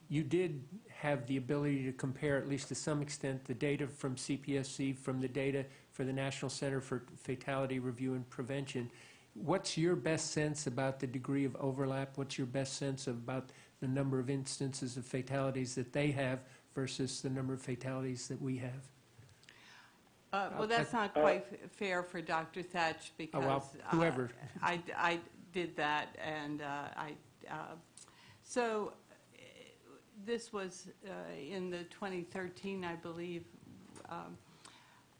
you did have the ability to compare, at least to some extent, the data from CPSC from the data for the National Center for Fatality Review and Prevention. What's your best sense about the degree of overlap? What's your best sense about the number of instances of fatalities that they have versus the number of fatalities that we have? Well, that's not quite fair for Dr. Thatch because whoever. I did that, and so this was in the 2013, I believe,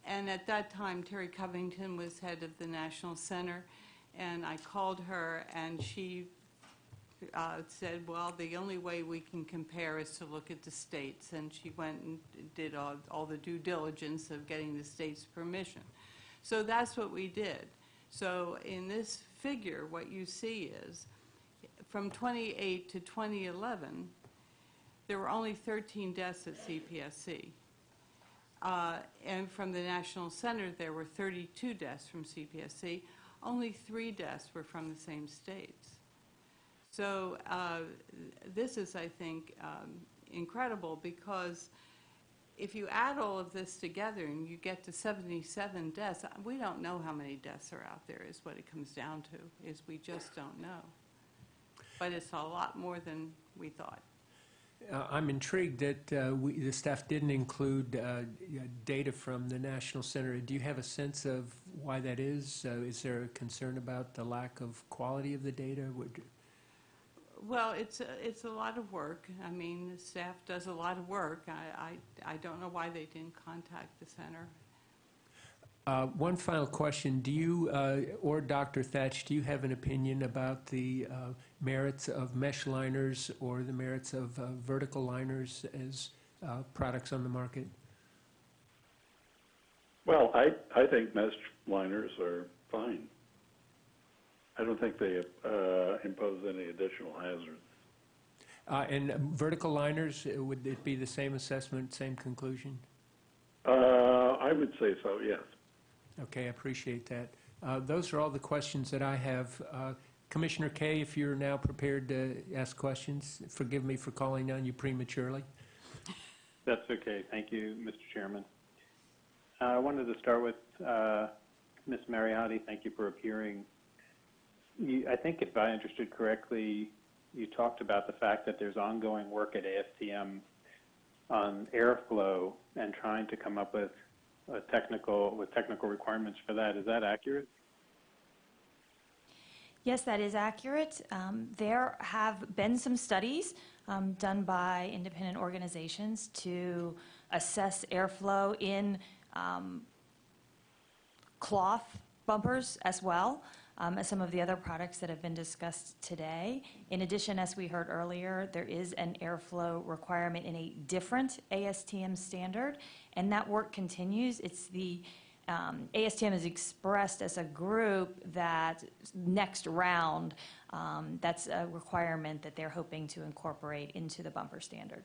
and at that time Terry Covington was head of the National Center, and I called her, and she said, well, the only way we can compare is to look at the states, and she went and did all the due diligence of getting the state's permission. So that's what we did. So in this figure, what you see is from 2008 to 2011, there were only 13 deaths at CPSC. And from the National Center, there were 32 deaths from CPSC. Only 3 deaths were from the same states. So this is, I think, incredible, because if you add all of this together and you get to 77 deaths, we don't know how many deaths are out there is what it comes down to, is we just don't know. But it's a lot more than we thought. I'm intrigued that the staff didn't include data from the National Center. Do you have a sense of why that is? Is there a concern about the lack of quality of the data? Well, it's a lot of work. I mean, the staff does a lot of work. I don't know why they didn't contact the center. One final question. Do you, or Dr. Thatch, do you have an opinion about the merits of mesh liners or the merits of vertical liners as products on the market? Well, I think mesh liners are fine. I don't think they impose any additional hazards. And vertical liners, would it be the same assessment, same conclusion? I would say so, yes. Okay, I appreciate that. Those are all the questions that I have. Commissioner Kaye, if you're now prepared to ask questions, forgive me for calling on you prematurely. That's okay. Thank you, Mr. Chairman. I wanted to start with Ms. Mariotti. Thank you for appearing. I think if I understood correctly, you talked about the fact that there's ongoing work at ASTM on airflow and trying to come up with technical requirements for that. Is that accurate? Yes, that is accurate. There have been some studies done by independent organizations to assess airflow in cloth bumpers as well as some of the other products that have been discussed today. In addition, as we heard earlier, there is an airflow requirement in a different ASTM standard, and that work continues. It's the ASTM is expressed as a group that next round, that's a requirement that they're hoping to incorporate into the bumper standard.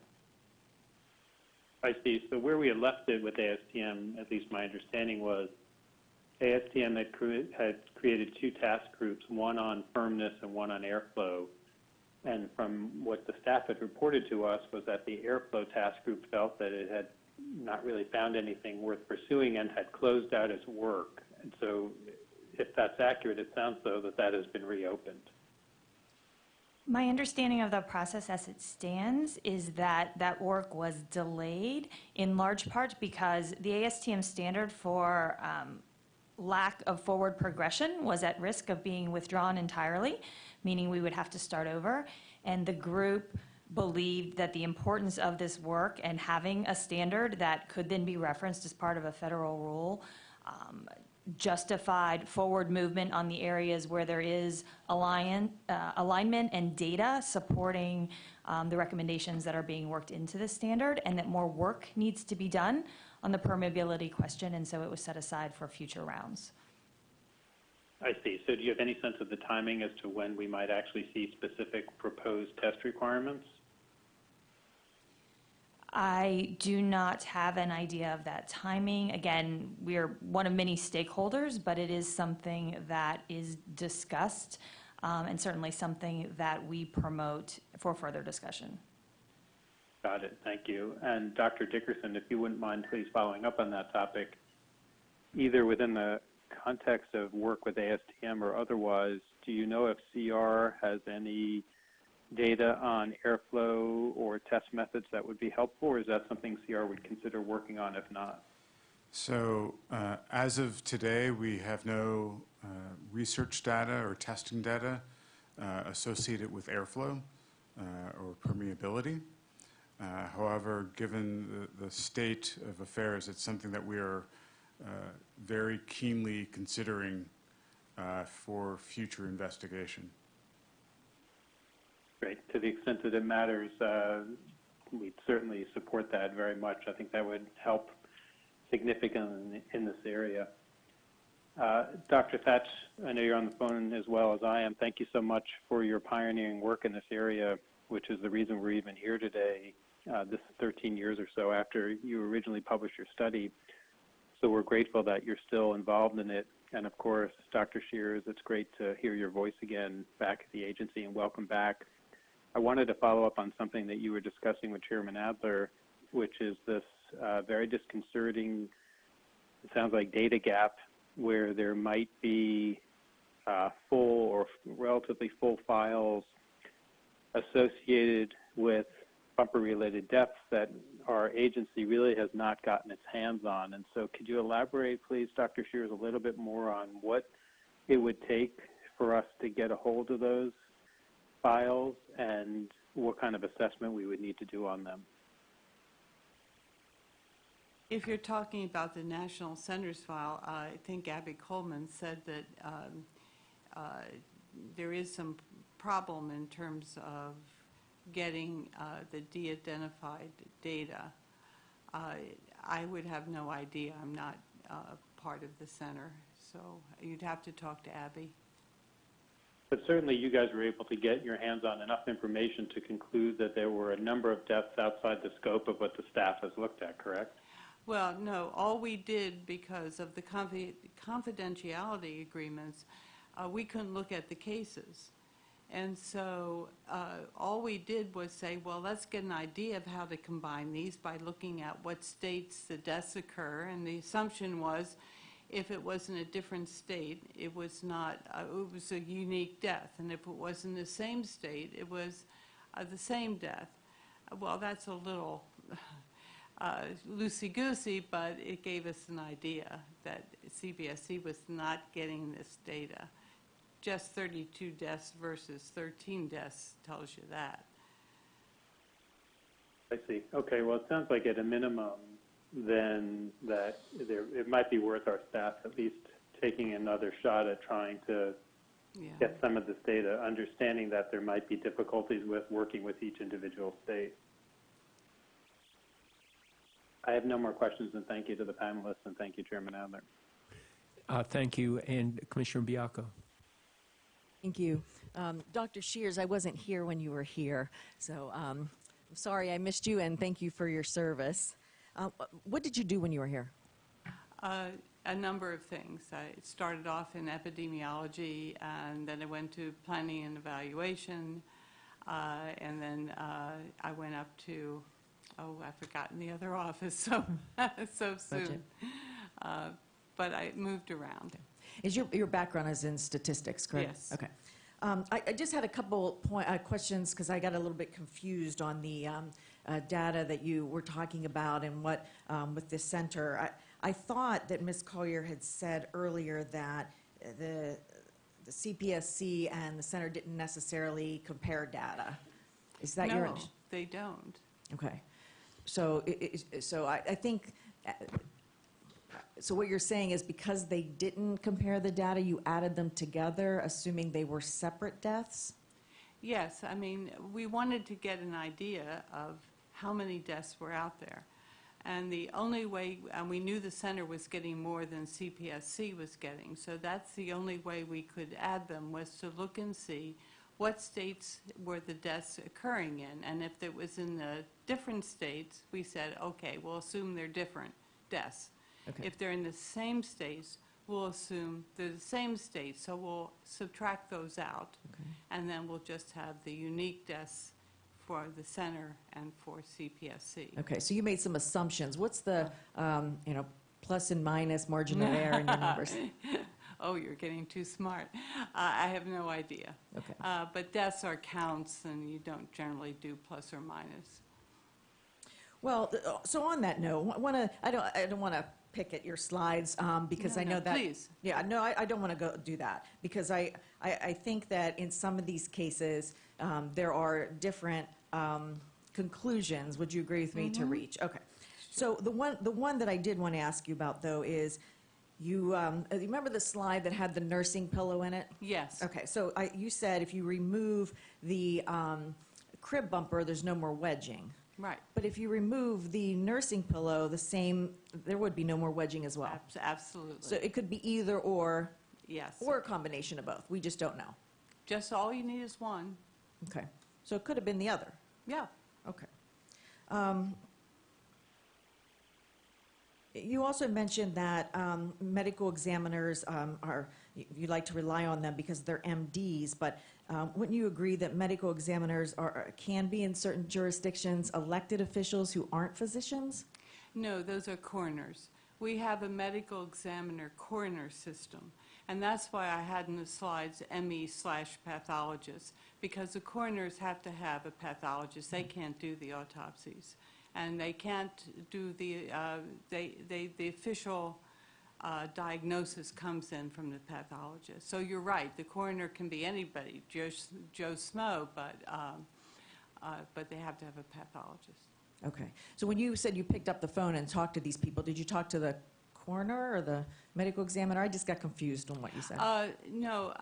I see. So where we had left it with ASTM, at least my understanding was, ASTM had created two task groups, one on firmness and one on airflow. And from what the staff had reported to us was that the airflow task group felt that it had not really found anything worth pursuing and had closed out its work. And so if that's accurate, it sounds though that has been reopened. My understanding of the process as it stands is that that work was delayed in large part because the ASTM standard for lack of forward progression was at risk of being withdrawn entirely, meaning we would have to start over. And the group believed that the importance of this work and having a standard that could then be referenced as part of a federal rule justified forward movement on the areas where there is alignment and data supporting the recommendations that are being worked into the standard, and that more work needs to be done on the permeability question, and so it was set aside for future rounds. I see. So do you have any sense of the timing as to when we might actually see specific proposed test requirements? I do not have an idea of that timing. Again, we are one of many stakeholders, but it is something that is discussed and certainly something that we promote for further discussion. Got it. Thank you. And Dr. Dickerson, if you wouldn't mind please following up on that topic, either within the context of work with ASTM or otherwise, do you know if CR has any data on airflow or test methods that would be helpful, or is that something CR would consider working on if not? So as of today, we have no research data or testing data associated with airflow or permeability. However, given the state of affairs, it's something that we are very keenly considering for future investigation. Great. To the extent that it matters, we'd certainly support that very much. I think that would help significantly in this area. Dr. Thatch, I know you're on the phone as well as I am. Thank you so much for your pioneering work in this area, which is the reason we're even here today. This is 13 years or so after you originally published your study. So we're grateful that you're still involved in it. And of course, Dr. Shears, it's great to hear your voice again back at the agency, and welcome back. I wanted to follow up on something that you were discussing with Chairman Adler, which is this very disconcerting, it sounds like, data gap where there might be full or relatively full files associated with bumper-related deaths that our agency really has not gotten its hands on. And so could you elaborate, please, Dr. Shears, a little bit more on what it would take for us to get a hold of those files and what kind of assessment we would need to do on them? If you're talking about the National Centers file, I think Abby Coleman said that there is some problem in terms of getting the de-identified data. I would have no idea. I'm not part of the center, so you'd have to talk to Abby. But certainly you guys were able to get your hands on enough information to conclude that there were a number of deaths outside the scope of what the staff has looked at, correct? Well, no. All we did, because of the confidentiality agreements, we couldn't look at the cases. And so all we did was say, well, let's get an idea of how to combine these by looking at what states the deaths occur. And the assumption was, if it was in a different state, it was not, it was a unique death. And if it was in the same state, it was the same death. Well, that's a little loosey-goosey, but it gave us an idea that CPSC was not getting this data. just 32 deaths versus 13 deaths tells you that. I see. Okay, well, it sounds like at a minimum, then that it might be worth our staff at least taking another shot at trying to get some of this data, understanding that there might be difficulties with working with each individual state. I have no more questions, and thank you to the panelists, and thank you, Chairman Adler. Thank you, and Commissioner Biacco. Thank you. Dr. Shears, I wasn't here when you were here, so I'm sorry I missed you, and thank you for your service. What did you do when you were here? A number of things. I started off in epidemiology, and then I went to planning and evaluation, and then I went up to, I've forgotten the other office, so soon. But I moved around. Is your background is in statistics, correct? Yes. Okay. I just had a couple questions because I got a little bit confused on the data that you were talking about and what with this center. I thought that Ms. Collier had said earlier that the CPSC and the center didn't necessarily compare data. Is that your? No, they don't. Okay. So, I think. So what you're saying is because they didn't compare the data, you added them together, assuming they were separate deaths? Yes, I mean, we wanted to get an idea of how many deaths were out there. And the only way, and we knew the center was getting more than CPSC was getting, so that's the only way we could add them was to look and see what states were the deaths occurring in. And if it was in the different states, we said, okay, we'll assume they're different deaths. Okay. If they're in the same states, we'll assume they're the same states, so we'll subtract those out. Okay. And then we'll just have the unique deaths for the center and for CPSC. Okay, so you made some assumptions. What's the, plus and minus margin of error in your numbers? Oh, you're getting too smart. I have no idea. Okay. But deaths are counts, and you don't generally do plus or minus. Well, so on that note, I don't want to pick at your slides because I know that. Please. Yeah, no, I don't want to go do that because I think that in some of these cases there are different conclusions. Would you agree with me to reach? Okay. So the one that I did want to ask you about though is you remember the slide that had the nursing pillow in it? Yes. Okay. So you said if you remove the crib bumper, there's no more wedging. Right. But if you remove the nursing pillow, there would be no more wedging as well. Absolutely. So it could be either or. Yes. Or a combination of both. We just don't know. Just all you need is one. Okay. So it could have been the other. Yeah. Okay. You also mentioned that medical examiners you like to rely on them because they're MDs, but wouldn't you agree that medical examiners can be in certain jurisdictions elected officials who aren't physicians? No, those are coroners. We have a medical examiner coroner system, and that's why I had in the slides ME/pathologist, because the coroners have to have a pathologist. They can't do the autopsies, and they can't do the official diagnosis comes in from the pathologist. So you're right, the coroner can be anybody, Joe Smo, but they have to have a pathologist. Okay. So when you said you picked up the phone and talked to these people, did you talk to the coroner or the medical examiner? I just got confused on what you said. No,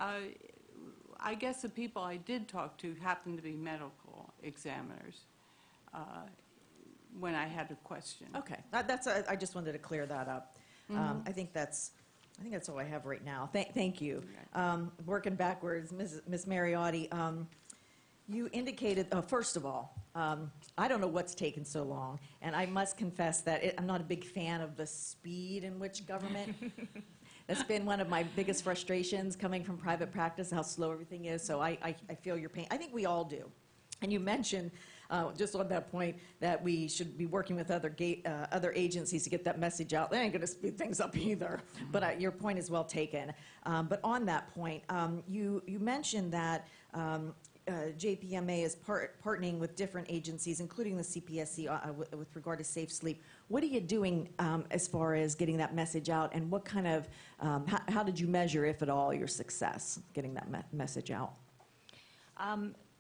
I guess the people I did talk to happened to be medical examiners when I had a question. Okay. I just wanted to clear that up. I think that's all I have right now. Thank you. Working backwards, Ms. Mariotti, you indicated, first of all, I don't know what's taken so long, and I must confess that I'm not a big fan of the speed in which government. That's been one of my biggest frustrations coming from private practice, how slow everything is, so I feel your pain. I think we all do. And you mentioned, just on that point, that we should be working with other agencies to get that message out. They ain't going to speed things up either. But your point is well taken. But on that point, you mentioned that JPMA is partnering with different agencies, including the CPSC, with regard to Safe Sleep. What are you doing as far as getting that message out, and what kind of, how did you measure, if at all, your success getting that message out?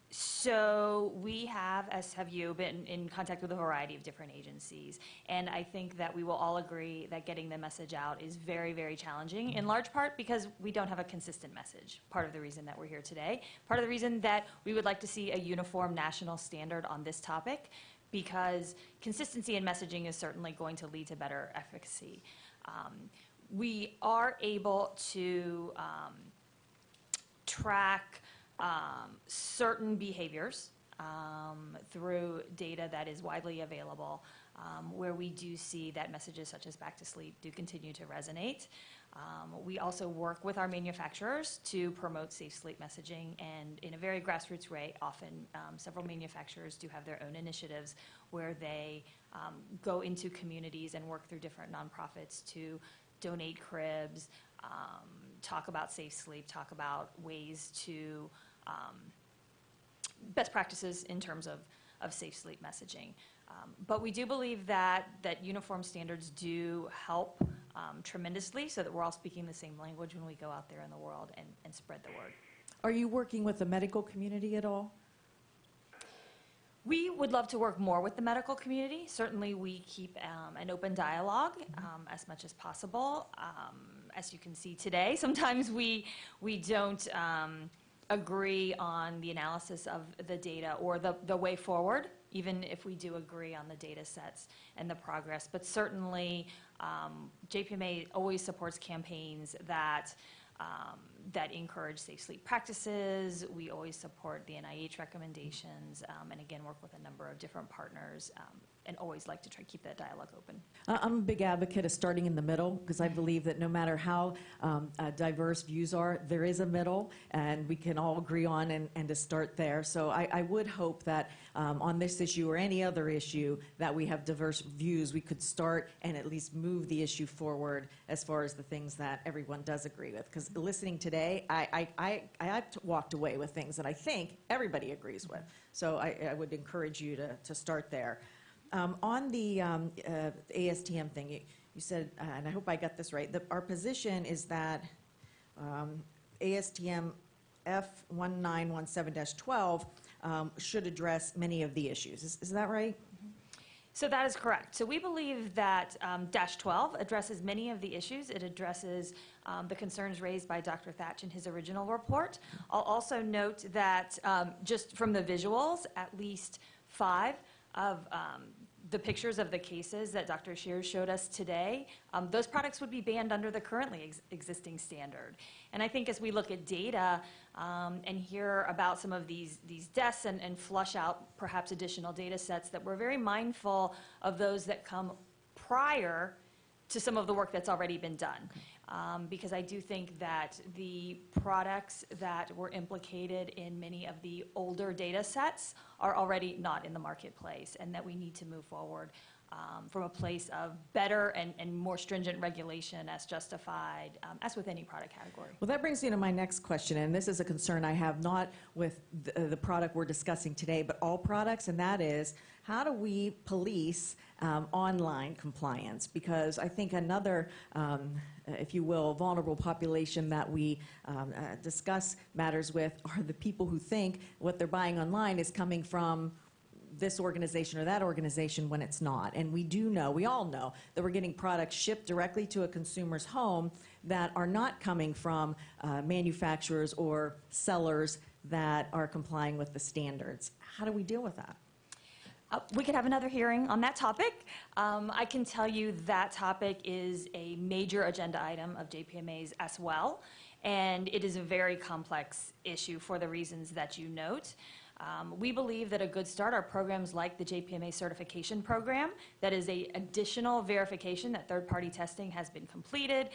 So we have, as have you, been in contact with a variety of different agencies. And I think that we will all agree that getting the message out is very, very challenging, in large part because we don't have a consistent message. Part of the reason that we're here today. Part of the reason that we would like to see a uniform national standard on this topic, because consistency in messaging is certainly going to lead to better efficacy. We are able to track certain behaviors through data that is widely available, where we do see that messages such as back to sleep do continue to resonate. We also work with our manufacturers to promote safe sleep messaging, and in a very grassroots way, often several manufacturers do have their own initiatives where they go into communities and work through different nonprofits to donate cribs, talk about safe sleep, talk about ways to best practices in terms of safe sleep messaging. But we do believe that uniform standards do help tremendously, so that we're all speaking the same language when we go out there in the world and spread the word. Are you working with the medical community at all? We would love to work more with the medical community. Certainly, we keep an open dialogue as much as possible. As you can see today, sometimes we don't agree on the analysis of the data or the way forward, even if we do agree on the data sets and the progress. But certainly, JPMA always supports campaigns that encourage safe sleep practices. We always support the NIH recommendations, and again, work with a number of different partners, and always like to try to keep that dialogue open. I'm a big advocate of starting in the middle, because I believe that no matter how diverse views are, there is a middle, and we can all agree on and to start there. So I would hope that on this issue or any other issue that we have diverse views, we could start and at least move the issue forward as far as the things that everyone does agree with. Because listening today, I walked away with things that I think everybody agrees with. So I would encourage you to start there. On the ASTM thing, you said, and I hope I got this right, that our position is that ASTM F1917-12 should address many of the issues. Is that right? So that is correct. So we believe that Dash 12 addresses many of the issues. It addresses the concerns raised by Dr. Thatch in his original report. I'll also note that just from the visuals, at least 5 of the pictures of the cases that Dr. Shears showed us today, those products would be banned under the currently existing standard. And I think as we look at data and hear about some of these deaths and flush out perhaps additional data sets, that we're very mindful of those that come prior to some of the work that's already been done. Because I do think that the products that were implicated in many of the older data sets are already not in the marketplace, and that we need to move forward from a place of better and more stringent regulation as justified, as with any product category. Well, that brings me to my next question, and this is a concern I have not with the product we're discussing today, but all products, and that is, how do we police online compliance? Because I think another, if you will, vulnerable population that we discuss matters with are the people who think what they're buying online is coming from this organization or that organization when it's not. And we do know, we all know, that we're getting products shipped directly to a consumer's home that are not coming from manufacturers or sellers that are complying with the standards. How do we deal with that? We could have another hearing on that topic. I can tell you that topic is a major agenda item of JPMA's as well, and it is a very complex issue for the reasons that you note. We believe that a good start are programs like the JPMA certification program. That is an additional verification that third-party testing has been completed,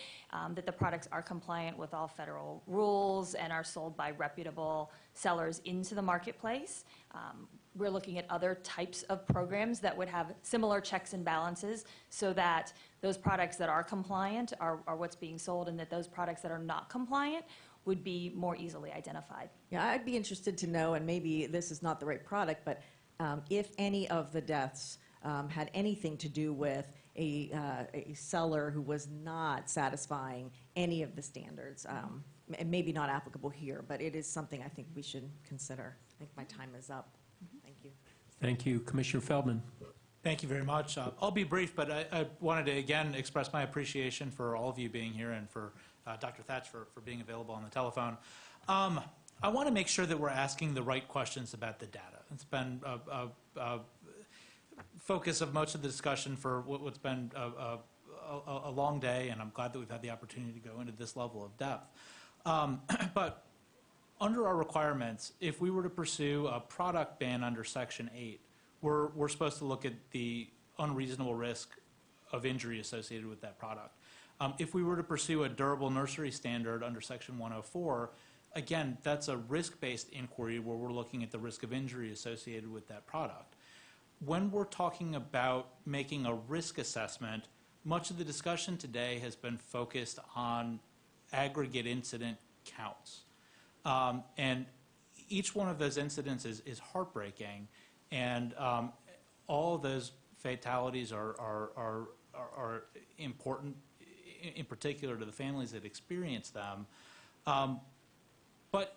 that the products are compliant with all federal rules and are sold by reputable sellers into the marketplace. We're looking at other types of programs that would have similar checks and balances so that those products that are compliant are what's being sold, and that those products that are not compliant would be more easily identified. Yeah, I'd be interested to know, and maybe this is not the right product, but if any of the deaths had anything to do with a seller who was not satisfying any of the standards. And maybe not applicable here, but it is something I think we should consider. I think my time is up. Thank you. Thank you. Commissioner Feldman. Thank you very much. I'll be brief, but I wanted to again express my appreciation for all of you being here and for Dr. Thatch for being available on the telephone. I want to make sure that we're asking the right questions about the data. It's been a focus of much of the discussion for what's been a long day, and I'm glad that we've had the opportunity to go into this level of depth. But under our requirements, if we were to pursue a product ban under Section 8, we're supposed to look at the unreasonable risk of injury associated with that product. If we were to pursue a durable nursery standard under Section 104, again, that's a risk-based inquiry where we're looking at the risk of injury associated with that product. When we're talking about making a risk assessment, much of the discussion today has been focused on aggregate incident counts. And each one of those incidents is heartbreaking, and all of those fatalities are important, in particular to the families that experience them. But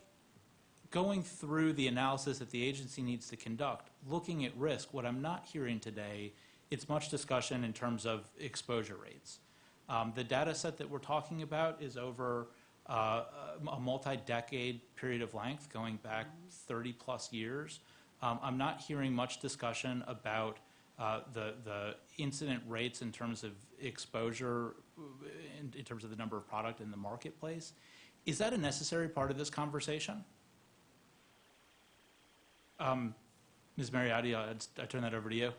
going through the analysis that the agency needs to conduct, looking at risk, what I'm not hearing today, it's much discussion in terms of exposure rates. The data set that we're talking about is over a multi-decade period of length, going back 30 plus years. I'm not hearing much discussion about the incident rates in terms of exposure, in terms of the number of product in the marketplace. Is that a necessary part of this conversation? Ms. Mariotti, I turn that over to you.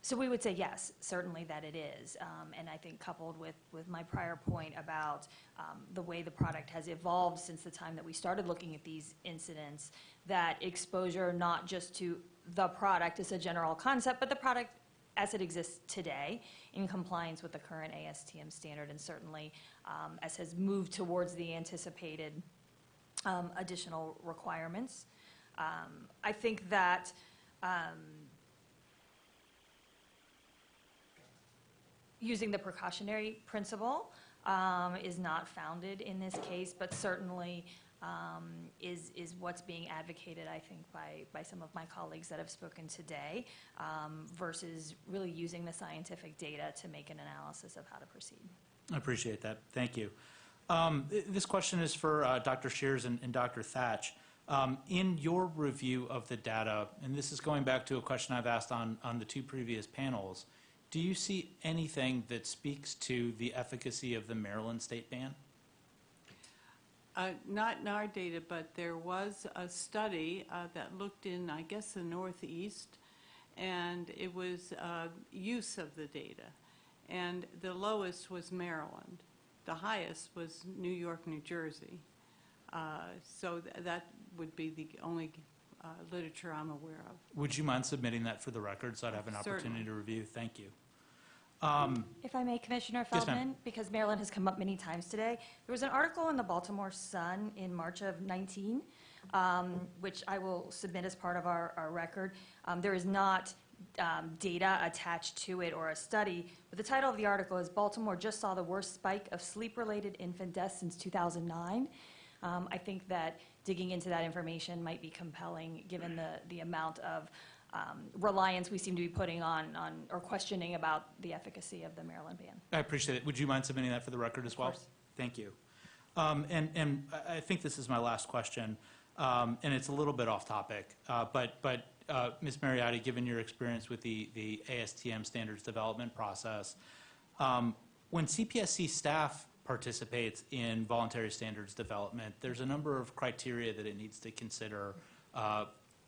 So we would say yes, certainly that it is. And I think coupled with my prior point about the way the product has evolved since the time that we started looking at these incidents, that exposure not just to the product as a general concept, but the product as it exists today in compliance with the current ASTM standard, and certainly as has moved towards the anticipated additional requirements. I think that using the precautionary principle is not founded in this case, but certainly is what's being advocated, I think, by some of my colleagues that have spoken today, versus really using the scientific data to make an analysis of how to proceed. I appreciate that. Thank you. This question is for Dr. Shears and Dr. Thatch. In your review of the data, and this is going back to a question I've asked on the two previous panels, do you see anything that speaks to the efficacy of the Maryland state ban? Not in our data, but there was a study that looked in, I guess, the Northeast, and it was use of the data. And the lowest was Maryland. The highest was New York, New Jersey. So that would be the only literature I'm aware of. Would you mind submitting that for the record so I'd have an opportunity Certainly. to review? Thank you. If I may, Commissioner Yes, Feldman, ma'am. because Maryland has come up many times today, there was an article in the Baltimore Sun in March of 19, which I will submit as part of our record. There is not data attached to it or a study, but the title of the article is "Baltimore Just Saw the Worst Spike of Sleep-Related Infant Deaths Since 2009." I think that digging into that information might be compelling given the amount of reliance we seem to be putting on or questioning about the efficacy of the Maryland ban. I appreciate it. Would you mind submitting that for the record as well? Of course. Thank you. And I think this is my last question, and it's a little bit off topic, but Ms. Mariotti, given your experience with the ASTM standards development process, when CPSC staff participates in voluntary standards development, there's a number of criteria that it needs to consider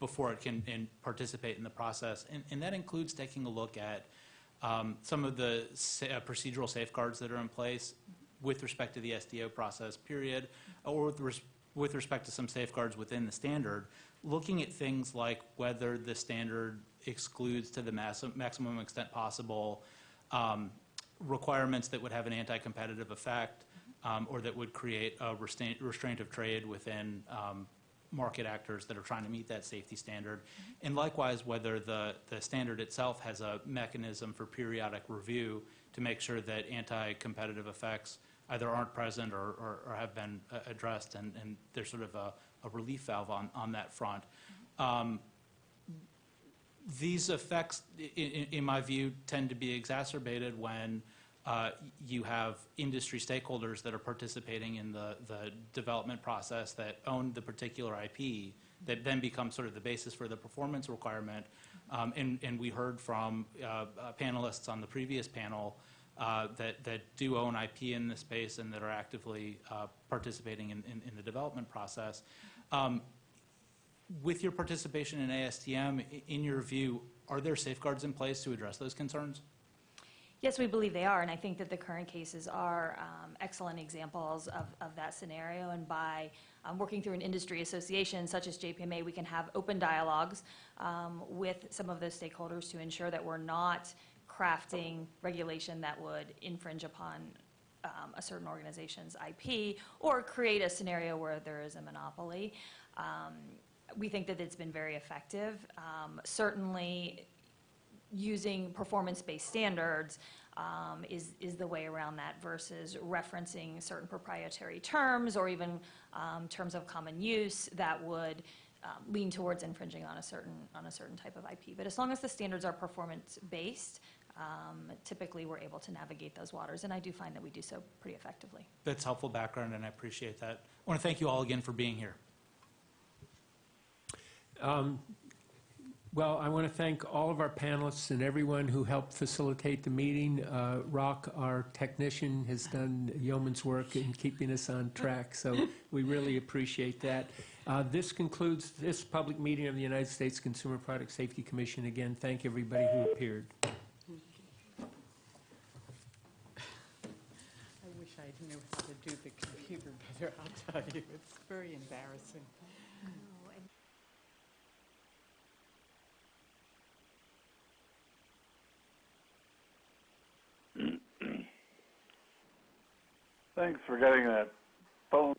before it can participate in the process. And that includes taking a look at some of the procedural safeguards that are in place with respect to the SDO process period, or with respect to some safeguards within the standard, looking at things like whether the standard excludes to the maximum extent possible requirements that would have an anti-competitive effect, or that would create a restraint of trade within market actors that are trying to meet that safety standard. And likewise, whether the standard itself has a mechanism for periodic review to make sure that anti-competitive effects either aren't present or have been addressed, and there's sort of a relief valve on that front. These effects, in my view, tend to be exacerbated when you have industry stakeholders that are participating in the development process that own the particular IP that then becomes sort of the basis for the performance requirement. And we heard from panelists on the previous panel that do own IP in this space and that are actively participating in the development process. With your participation in ASTM, in your view, are there safeguards in place to address those concerns? Yes, we believe they are, and I think that the current cases are excellent examples of that scenario. And by working through an industry association such as JPMA, we can have open dialogues with some of those stakeholders to ensure that we're not crafting regulation that would infringe upon a certain organization's IP or create a scenario where there is a monopoly. We think that it's been very effective. Certainly, using performance-based standards is the way around that versus referencing certain proprietary terms or even terms of common use that would lean towards infringing on a certain type of IP. But as long as the standards are performance-based, typically we're able to navigate those waters, and I do find that we do so pretty effectively. That's helpful background, and I appreciate that. I want to thank you all again for being here. Well, I want to thank all of our panelists and everyone who helped facilitate the meeting. Rock, our technician, has done yeoman's work in keeping us on track, so we really appreciate that. This concludes this public meeting of the United States Consumer Product Safety Commission. Again, thank everybody who appeared. I wish I knew how to do the computer better, I'll tell you. It's very embarrassing. Thanks for getting that phone